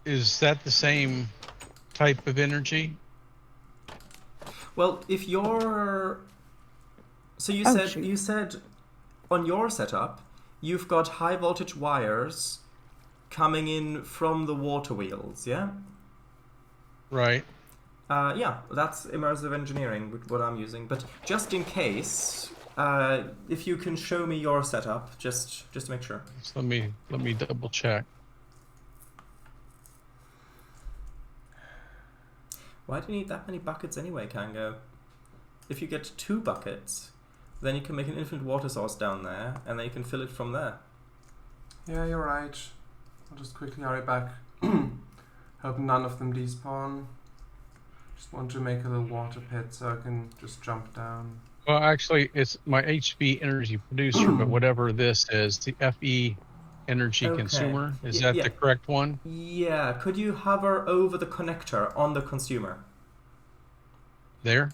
Is that the same type of energy? Well, if you're... So you said on your setup, you've got high voltage wires coming in from the water wheels, yeah? Right. Yeah, that's immersive engineering, with what I'm using. But just in case, if you can show me your setup, just to make sure. So let me double check. Why do you need that many buckets anyway, Kango? If you get 2 buckets, then you can make an infinite water source down there, and then you can fill it from there. Yeah, you're right. I'll just quickly hurry back. Hope none of them despawn. Just want to make a little water pit so I can just jump down. Well, actually, it's my HV energy producer, but whatever this is, the FE energy consumer. Is that the correct one? Yeah. Could you hover over the connector on the consumer? There?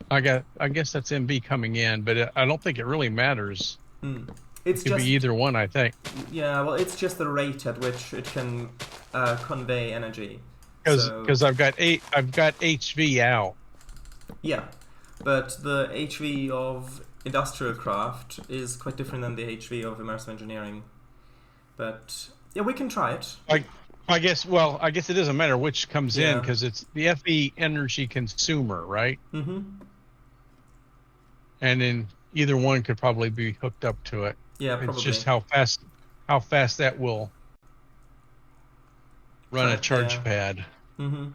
I guess that's MV coming in, but I don't think it really matters. It could be either one, I think. Yeah, well, it's just the rate at which it can convey energy. Because I've got HV out. Yeah, but the HV of industrial craft is quite different than the HV of immersive engineering. But yeah, we can try it. I guess it doesn't matter which comes in because it's the FE energy consumer, right? Mm-hmm. And then either one could probably be hooked up to it. Yeah, probably. It's just how fast that will run a charge pad. Mm-hmm.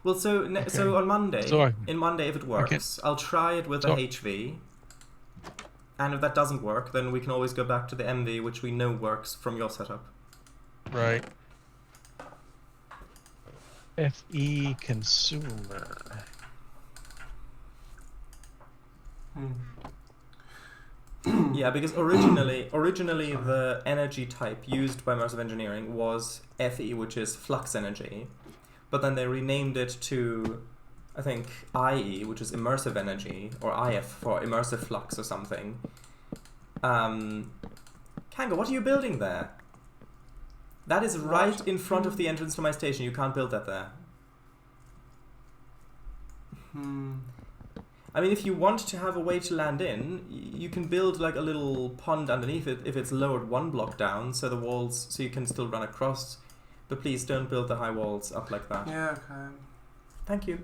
Well, so on Monday, if it works, I'll try it with a HV. And if that doesn't work, then we can always go back to the MV, which we know works from your setup. Right. FE consumer. Yeah, because originally the energy type used by Immersive Engineering was FE, which is flux energy, but then they renamed it to, I think, IE, which is immersive energy, or IF for immersive flux or something. Kango, what are you building there? That is right in front of the entrance to my station. You can't build that there. I mean, if you want to have a way to land in, you can build like a little pond underneath it if it's lowered one block down, so the walls, so you can still run across. But please don't build the high walls up like that. Yeah, okay. Thank you.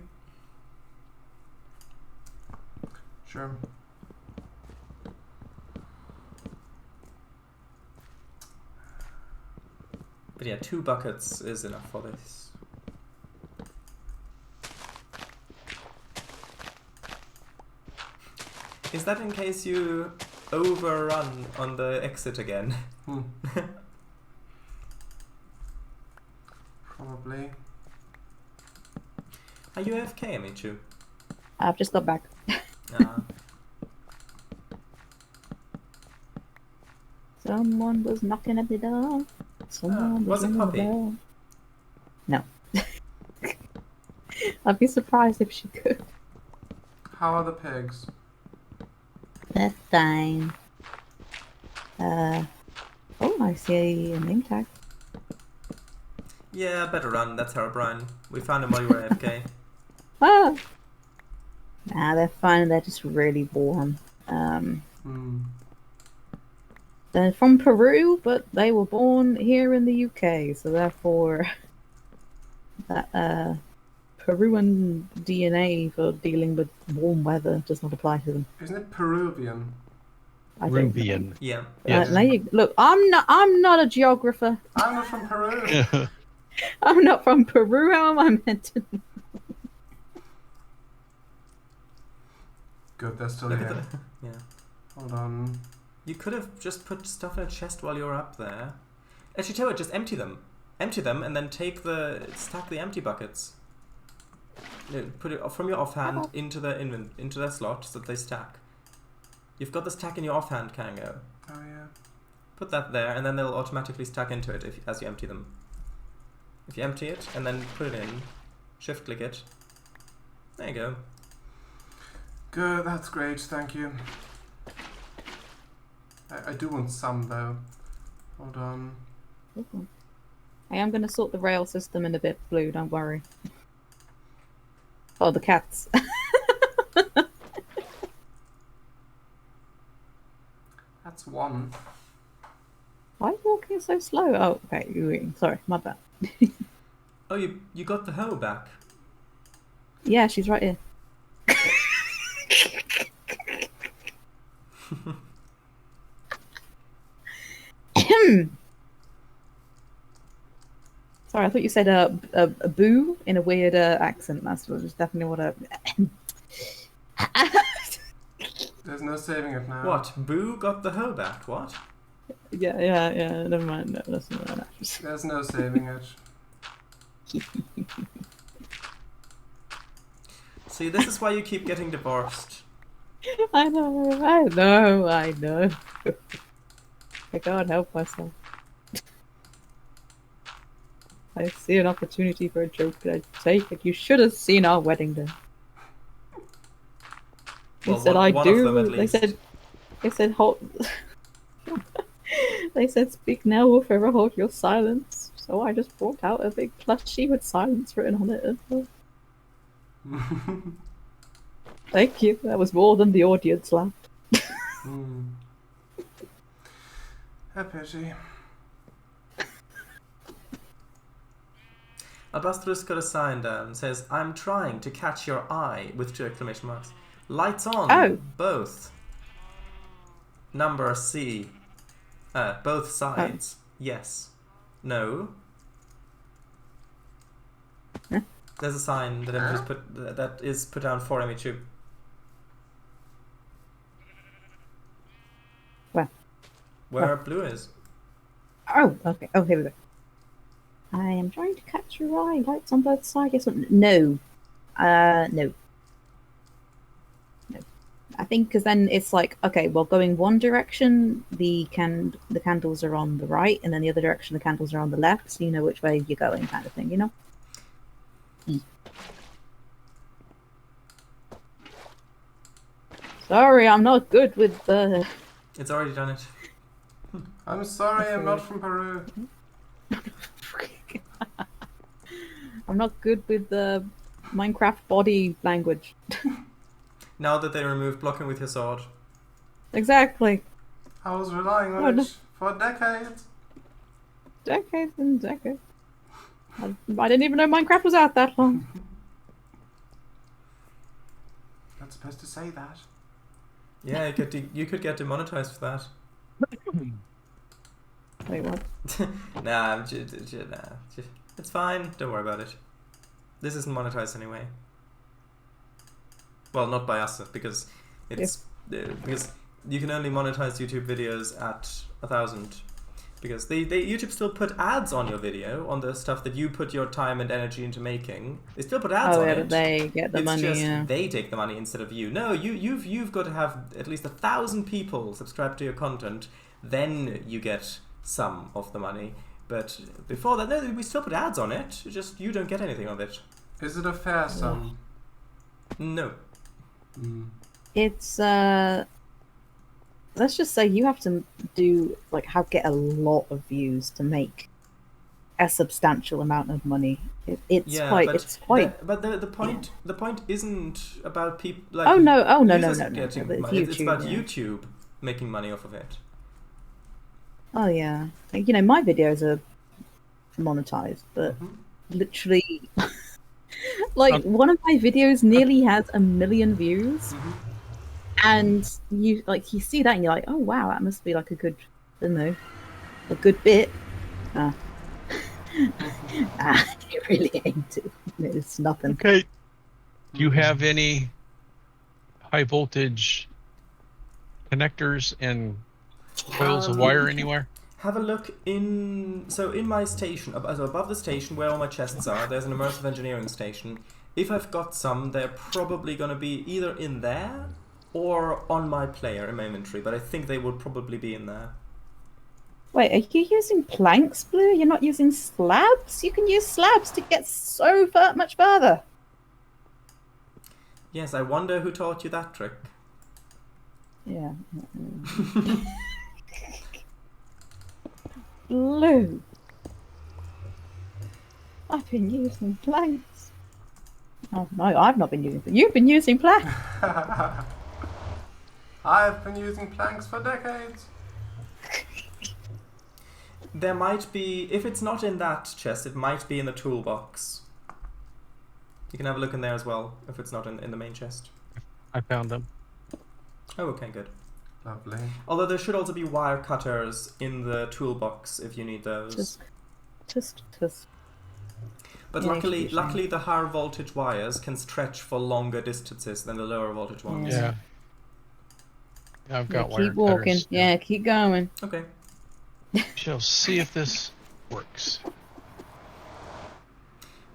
Sure. But yeah, 2 buckets is enough for this. Is that in case you overrun on the exit again? Probably. Are you AFK, Emichu? I've just got back. Someone was knocking at the door. Someone was it ringing the Puppy? bell. No. I'd be surprised if she could. How are the pigs? They're fine. Oh, I see a name tag. Yeah, better run. That's Herobrine. We found him while you were AFK. Ah! Nah, they're fine. They're just really warm. They're from Peru, but they were born here in the UK, so therefore that Peruvian DNA for dealing with warm weather does not apply to them. Isn't it Peruvian? Peruvian. Yeah. Yes. Look, I'm not a geographer. I'm not from Peru. I'm not from Peru. How am I meant to? Good, they're still Look at here. the, yeah. Hold on. You could have just put stuff in a chest while you were up there. Actually, tell you what, just empty them. Empty them and then stack the empty buckets. Put it from your offhand into the slot so that they stack. You've got the stack in your offhand, Kango. Oh yeah. Put that there, and then they'll automatically stack into it as you empty them. If you empty it and then put it in, shift click it. There you go. Good, that's great, thank you. I do want some though. Hold on. I am going to sort the rail system in a bit, Blue, don't worry. Oh, the cats. That's one. Why are you walking so slow? Oh, okay, you're eating. Sorry, my bad. Oh, you got the hoe back. Yeah, she's right here. Sorry, I thought you said a boo in a weird accent. That's just definitely what There's no saving it now. What? Boo got the hoe back? What? Yeah. Never mind. No, that's not an actress. There's no saving it. See, this is why you keep getting divorced. I know. I can't help myself. I see an opportunity for a joke and I take it. You should have seen our wedding day. They said, I do. They said, hold. They said, speak now or forever hold your silence. So I just brought out a big plushie with silence written on it. Thank you. That was more than the audience laughed. A pity. Albastrus got a sign down. Says, I'm trying to catch your eye with 2 exclamation marks. Lights on. Oh. Both. Number C. Both sides. Yes. No. There's a sign that Emichu's that is put down for Emichu. Where blue is. Oh, okay. Oh, here we go. I am trying to catch your eye. Lights on both sides. Yes. No. No. I think because then it's like, okay, well, going one direction, the candles are on the right, and then the other direction, the candles are on the left, so you know which way you're going, kind of thing, you know? Sorry, I'm not good with the... It's already done it. I'm sorry, I'm not from Peru. I'm not good with the Minecraft body language. Now that they removed blocking with your sword. Exactly. I was relying on it for decades. Decades and decades. I didn't even know Minecraft was out that long. Not supposed to say that. Yeah, you could get demonetized for that. Wait, what? Nah, it's fine. Don't worry about it. This isn't monetized anyway. Well, not by us, because it's because you can only monetize YouTube videos at 1,000. Because YouTube still put ads on your video, on the stuff that you put your time and energy into making. They still put ads on it. But they get the money. It's just they take the money instead of you. No, you've got to have at least 1,000 people subscribe to your content, then you get some of the money. But before that, no, we still put ads on it. Just you don't get anything of it. Is it a fair sum? No. It's let's just say you have to do get a lot of views to make a substantial amount of money. It's quite. But the point isn't about people. Like, no. Money. It's It's about YouTube making money off of it. Oh yeah, my videos are monetized, but literally, one of my videos nearly has 1 million views. And you see that and you're like, oh wow, that must be a good, I don't know, a good bit. It really ain't. It's nothing. Okay. Do you have any high voltage connectors and coils of wire anywhere? Have a look in my station, above the station where all my chests are, there's an immersive engineering station. If I've got some, they're probably going to be either in there or on my player in my inventory, but I think they would probably be in there. Wait, are you using planks, Blue? You're not using slabs? You can use slabs to get so much further. Yes, I wonder who taught you that trick. Yeah. Blue. I've been using planks. Oh, no, I've not been using them. You've been using planks. I've been using planks for decades. There might be, if it's not in that chest, it might be in the toolbox. You can have a look in there as well, if it's not in the main chest. I found them. Oh, okay, good. Lovely. Although there should also be wire cutters in the toolbox if you need those. Just. But Yeah, luckily the higher voltage wires can stretch for longer distances than the lower voltage ones. Yeah. I've got wire keep walking. cutters. Yeah, keep going. Okay. Shall see if this works.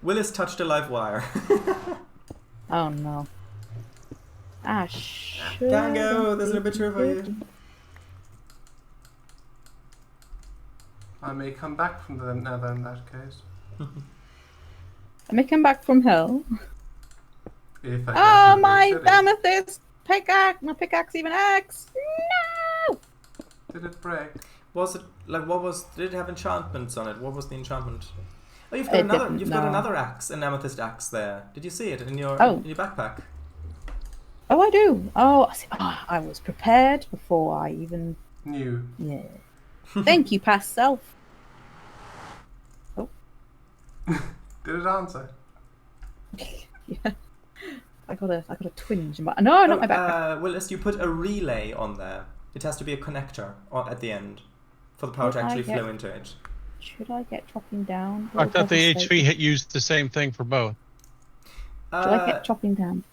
Willis touched a live wire. Oh no. Sure. Cango, there's an obituary for you. I may come back from the nether in that case. I may come back from hell. If I Oh, go to my the big city. amethyst pickaxe! My pickaxe even axe! No! Did it break? Was it did it have enchantments on it? What was the enchantment? Oh, you've got It another. didn't, You've got no. another axe, an amethyst axe there. Did you see it in your backpack? Oh, I do. I was prepared before I even... New. Yeah. Thank you, past self. Did it answer? Yeah. I got a twinge in my... No, not my backpack. Willis, you put a relay on there. It has to be a connector at the end for the power to actually flow into it. Should I get chopping down? I thought the HV had used the same thing for both. Should I get chopping down?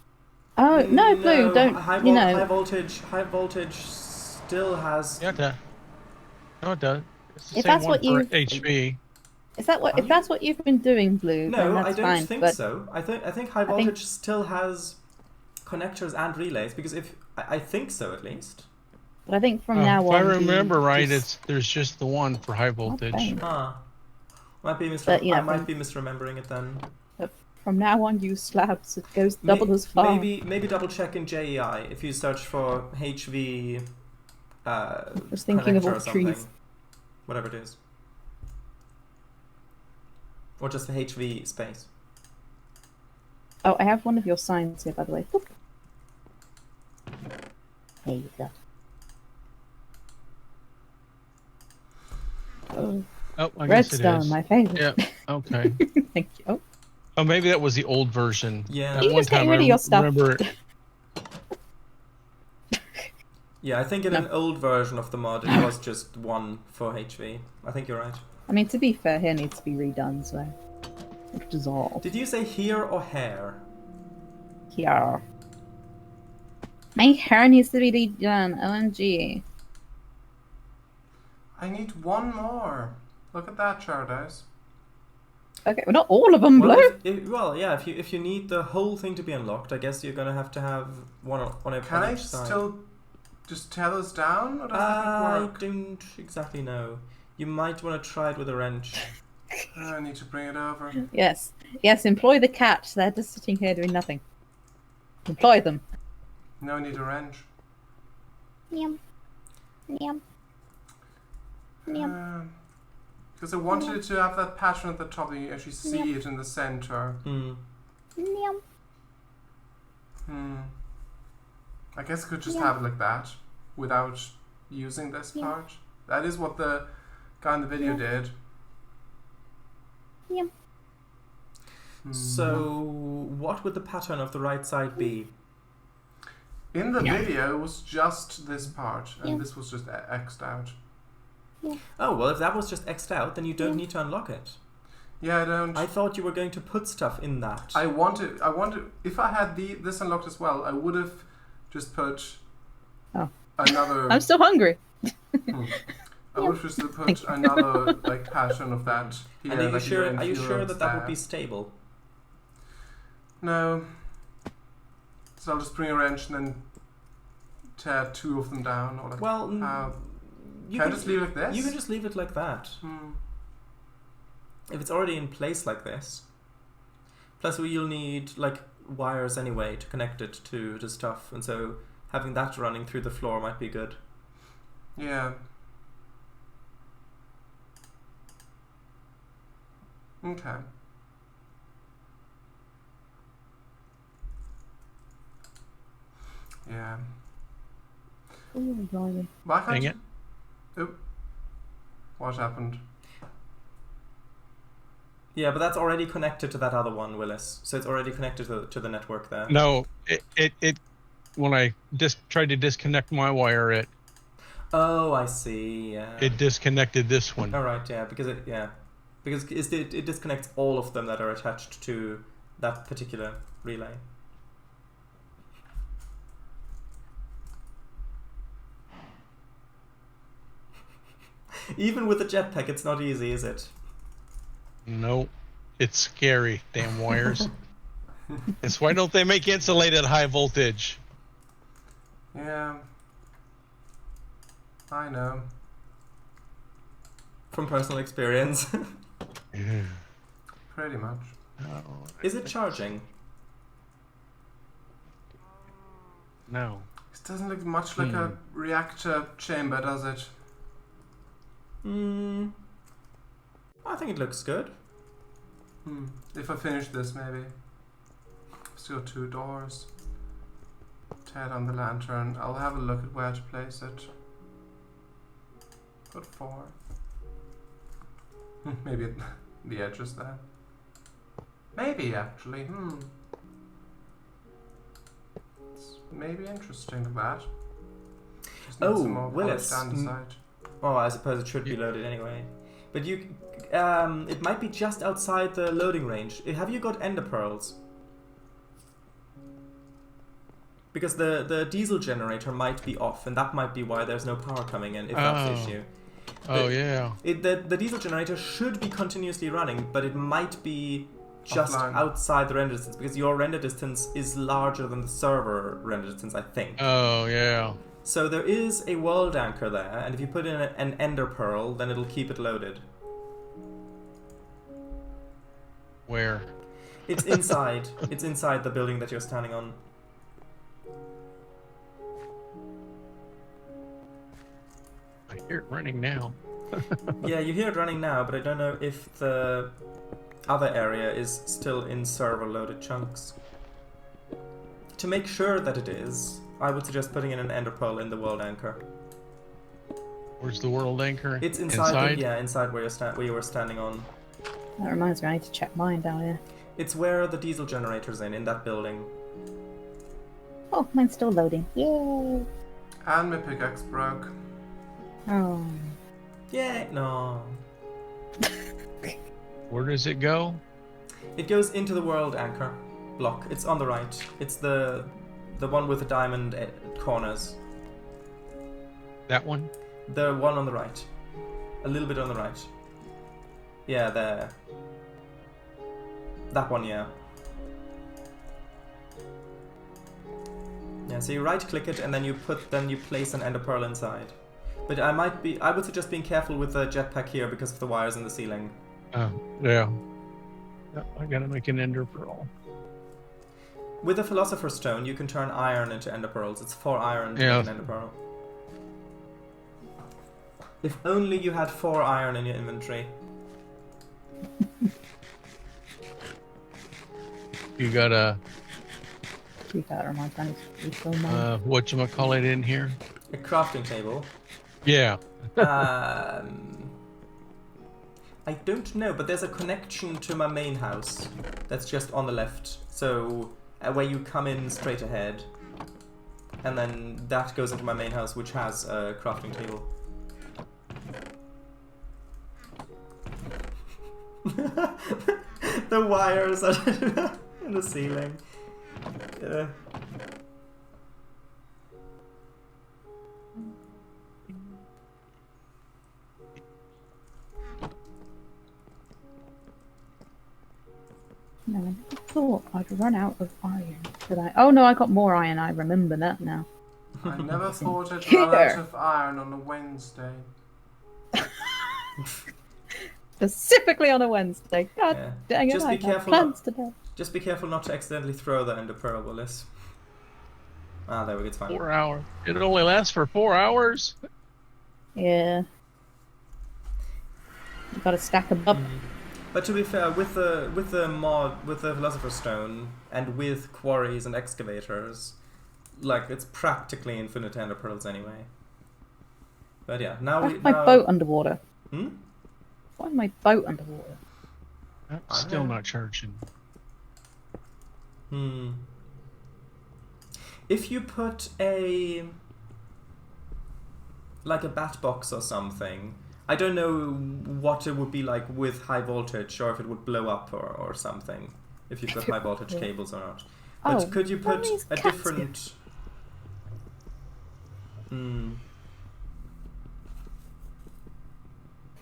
Oh no, Blue! Don't high voltage still has. Yeah, it does. No, it does. It's the If same that's one what for you HV. Is that what? If that's what you've been doing, Blue, then No, that's I don't fine. think But so. I think high voltage still has connectors and relays because if I think so at least. But I think from now If on, I remember right, there's just the one for high voltage. Okay. Might be But, you know, I might be misremembering it then. From now on, use slabs. It goes double as far. Maybe double check in JEI if you search for HV. I was thinking of connector all or something. trees. Whatever it is. Or just the HV space. Oh, I have one of your signs here, by the way. Boop. There you go. Oh, I guess it redstone, is. my favorite. Yeah. Okay. Thank you. Oh, maybe that was the old version. Yeah. At You one just get time, rid of I your stuff. remember. Yeah, I think in an old version of the mod it was just one for HV. I think you're right. I mean, to be fair, hair needs to be redone, so dissolve. Did you say here or hair? Here. My hair needs to be redone. OMG. I need one more. Look at that, Chardays. Okay, well, not all of them, Blue. If you need the whole thing to be unlocked, I guess you're gonna have to have one on each Can I side. still just tether us down, or does that I work? don't exactly know. You might want to try it with a wrench. I need to bring it over. Yes. Yes, employ the cats. They're just sitting here doing nothing. Employ them. No, I need a wrench. Yum. Yum. Yum. Because I wanted it to have that pattern at the top, and you actually see it in the center. Yum. I guess I could just have it like that, without using this part. That is what the guy in the video did. Yum. So, what would the pattern of the right side be? In the video, it was just this part, and this was just X'd out. Oh, well, if that was just X'd out, then you don't need to unlock it. Yeah, I don't. I thought you were going to put stuff in that. I wanted. If I had this unlocked as well, I would have just put another. I'm still hungry. I would have just put another pattern of that here. And are you sure that that would be stable? No. So I'll just bring a wrench and then tear two of them down, or can I just leave it like this? You can just leave it like that. If it's already in place like this. Plus, you'll need wires anyway to connect it to the stuff, and so having that running through the floor might be good. Yeah. Okay. Yeah. Ooh, blimey. Why can't Dang you... it. Oh. What happened? Yeah, but that's already connected to that other one, Willis. So it's already connected to the network there. No, it when I tried to disconnect my wire, it Oh, I see. Yeah. it disconnected this one. All right. Yeah, because it disconnects all of them that are attached to that particular relay. Even with the jetpack, it's not easy, is it? No, it's scary. Damn wires. It's why don't they make insulated high voltage? Yeah. I know. From personal experience. Pretty much. Oh, Is it charging? no. It doesn't look much like a reactor chamber, does it? I think it looks good. If I finish this, maybe. Still 2 doors. Tear down the lantern. I'll have a look at where to place it. Put 4. Maybe at the edges there. Maybe, actually. It's maybe interesting, that. Just need some more Willis. polished andesite. Oh, I suppose it should be loaded anyway. But it might be just outside the loading range. Have you got ender pearls? Because the diesel generator might be off, and that might be why there's no power coming in, if that's the issue. The diesel generator should be continuously running, but it might be just offline. Outside the render distance, because your render distance is larger than the server render distance, I think. Oh, yeah. So there is a world anchor there, and if you put in an ender pearl, then it'll keep it loaded. Where? It's inside. It's inside the building that you're standing on. I hear it running now. Yeah, you hear it running now, but I don't know if the other area is still in server loaded chunks. To make sure that it is, I would suggest putting in an ender pearl in the world anchor. Where's the world anchor? It's inside? Inside where you were standing on. That reminds me, I need to check mine down here. It's where the diesel generator's in that building. Oh, mine's still loading. Yay! And my pickaxe broke. Oh. Yeah, no. Where does it go? It goes into the world anchor block. It's on the right. It's the one with the diamond corners. That one? The one on the right. A little bit on the right. Yeah, there. That one, yeah. Yeah, so you right click it and then you place an ender pearl inside. But I would suggest being careful with the jetpack here because of the wires in the ceiling. Oh, yeah. I gotta make an ender pearl. With the Philosopher's Stone, you can turn iron into ender pearls. It's 4 iron to make an ender pearl. If only you had 4 iron in your inventory. You got a whatchamacallit in here? A crafting table. Yeah. I don't know, but there's a connection to my main house that's just on the left. So where you come in straight ahead, and then that goes into my main house, which has a crafting table. The wires are in the ceiling. No, I thought I'd run out of iron. Did I? Oh no, I got more iron. I remember that now. I never thought I'd run out of iron on a Wednesday. Specifically on a Wednesday. God dang it! Just be careful. Plans today. Just be careful not to accidentally throw that into pearl, Willis. Ah, there we go. It's fine. 4 hours. It only lasts for 4 hours. Yeah. You got to stack them up. But to be fair, with the Philosopher's Stone and with quarries and excavators, like it's practically infinite ender pearls anyway. But yeah, Why is my boat underwater? Why is my boat underwater? I'm still not charging. If you put a bat box or something, I don't know what it would be like with high voltage, or if it would blow up or something, if you've got high voltage cables or not. But could you put a different...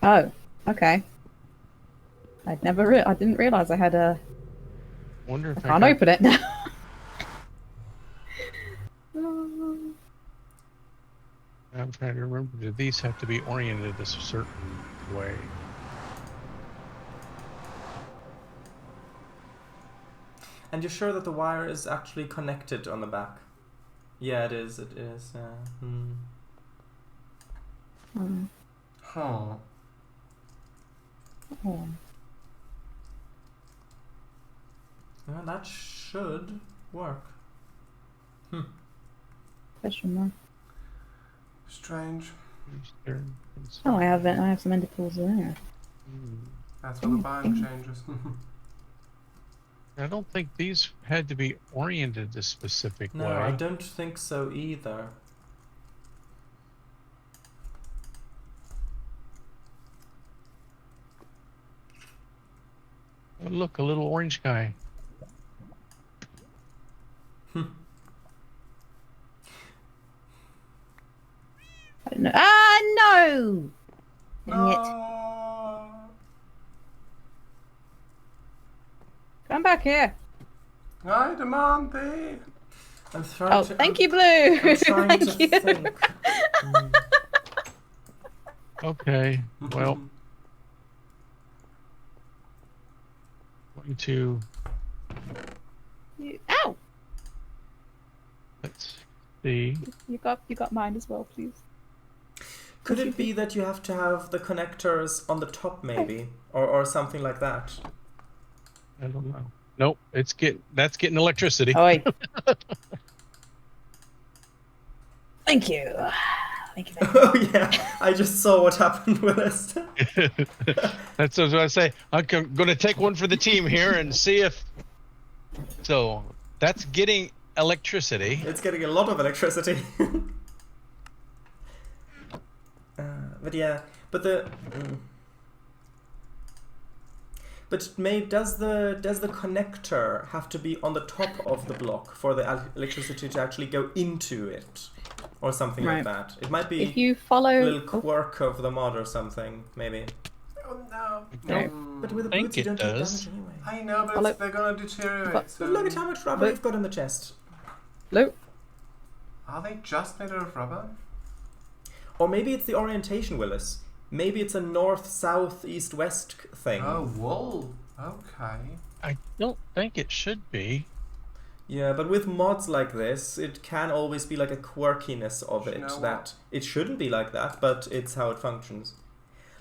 Oh, okay. I didn't realise I had a... Wonder if I can't open it now. I'm trying to remember, do these have to be oriented a certain way? And you're sure that the wire is actually connected on the back? Yeah, it is. It is. Huh. Oh. Well, that should work. Question mark. Strange. Oh, I have some ender pearls there. That's what the biome changes. I don't think these had to be oriented a specific way. No, I don't think so either. Oh, look, a little orange guy. I don't know. Ah, no! Dang it. No. Come back here. I demand thee. I'm trying Oh, to. thank I'm, you, Blue. I'm trying Thank to you. think. Okay, well. Going to, Ow! let's see. You got mine as well, please. Could it be that you have to have the connectors on the top, maybe, or something like that? I don't know. Nope, that's getting electricity. Oi. Thank you. Thank you. Oh yeah, I just saw what happened with us. That's what I was say. I'm going to take one for the team here and see if. So that's getting electricity. It's getting a lot of electricity. But yeah, but the. But does the connector have to be on the top of the block for the electricity to actually go into it, or something like that? It might be If you follow a little quirk of the mod or something, maybe. Oh no. No. But with the think boots, you it don't take does. damage anyway. I know, but Follow- they're gonna deteriorate. But So. But look at how much rubber you've got in the chest. Blue. Are they just made out of rubber? Or maybe it's the orientation, Willis. Maybe it's a north, south, east, west thing. Oh, wool. Okay. I don't think it should be. Yeah, but with mods like this, it can always be like a quirkiness of You it know that what? it shouldn't be like that, but it's how it functions.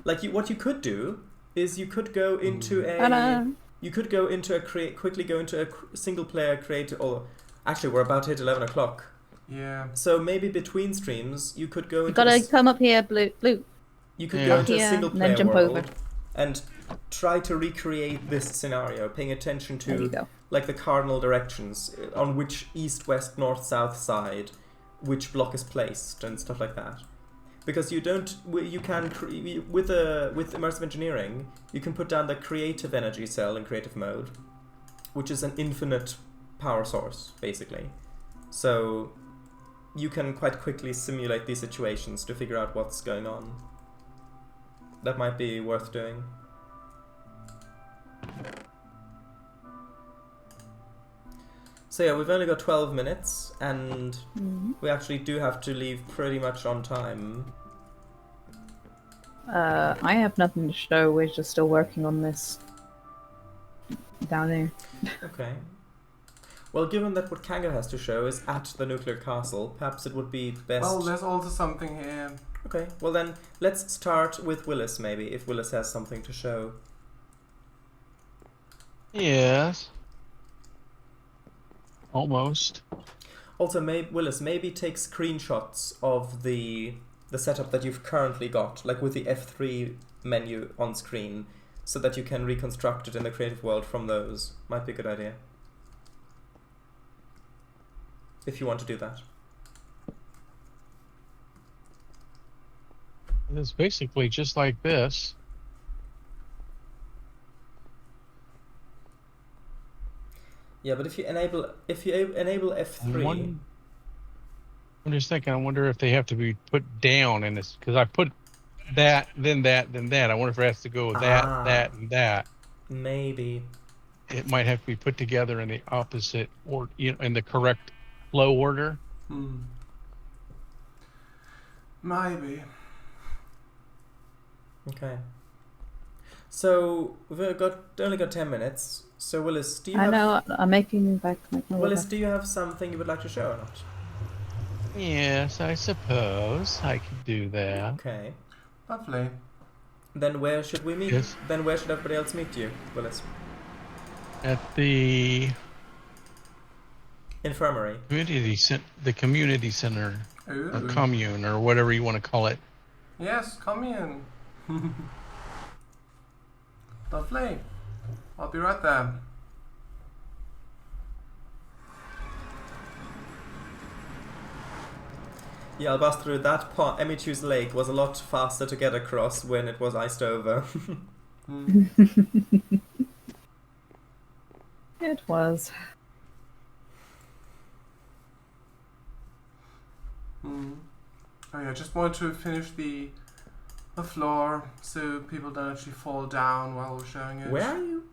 Like what you could do is you could go into Ta-da. you could go into quickly go into a single player creative. Or actually, we're about to hit 11 o'clock. Yeah. So maybe between streams, you could go You into gotta come up here, Blue. you could Yeah. go into a Here, single and then player jump world over. and try to recreate this scenario, paying attention There you to go. like the cardinal directions on which east, west, north, south side which block is placed and stuff like that. Because you don't, you can with immersive engineering, you can put down the creative energy cell in creative mode, which is an infinite power source basically. So you can quite quickly simulate these situations to figure out what's going on. That might be worth doing. So yeah, we've only got 12 minutes, and we actually do have to leave pretty much on time. I have nothing to show. We're just still working on this down there. Okay. Well, given that what Kango has to show is at the nuclear castle, perhaps it would be best... Well, there's also something here. Okay, well then, let's start with Willis, maybe, if Willis has something to show. Yes. Almost. Also, Willis, maybe take screenshots of the setup that you've currently got, like with the F3 menu on screen, so that you can reconstruct it in the creative world from those. Might be a good idea. If you want to do that. It's basically just like this. Yeah, but if you enable F3, I'm just thinking. I wonder if they have to be put down in this, because I put that, then that, then that. I wonder if it has to go that, that, and that. maybe. It might have to be put together in the opposite, or in the correct flow order. Maybe. Okay. So we've only got 10 minutes. So Willis, do you I have know. I'm making back my Willis, do you have something you would like to show or not? Yes, I suppose I could do that. Okay. Lovely. Then where should we meet? Yes. Then where should everybody else meet you, Willis? At the Infirmary. community center, or Ooh. commune, or whatever you want to call it. Yes, come in. Lovely. I'll be right there. Yeah, I'll pass through that part. Emichu's lake was a lot faster to get across when it was iced over. It was. Oh yeah, just wanted to finish the floor so people don't actually fall down while we're showing it. Where are you?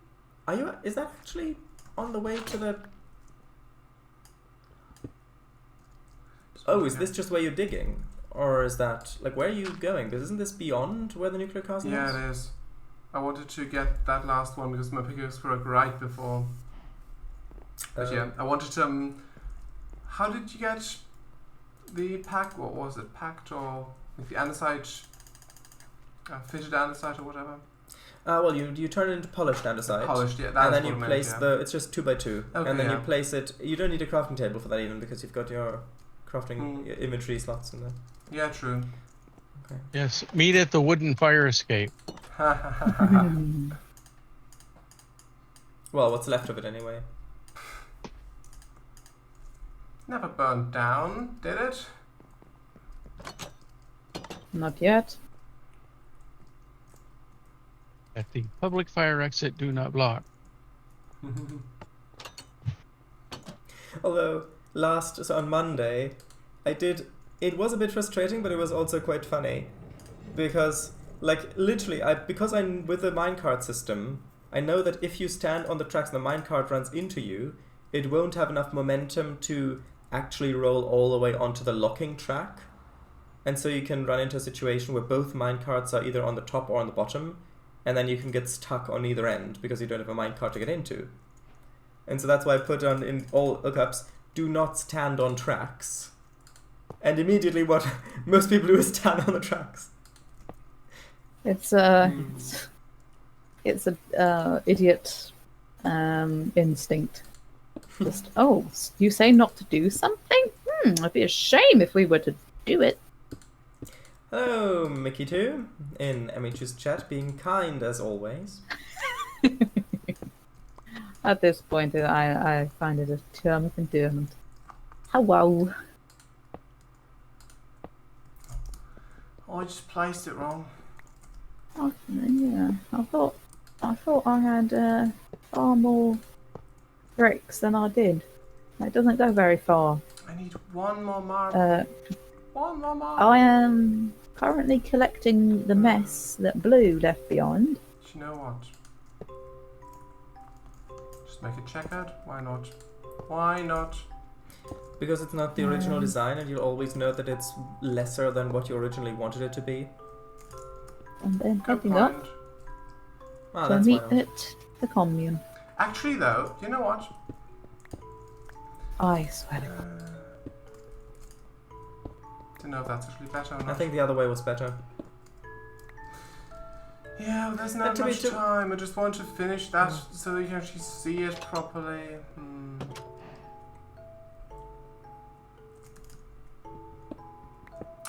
Are you? Is that actually on the way to the? Oh, is this just where you're digging, or is that like where are you going? Because isn't this beyond where the nuclear castle is? Yeah, it is. I wanted to get that last one because my pickaxe broke right before. But yeah, I wanted to. How did you get the pack? What was it? Packed or with the andesite? Fitted andesite or whatever. Well, you turn it into polished andesite. Polished, yeah. That's and then what you I place meant, the. It's just 2x2, Okay, and then yeah. you place it. You don't need a crafting table for that even because you've got your crafting inventory slots in there. Yeah, true. Okay. Yes, meet at the wooden fire escape. Well, what's left of it anyway? Never burned down, did it? Not yet. At the public fire exit, do not block. Although so on Monday, it was a bit frustrating, but it was also quite funny because like literally because I'm with the minecart system, I know that if you stand on the tracks and the minecart runs into you, it won't have enough momentum to actually roll all the way onto the locking track. And so you can run into a situation where both minecarts are either on the top or on the bottom, and then you can get stuck on either end because you don't have a minecart to get into. And so that's why I put on in all hookups, do not stand on tracks. And immediately what most people do is stand on the tracks. It's idiot instinct. Just you say not to do something? It'd be a shame if we were to do it. Hello, Mickey2, in Emichu's chat, being kind as always. At this point, I find it a term of endearment. Hello. Oh, I just placed it wrong. Oh, yeah, I thought I had far more bricks than I did. It doesn't go very far. I need one more marble. One more marble. I am currently collecting the mess that Blue left behind. Do you know what? Just make it checkered. Why not? Why not? Because it's not the original design, and you'll always know that it's lesser than what you originally wanted it to be. And then Good heading up point. Ah, to that's meet why. at the commune. Actually, though, you know what? I swear to God. Don't know if that's actually better or not. I think the other way was better. Yeah, well, there's not much time. I just want to finish that so you can actually see it properly.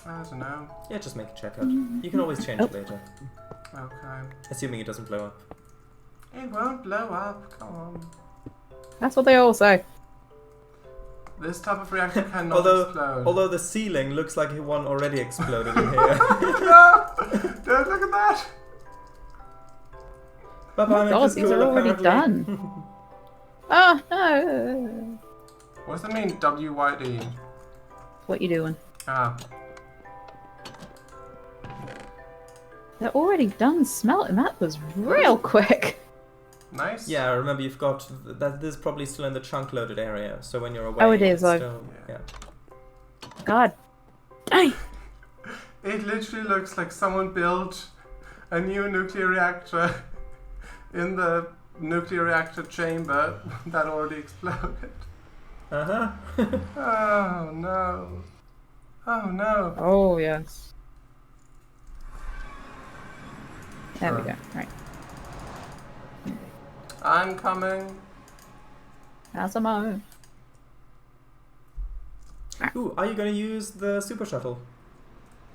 I don't know. Yeah, just make a checkout. You can always change it later. Okay. Assuming it doesn't blow up. It won't blow up. Come on. That's what they all say. This type of reactor cannot explode. Although the ceiling looks like one already exploded in here. No! Don't look at that! Bye-bye, God, Mrs. these Cool, are already apparently. done. Oh, no. What does that mean, WYD? What you doing? Ah. They're already done smelting. That was real quick. Nice. Yeah, remember you've got that. This is probably still in the chunk loaded area. So when you're away, Oh, it is, it's I've- still, yeah. God. Dang. It literally looks like someone built a new nuclear reactor in the nuclear reactor chamber that already exploded. Uh-huh. Oh no. Oh no. Oh, yes. There we Sure. go. Right. I'm coming. How's am I? Ooh, are you going to use the super shuttle?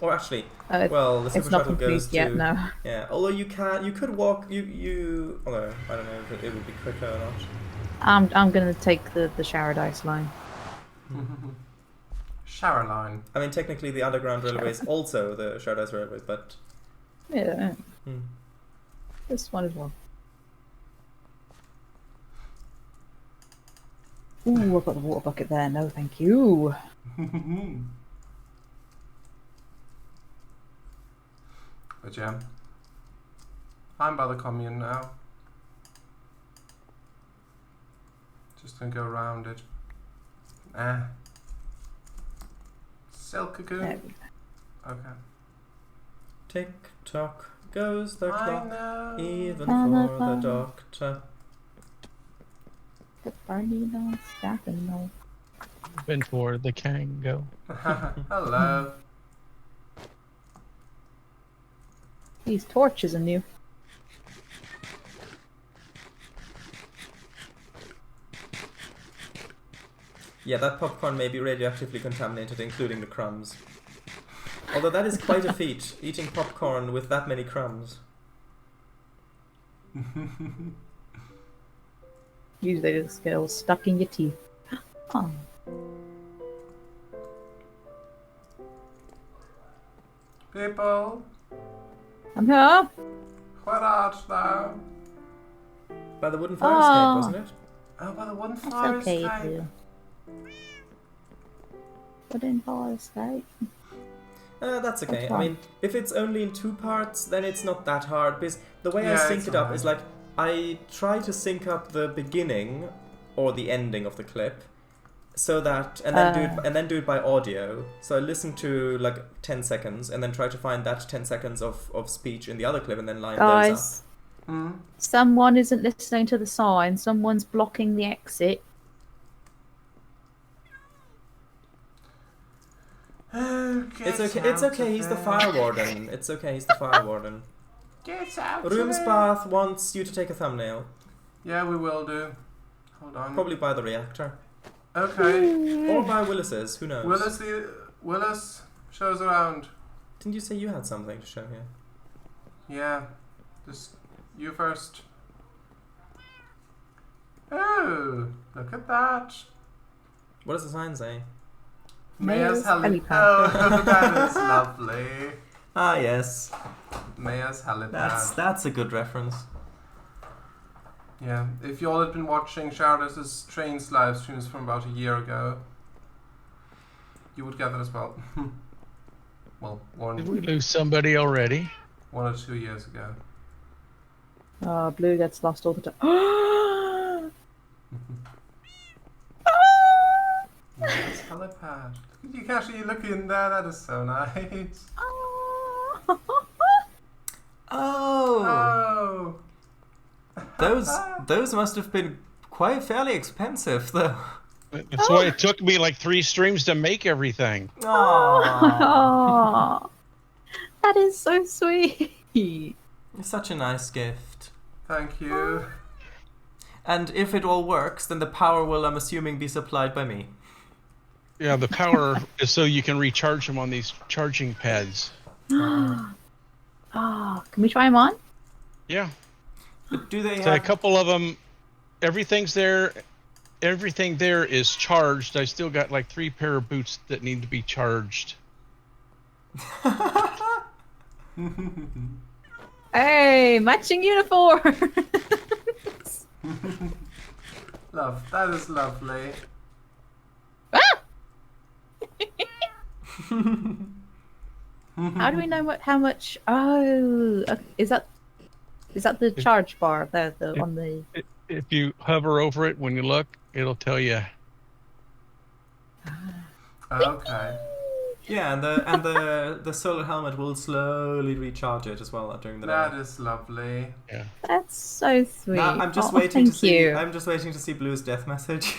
Or actually, It's well, the super it's not shuttle complete goes yet, to no. yeah. Although you could walk. Although I don't know if it would be quicker or not. I'm gonna take the shower dice line. Shower line. I mean, technically, the underground railway is also the Shardise railways, but Yeah, hmm. this one as well. Ooh, I've got the water bucket there. No, thank you. But yeah, I'm by the commune now. Just gonna go around it. Silk cocoon. There we go. Okay. Tick tock goes the I clock, know. even La, for la, the la. doctor. The party don't stop and no. Been for the Kango. Hello. These torches are new. Yeah, that popcorn may be radioactively contaminated, including the crumbs. Although that is quite a feat, eating popcorn with that many crumbs. Usually they just get all stuck in your teeth. Oh. People, I'm here. where art thou? By the wooden fire escape, Oh. wasn't it? Oh, by the wooden It's fire okay, escape. Blue. Wooden fire escape. That's okay. Which I one? mean, if it's only in 2 parts, then it's not that hard. Because the way I Yeah, sync it's it up alright. is like, I try to sync up the beginning or the ending of the clip, so that and then do it by audio. So I listen to like 10 seconds and then try to find that 10 seconds of speech in the other clip and then line those up. Guys, someone isn't listening to the sign. Someone's blocking the exit. It's okay. It's okay. He's the fire warden. It's okay. He's the fire warden. Get out Room's of Bath wants you to take a thumbnail, Yeah, we will do. Hold on. probably by the reactor Okay. or by Willis's. Who knows? Willis shows around. Didn't you say you had something to show here? Yeah. Just you first. Oh, look at that. What does the sign say? Mayor's helipad. Oh, that is lovely. Ah, yes. Mayor's helipad. That's a good reference. Yeah, if you all had been watching Shardus's Trains live streams from about a year ago, you would get that as well. Well, Did we lose somebody already? 1 or 2 years ago. Oh, Blue gets lost all the time. Mayor's helipad. You can actually look in there, that is so nice. Oh, Oh! those must have been quite fairly expensive, though. That's why it took me like 3 streams to make everything. Aww. Aw. That is so sweet. It's such a nice gift. Thank you. And if it all works, then the power will, I'm assuming, be supplied by me. Yeah, the power is so you can recharge them on these charging pads. Oh, can we try them on? Yeah. But do they So a have... couple of them, everything's there. Everything there is charged. I still got like 3 pair of boots that need to be charged. Hey, matching uniform. Love, that is lovely. How do we know how much? Oh, is that the charge bar there on the? If you hover over it when you look, it'll tell you. Okay. Yeah, and the solar helmet will slowly recharge it as well during the day. That is lovely. Yeah. That's so sweet. Now, I'm just Oh, waiting to thank see. you. I'm just waiting to see Blue's death message.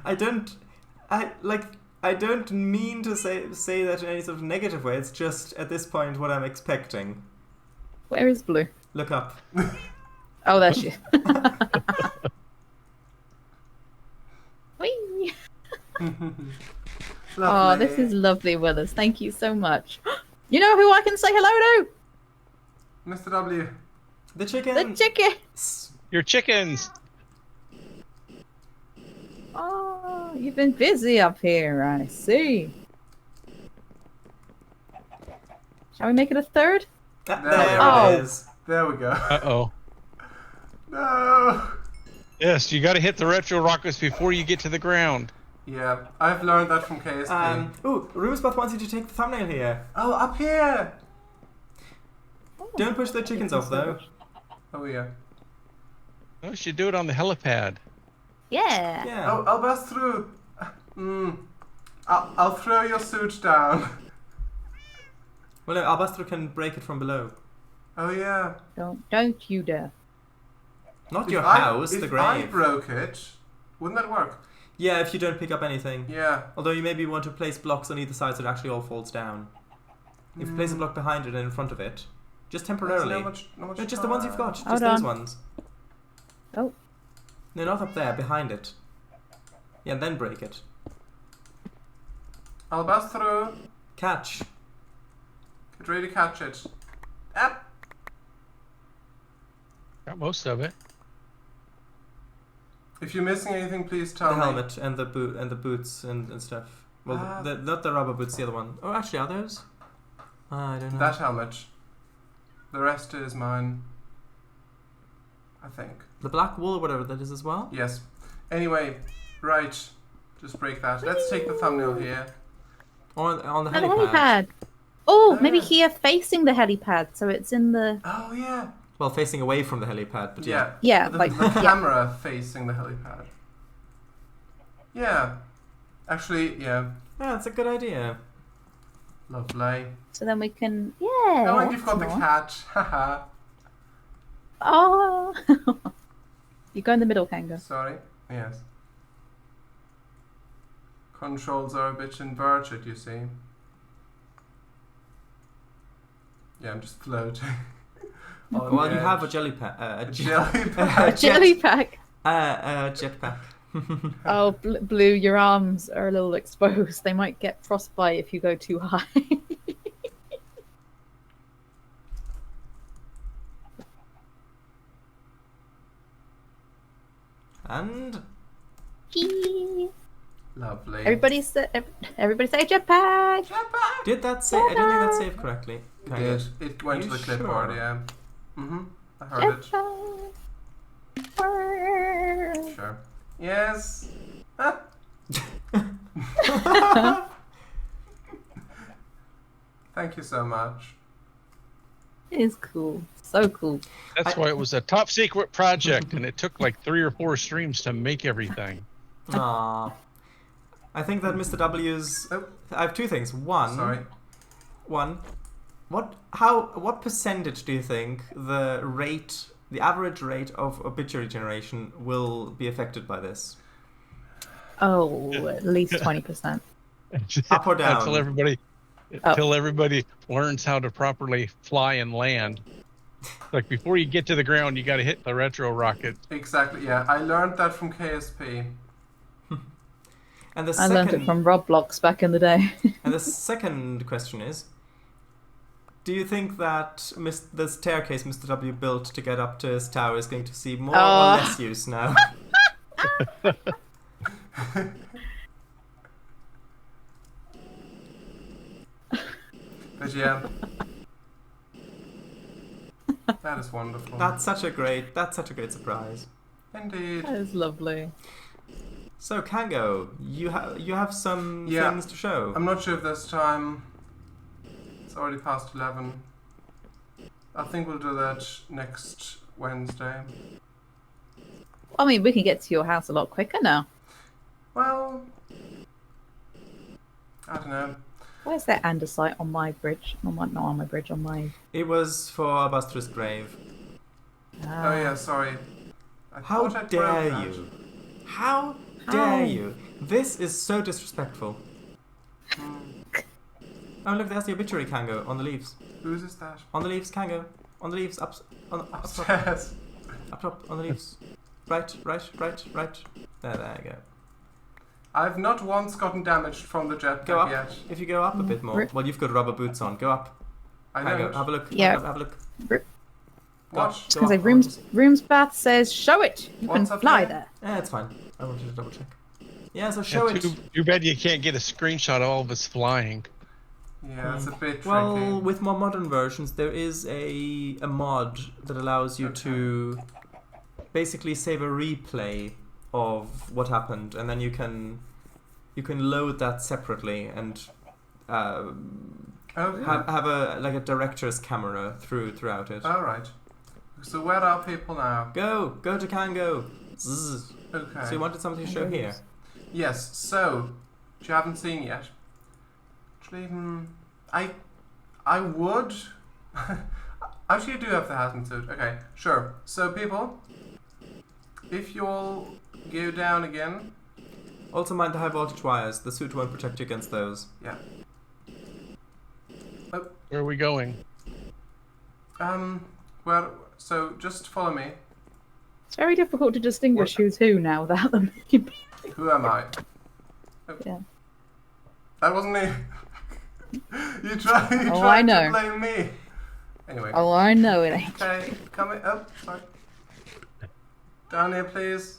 I don't mean to say that in any sort of negative way. It's just at this point what I'm expecting. Where is Blue? Look up. Oh, there she is. Whee! Oh, this is lovely, Willis. Thank you so much. You know who I can say hello to? Mr. W. The chicken. The chicken. Your chickens. Oh, you've been busy up here, I see. Shall we make it a third? There Oh. it is. There we go. Uh-oh. No. Yes, you got to hit the retro rockets before you get to the ground. Yeah, I've learned that from KSP. Ooh, Roomspot wants you to take the thumbnail here. Oh, up here! Don't push the chickens off, though. Oh, yeah. Oh, you should do it on the helipad. Yeah. Yeah. Oh, I'll bust through. I'll throw your suit down. Well, no, Albastro can break it from below. Oh, yeah. Don't you dare. Not your house, the grave. If I broke it, wouldn't that work? Yeah, if you don't pick up anything. Yeah. Although you maybe want to place blocks on either side so it actually all falls down. If you place a block behind it and in front of it, just temporarily. Not much No, just the ones you've got. Just Hold those on. ones. Oh. No, not up there, behind it. Yeah, and then break it. I'll bust through. Catch. Get ready to catch it. Up. Got most of it. If you're missing anything, please tell The me. helmet and the boot and the boots and stuff. Well, not the rubber boots, the other one. Oh, actually, are those? I don't know. That helmet. The rest is mine. I think. The black wool or whatever that is as well? Yes. Anyway, right. Just break that. Let's take the thumbnail here. On the And the helipad. helipad. Oh, maybe yeah. here facing the helipad, so it's in the. Oh, yeah. Well, facing away from the helipad, but yeah. Yeah, The, like the yeah. camera facing the helipad. Yeah. Actually, yeah. Yeah, that's a good idea. Lovely. So then we can. Yeah. Oh, and you've got that's the nice. cat. Haha. Oh. You go in the middle, Kango. Sorry. Yes. Controls are a bit inverted, you see. Yeah, I'm just floating. On Well, the you have a edge. jelly pack. A jelly pack. Jelly pack. Jetpack. Oh, Blue, your arms are a little exposed. They might get frostbite if you go too high. And Lovely. Everybody say jetpack. did that say? I don't think that saved correctly. It Kind did. of. It went to You the clipboard, sure? yeah. I heard it. Jetpack. Sure. Yes. Ah. Thank you so much. It's cool. So cool. That's why it was a top secret project, and it took like 3 or 4 streams to make everything. Aww. I think that Mr. W's. Oh. I have two things. One. Sorry. What percentage do you think the average rate of obituary generation will be affected by this? Oh, at least 20%. Up or down? Until everybody learns how to properly fly and land. Like before you get to the ground, you got to hit the retro rocket. Exactly, yeah. I learned that from KSP. And the I learned it from Roblox back in the day. And the second question is, do you think that the staircase Mr. W built to get up to his tower is going to see more or less use now? But yeah. That is wonderful. That's such a great surprise. Indeed. That is lovely. So Kango, you have some Yeah. things to show. I'm not sure if there's time. It's already past 11. I think we'll do that next Wednesday. I mean, we can get to your house a lot quicker now. Well, I don't know. Where's that andesite on my bridge? Not on my bridge, on my... It was for Albastra's grave. Oh yeah, sorry. I How thought I'd dare broke that. you? How dare you? This is so disrespectful. Oh look, there's the obituary, Kango, on the leaves. Whose is that? On the leaves, Kango. On the leaves, up top. Upstairs. Up top, on the leaves. Right. There you go. I've not once gotten damaged from the jetpack Go up. yet. If you go up a bit more. Well, you've got rubber boots on. Go up. I Kango, know. have a look. Yeah. Have a look. What? Go Because up. Rooms Bath says, show it! You What's can up fly there? there. Yeah, it's fine. I wanted to double check. Yeah, so show it. Too bad you can't get a screenshot of all of us flying. Yeah, that's a bit tricky. Well, with more modern versions, there is a mod that allows you to basically save a replay of what happened, and then you can load that separately and have a director's camera throughout it. All right. So where are people now? Go to Cango. Zzz. Okay. So you wanted something to show here? Yes. So, which you haven't seen yet. Actually, I would. Actually, I do have the hazmat suit. Okay, sure. So, people, if you'll go down again. Also mind the high voltage wires. The suit won't protect you against those. Yeah. Where are we going? Well, so just follow me. It's very difficult to distinguish who's who now without them. Who am I? Oh. Yeah. That wasn't me. you tried I know. to blame me. Anyway. Oh, I know it ain't. Okay, come in. Oh, sorry. Down here, please.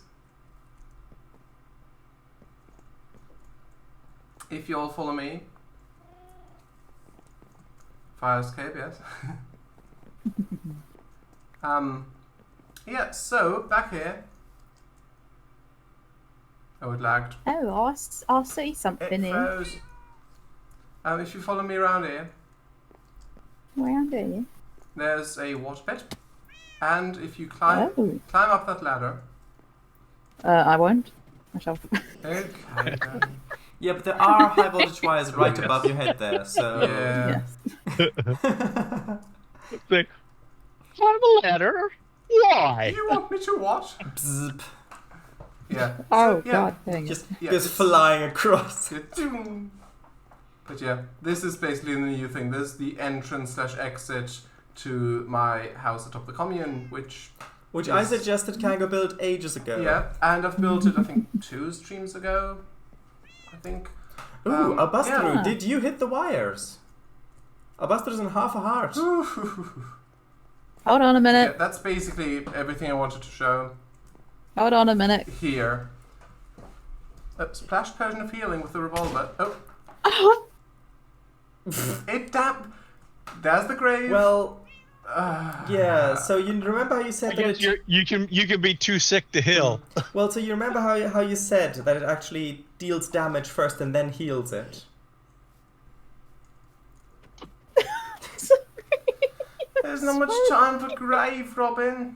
If you all follow me. Fire escape, yes. Yeah, so, back here. Oh, it lagged. Oh, I see something It here. froze. If you follow me around here, Around here. there's a water pit. And if you climb Oh. up that ladder. I won't. I shall. Okay, then. Yeah, but there are high voltage wires right above your head there, so... Yeah. Say, climb a ladder? Why? You want me to what? Bzzp. Yeah. Oh, yeah. God dang it. Just Yeah, goes it's- flying across. But yeah, this is basically the new thing. This is the entrance/exit to my house atop the commune, which I Yes. suggested Kango build ages ago. yeah, and I've built it I think 2 streams ago. I think. Ooh, Abastaru, yeah. did you hit the wires? Abastaru's in half a heart. Hold on a Yeah, minute. that's basically everything I wanted to show Hold on a minute. here. Splash potion of healing with the revolver. Oh, Oh, it damp. There's the grave. Well, yeah, so you remember how you said I that guess you can be too sick to heal. Well, so you remember how you said that it actually deals damage first and then heals it? There's not much time for grave robbing.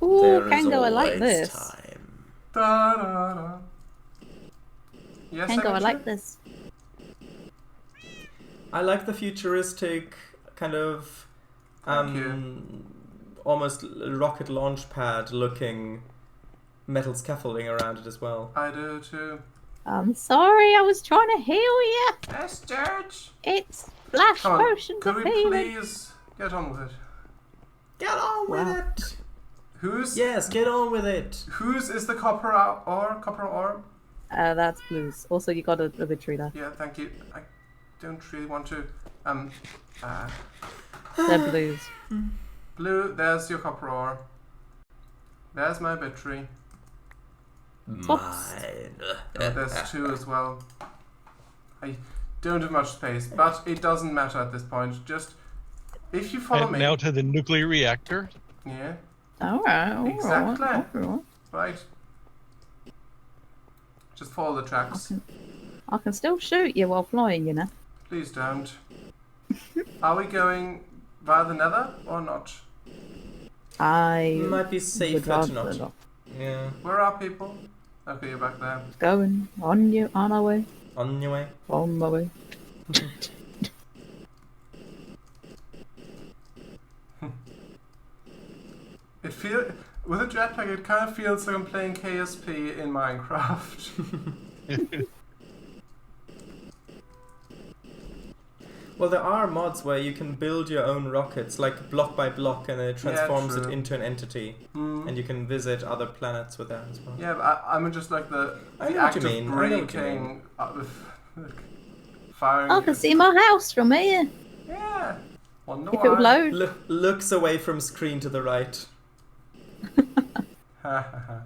ooh, There is Kango, I like always this. time. Da, da, da. Yes, Kango, I Emichu? like this. I like the futuristic kind of Thank almost rocket launch pad looking metal scaffolding around it as well. I do too. I'm sorry, I was trying to heal you. Yes, George. It's flash Come on, potion could for we healing. please get on with it? Get on with Wow. it! Whose Yes, get on with it! whose is the copper ore? Copper ore? That's blues. Also, you got a victory there. Yeah, thank you. I don't really want to. They're blues. Blue. There's your copper ore. There's my battery. Mine. There's 2 as well. I don't have much space, but it doesn't matter at this point. Just if you follow And me. now to the nuclear reactor. Yeah. Alright, Exactly. alright. Right. Just follow the tracks. I can still shoot you while flying, you know. Please don't. Are we going via the nether or not? I Might be would safer rather to not. not. Yeah. Where are people? Okay, you're back there. Going on our way, On your way. on my way. It feel with a jetpack. It kind of feels like I'm playing KSP in Minecraft. Well, there are mods where you can build your own rockets, like block by block, and it transforms it true. into an entity. Mm. And you can visit other planets with that as well. Yeah, but I'm just like the I know act what you of mean, I know what you breaking, firing. I can see my house from here. Yeah. Wonder If it would why. load. Looks away from screen to the right. Ha ha ha.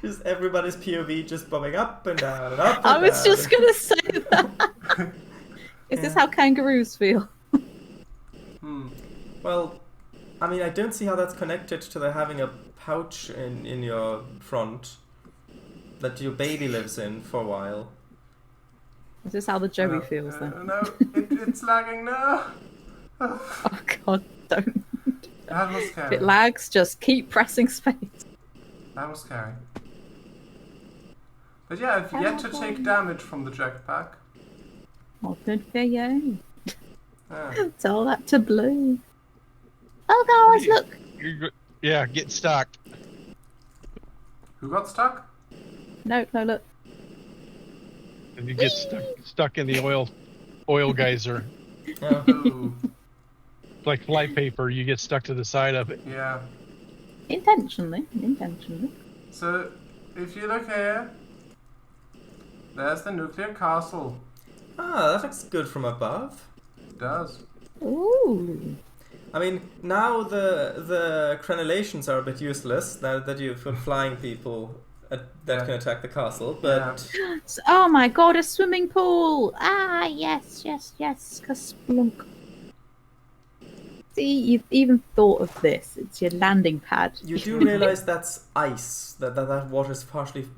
Just everybody's POV just bobbing up and down and up and I was down. just gonna say that. Is this how kangaroos feel? Well, I mean, I don't see how that's connected to the having a pouch in your front that your baby lives in for a while. Is this how the Joey feels then? No, it's lagging. No. Oh god, don't. That was If scary. it lags, just keep pressing space. That was scary. But yeah, I've yet to take damage from the jetpack. Oh, good for you. Yeah. Tell that to Blue. Oh guys, look. Yeah, get stuck. Who got stuck? No, look. And you get stuck in the oil geyser. Yeah. Ooh, Like fly paper, you get stuck to the side of it. yeah. Intentionally. So, if you look here, there's the nuclear castle. Ah, that looks good from above. It does. Ooh. I mean, now the crenellations are a bit useless now that you've got flying people that can attack the castle, but... Oh my god, a swimming pool! Ah, yes, Kasplunk. See, you've even thought of this. It's your landing pad. You do realise that's ice, that water's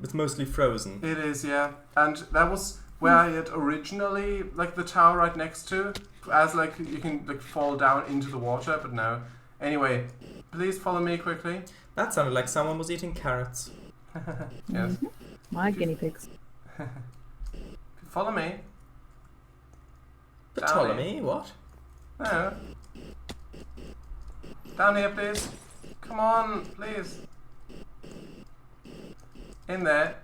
it's mostly frozen. It is, yeah. And that was where I had originally, like, the tower right next to, as, like, you can, like, fall down into the water, but no. Anyway, please follow me quickly. That sounded like someone was eating carrots. Yes. My guinea pigs. Follow me. Ptolemy, what? No. Down here, please. Come on, please. In there.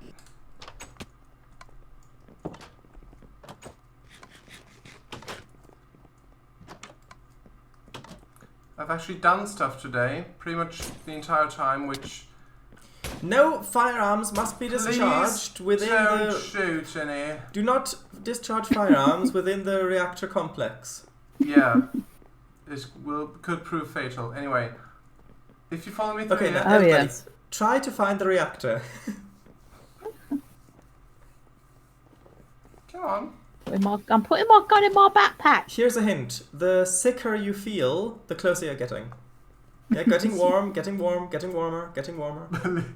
I've actually done stuff today, pretty much the entire time, which... No firearms must be discharged within don't the... shoot any. Do not discharge firearms within the reactor complex. Yeah. It could prove fatal. Anyway, if you follow me through Okay, here... now Oh, everybody, yes. try to find the reactor. Come on. I'm putting my gun in my backpack. Here's a hint. The sicker you feel, the closer you're getting. Yeah, getting warm, getting warm, getting warmer, getting warmer.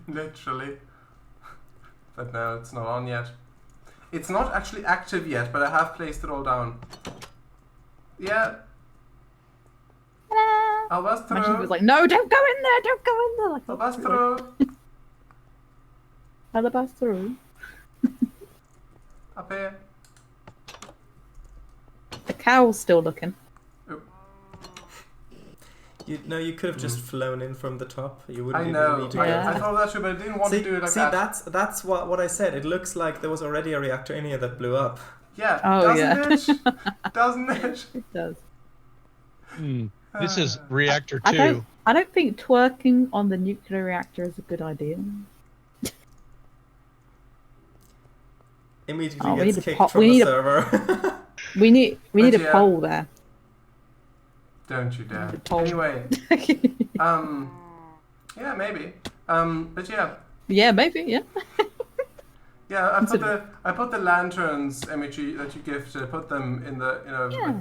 Literally. But no, it's not on yet. It's not actually active yet, but I have placed it all down. Yeah. Ta-da! I'll bust Imagine if it through. was like, no, don't go in there, don't go in there. Like, I'll bust through. I'll bust through. Up here. The cow's still looking. You could have just flown in from the top. You wouldn't I even know. need to I, go. Yeah. I thought that too, but I didn't want to do it like see, that. that's what I said. It looks like there was already a reactor in here that blew up. Yeah. Oh, doesn't it? Doesn't it? It does. This is reactor I 2. don't think twerking on the nuclear reactor is a good idea. Immediately Oh, we gets need to kicked pop- from we the need a- server. We need But a yeah. poll there. Don't you dare. The poll. Anyway, yeah, maybe. But yeah, Yeah, maybe. Yeah. yeah. Consider I put the lanterns, Emichu, that you gifted. I put them in the, Yeah.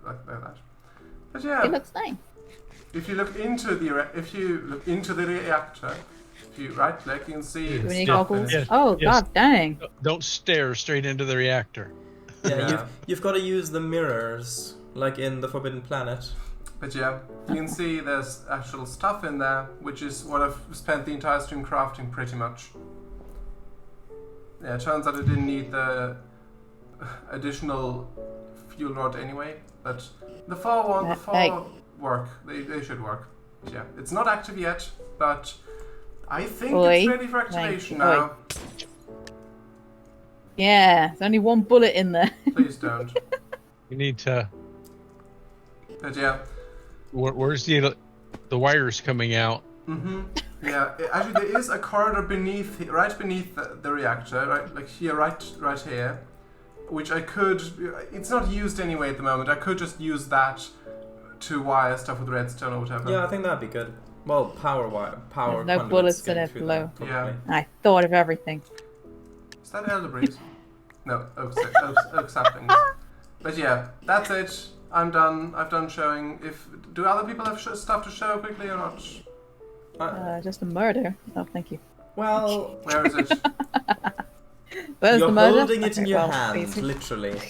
like that. But yeah, It looks nice. if you look into the reactor, if you right click, you can see. Do we need Yeah. goggles? Yes, Oh yes. god dang. Don't stare straight into the reactor. Yeah, Yeah. you've got to use the mirrors, like in the Forbidden Planet. But yeah, you can see there's actual stuff in there, which is what I've spent the entire stream crafting pretty much. Yeah, it turns out I didn't need the additional fuel rod anyway, but the four work. They should work. But yeah, it's not active yet, but I think it's ready for activation now. Yeah, there's only one bullet in there. Please don't. You need to. But yeah. Where's the wires coming out? Yeah, actually there is a corridor right beneath the reactor, right, like here, right here, which I could. It's not used anyway at the moment. I could just use that to wire stuff with redstone or whatever. Yeah, I think that'd be good. Well, power wire, power. There's no bullets in getting it through below. that, Yeah. probably. I thought of everything. Is that elder breeze? No, oak saplings. But yeah, that's it. I'm done. I've done showing. Do other people have stuff to show quickly or not? Just a murder. Oh, thank you. Well, Where is it? Where's you're the murder? holding it in Okay, your well, hand, basically. literally.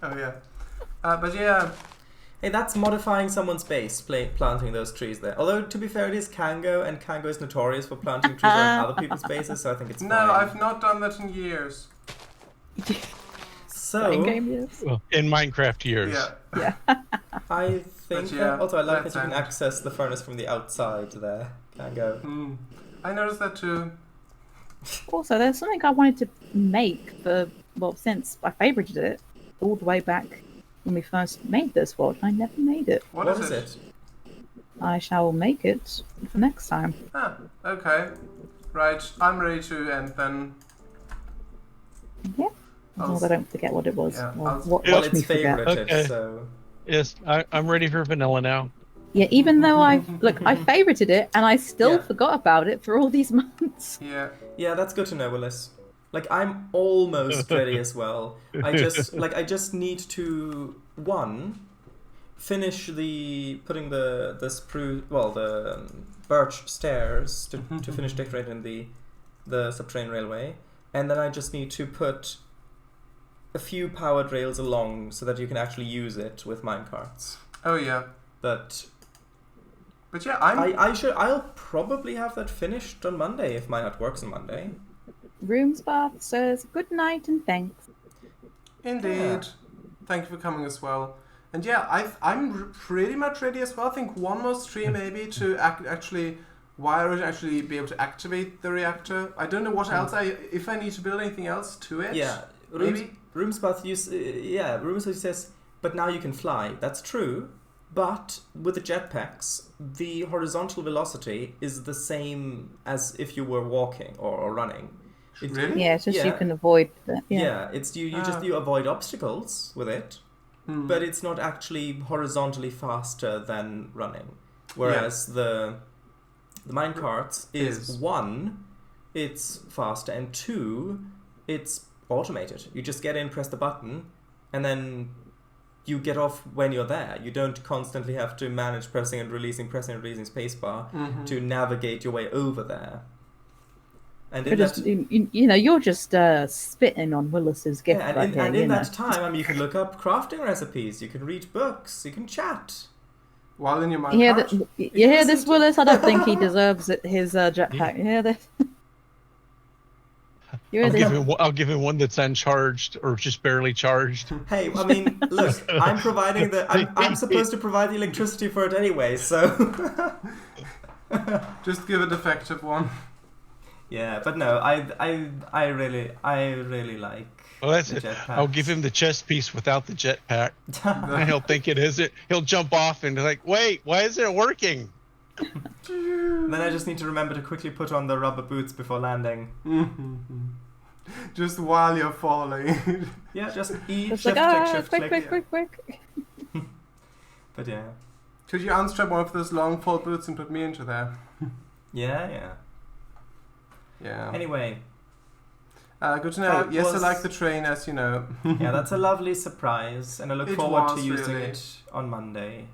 Oh yeah. But yeah. Hey, that's modifying someone's base, planting those trees there. Although, to be fair, it is Cango, and Cango is notorious for planting trees on other people's bases, so I think it's No, fine. I've not done that in years. So, In-game years. Well, in Minecraft years. Yeah. Yeah. I think But yeah, also I like that that's you can it. access the furnace from the outside there, Cango. I noticed that too. Also, there's something I wanted to make since I favorited it all the way back when we first made this world. I never made it. What is it? I shall make it for next time. Ah, okay. Right, I'm ready to end then. Yeah. As long as I don't forget what it was. Yeah, Or I'll- watch Well, me it's forget. favorited, Okay. so... Yes, I'm ready for vanilla now. Yeah, even though I favorited it and I still Yeah. forgot about it for all these months. Yeah. Yeah, that's good to know, Willis. Like, I'm almost ready as well. I just need to, finish putting the birch stairs to finish decorating the subterranean railway. And then I just need to put a few powered rails along so that you can actually use it with minecarts. Oh yeah. But yeah, I'll probably have that finished on Monday if my hut works on Monday. Roomsbath says good night and thanks. Indeed. Yeah. Thank you for coming as well. And yeah, I'm pretty much ready as well. I think one more stream maybe to actually wire it, actually be able to activate the reactor. I don't know what else if I need to build anything else to it. Yeah, maybe. Roomspath says, but now you can fly. That's true, but with the jetpacks, the horizontal velocity is the same as if you were walking or running. Really? Yeah, it's just you can avoid that. Yeah, it's you avoid obstacles with it, but it's not actually horizontally faster than running. Whereas the minecarts is 1, it's faster, and 2, it's automated. You just get in, press the button, and then you get off when you're there. You don't constantly have to manage pressing and releasing spacebar to navigate your way over there. And you're just spitting on Willis's gift right here. And in that time, you can look up crafting recipes, you can read books, you can chat. While in your You minecart? hear this, Willis? I don't think he deserves his jetpack. You hear this? I'll give him one that's uncharged or just barely charged. Hey, I mean, look, I'm providing I'm supposed to provide the electricity for it anyway, so. Just give a defective one. Yeah, but no, I really like. Well, that's the it. jetpack. I'll give him the chest piece without the jetpack. And he'll think it is it. He'll jump off and be like, "Wait, why isn't it working?" Then I just need to remember to quickly put on the rubber boots before landing. Just while you're falling. Yeah, just E, It's shift, like, click, shift, click. quick. But yeah. Could you unstrap one of those long fall boots and put me into there? Yeah. Yeah. Anyway. Good to know. It Yes, I was- like the train, as you know. Yeah, that's a lovely surprise, and I look It forward to was, using really. it on Monday.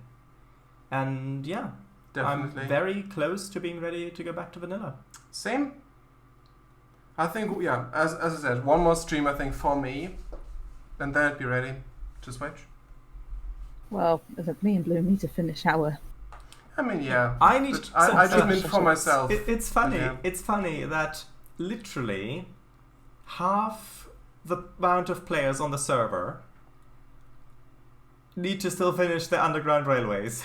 And yeah, Definitely. I'm very close to being ready to go back to vanilla. Same. I think, yeah, as I said, one more stream, I think, for me. And then I'd be ready to switch. Well, me and Blue need to finish our. I mean, yeah. I need. But I did mean for myself. It's funny. Yeah. It's funny that literally half the amount of players on the server need to still finish the underground railways.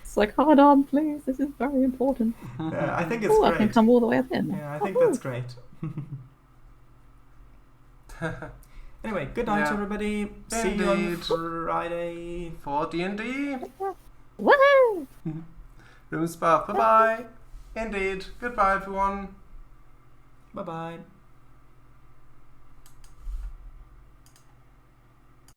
It's like, hold on, please. This is very important. Yeah, I think it's Oh, I can great. come all the way up in. Yeah, I think that's great. Anyway, good night, Yeah. everybody. See you on Indeed. Friday. For D&D. Woohoo! Room Spa. Bye-bye. Indeed. Goodbye, everyone. Bye bye.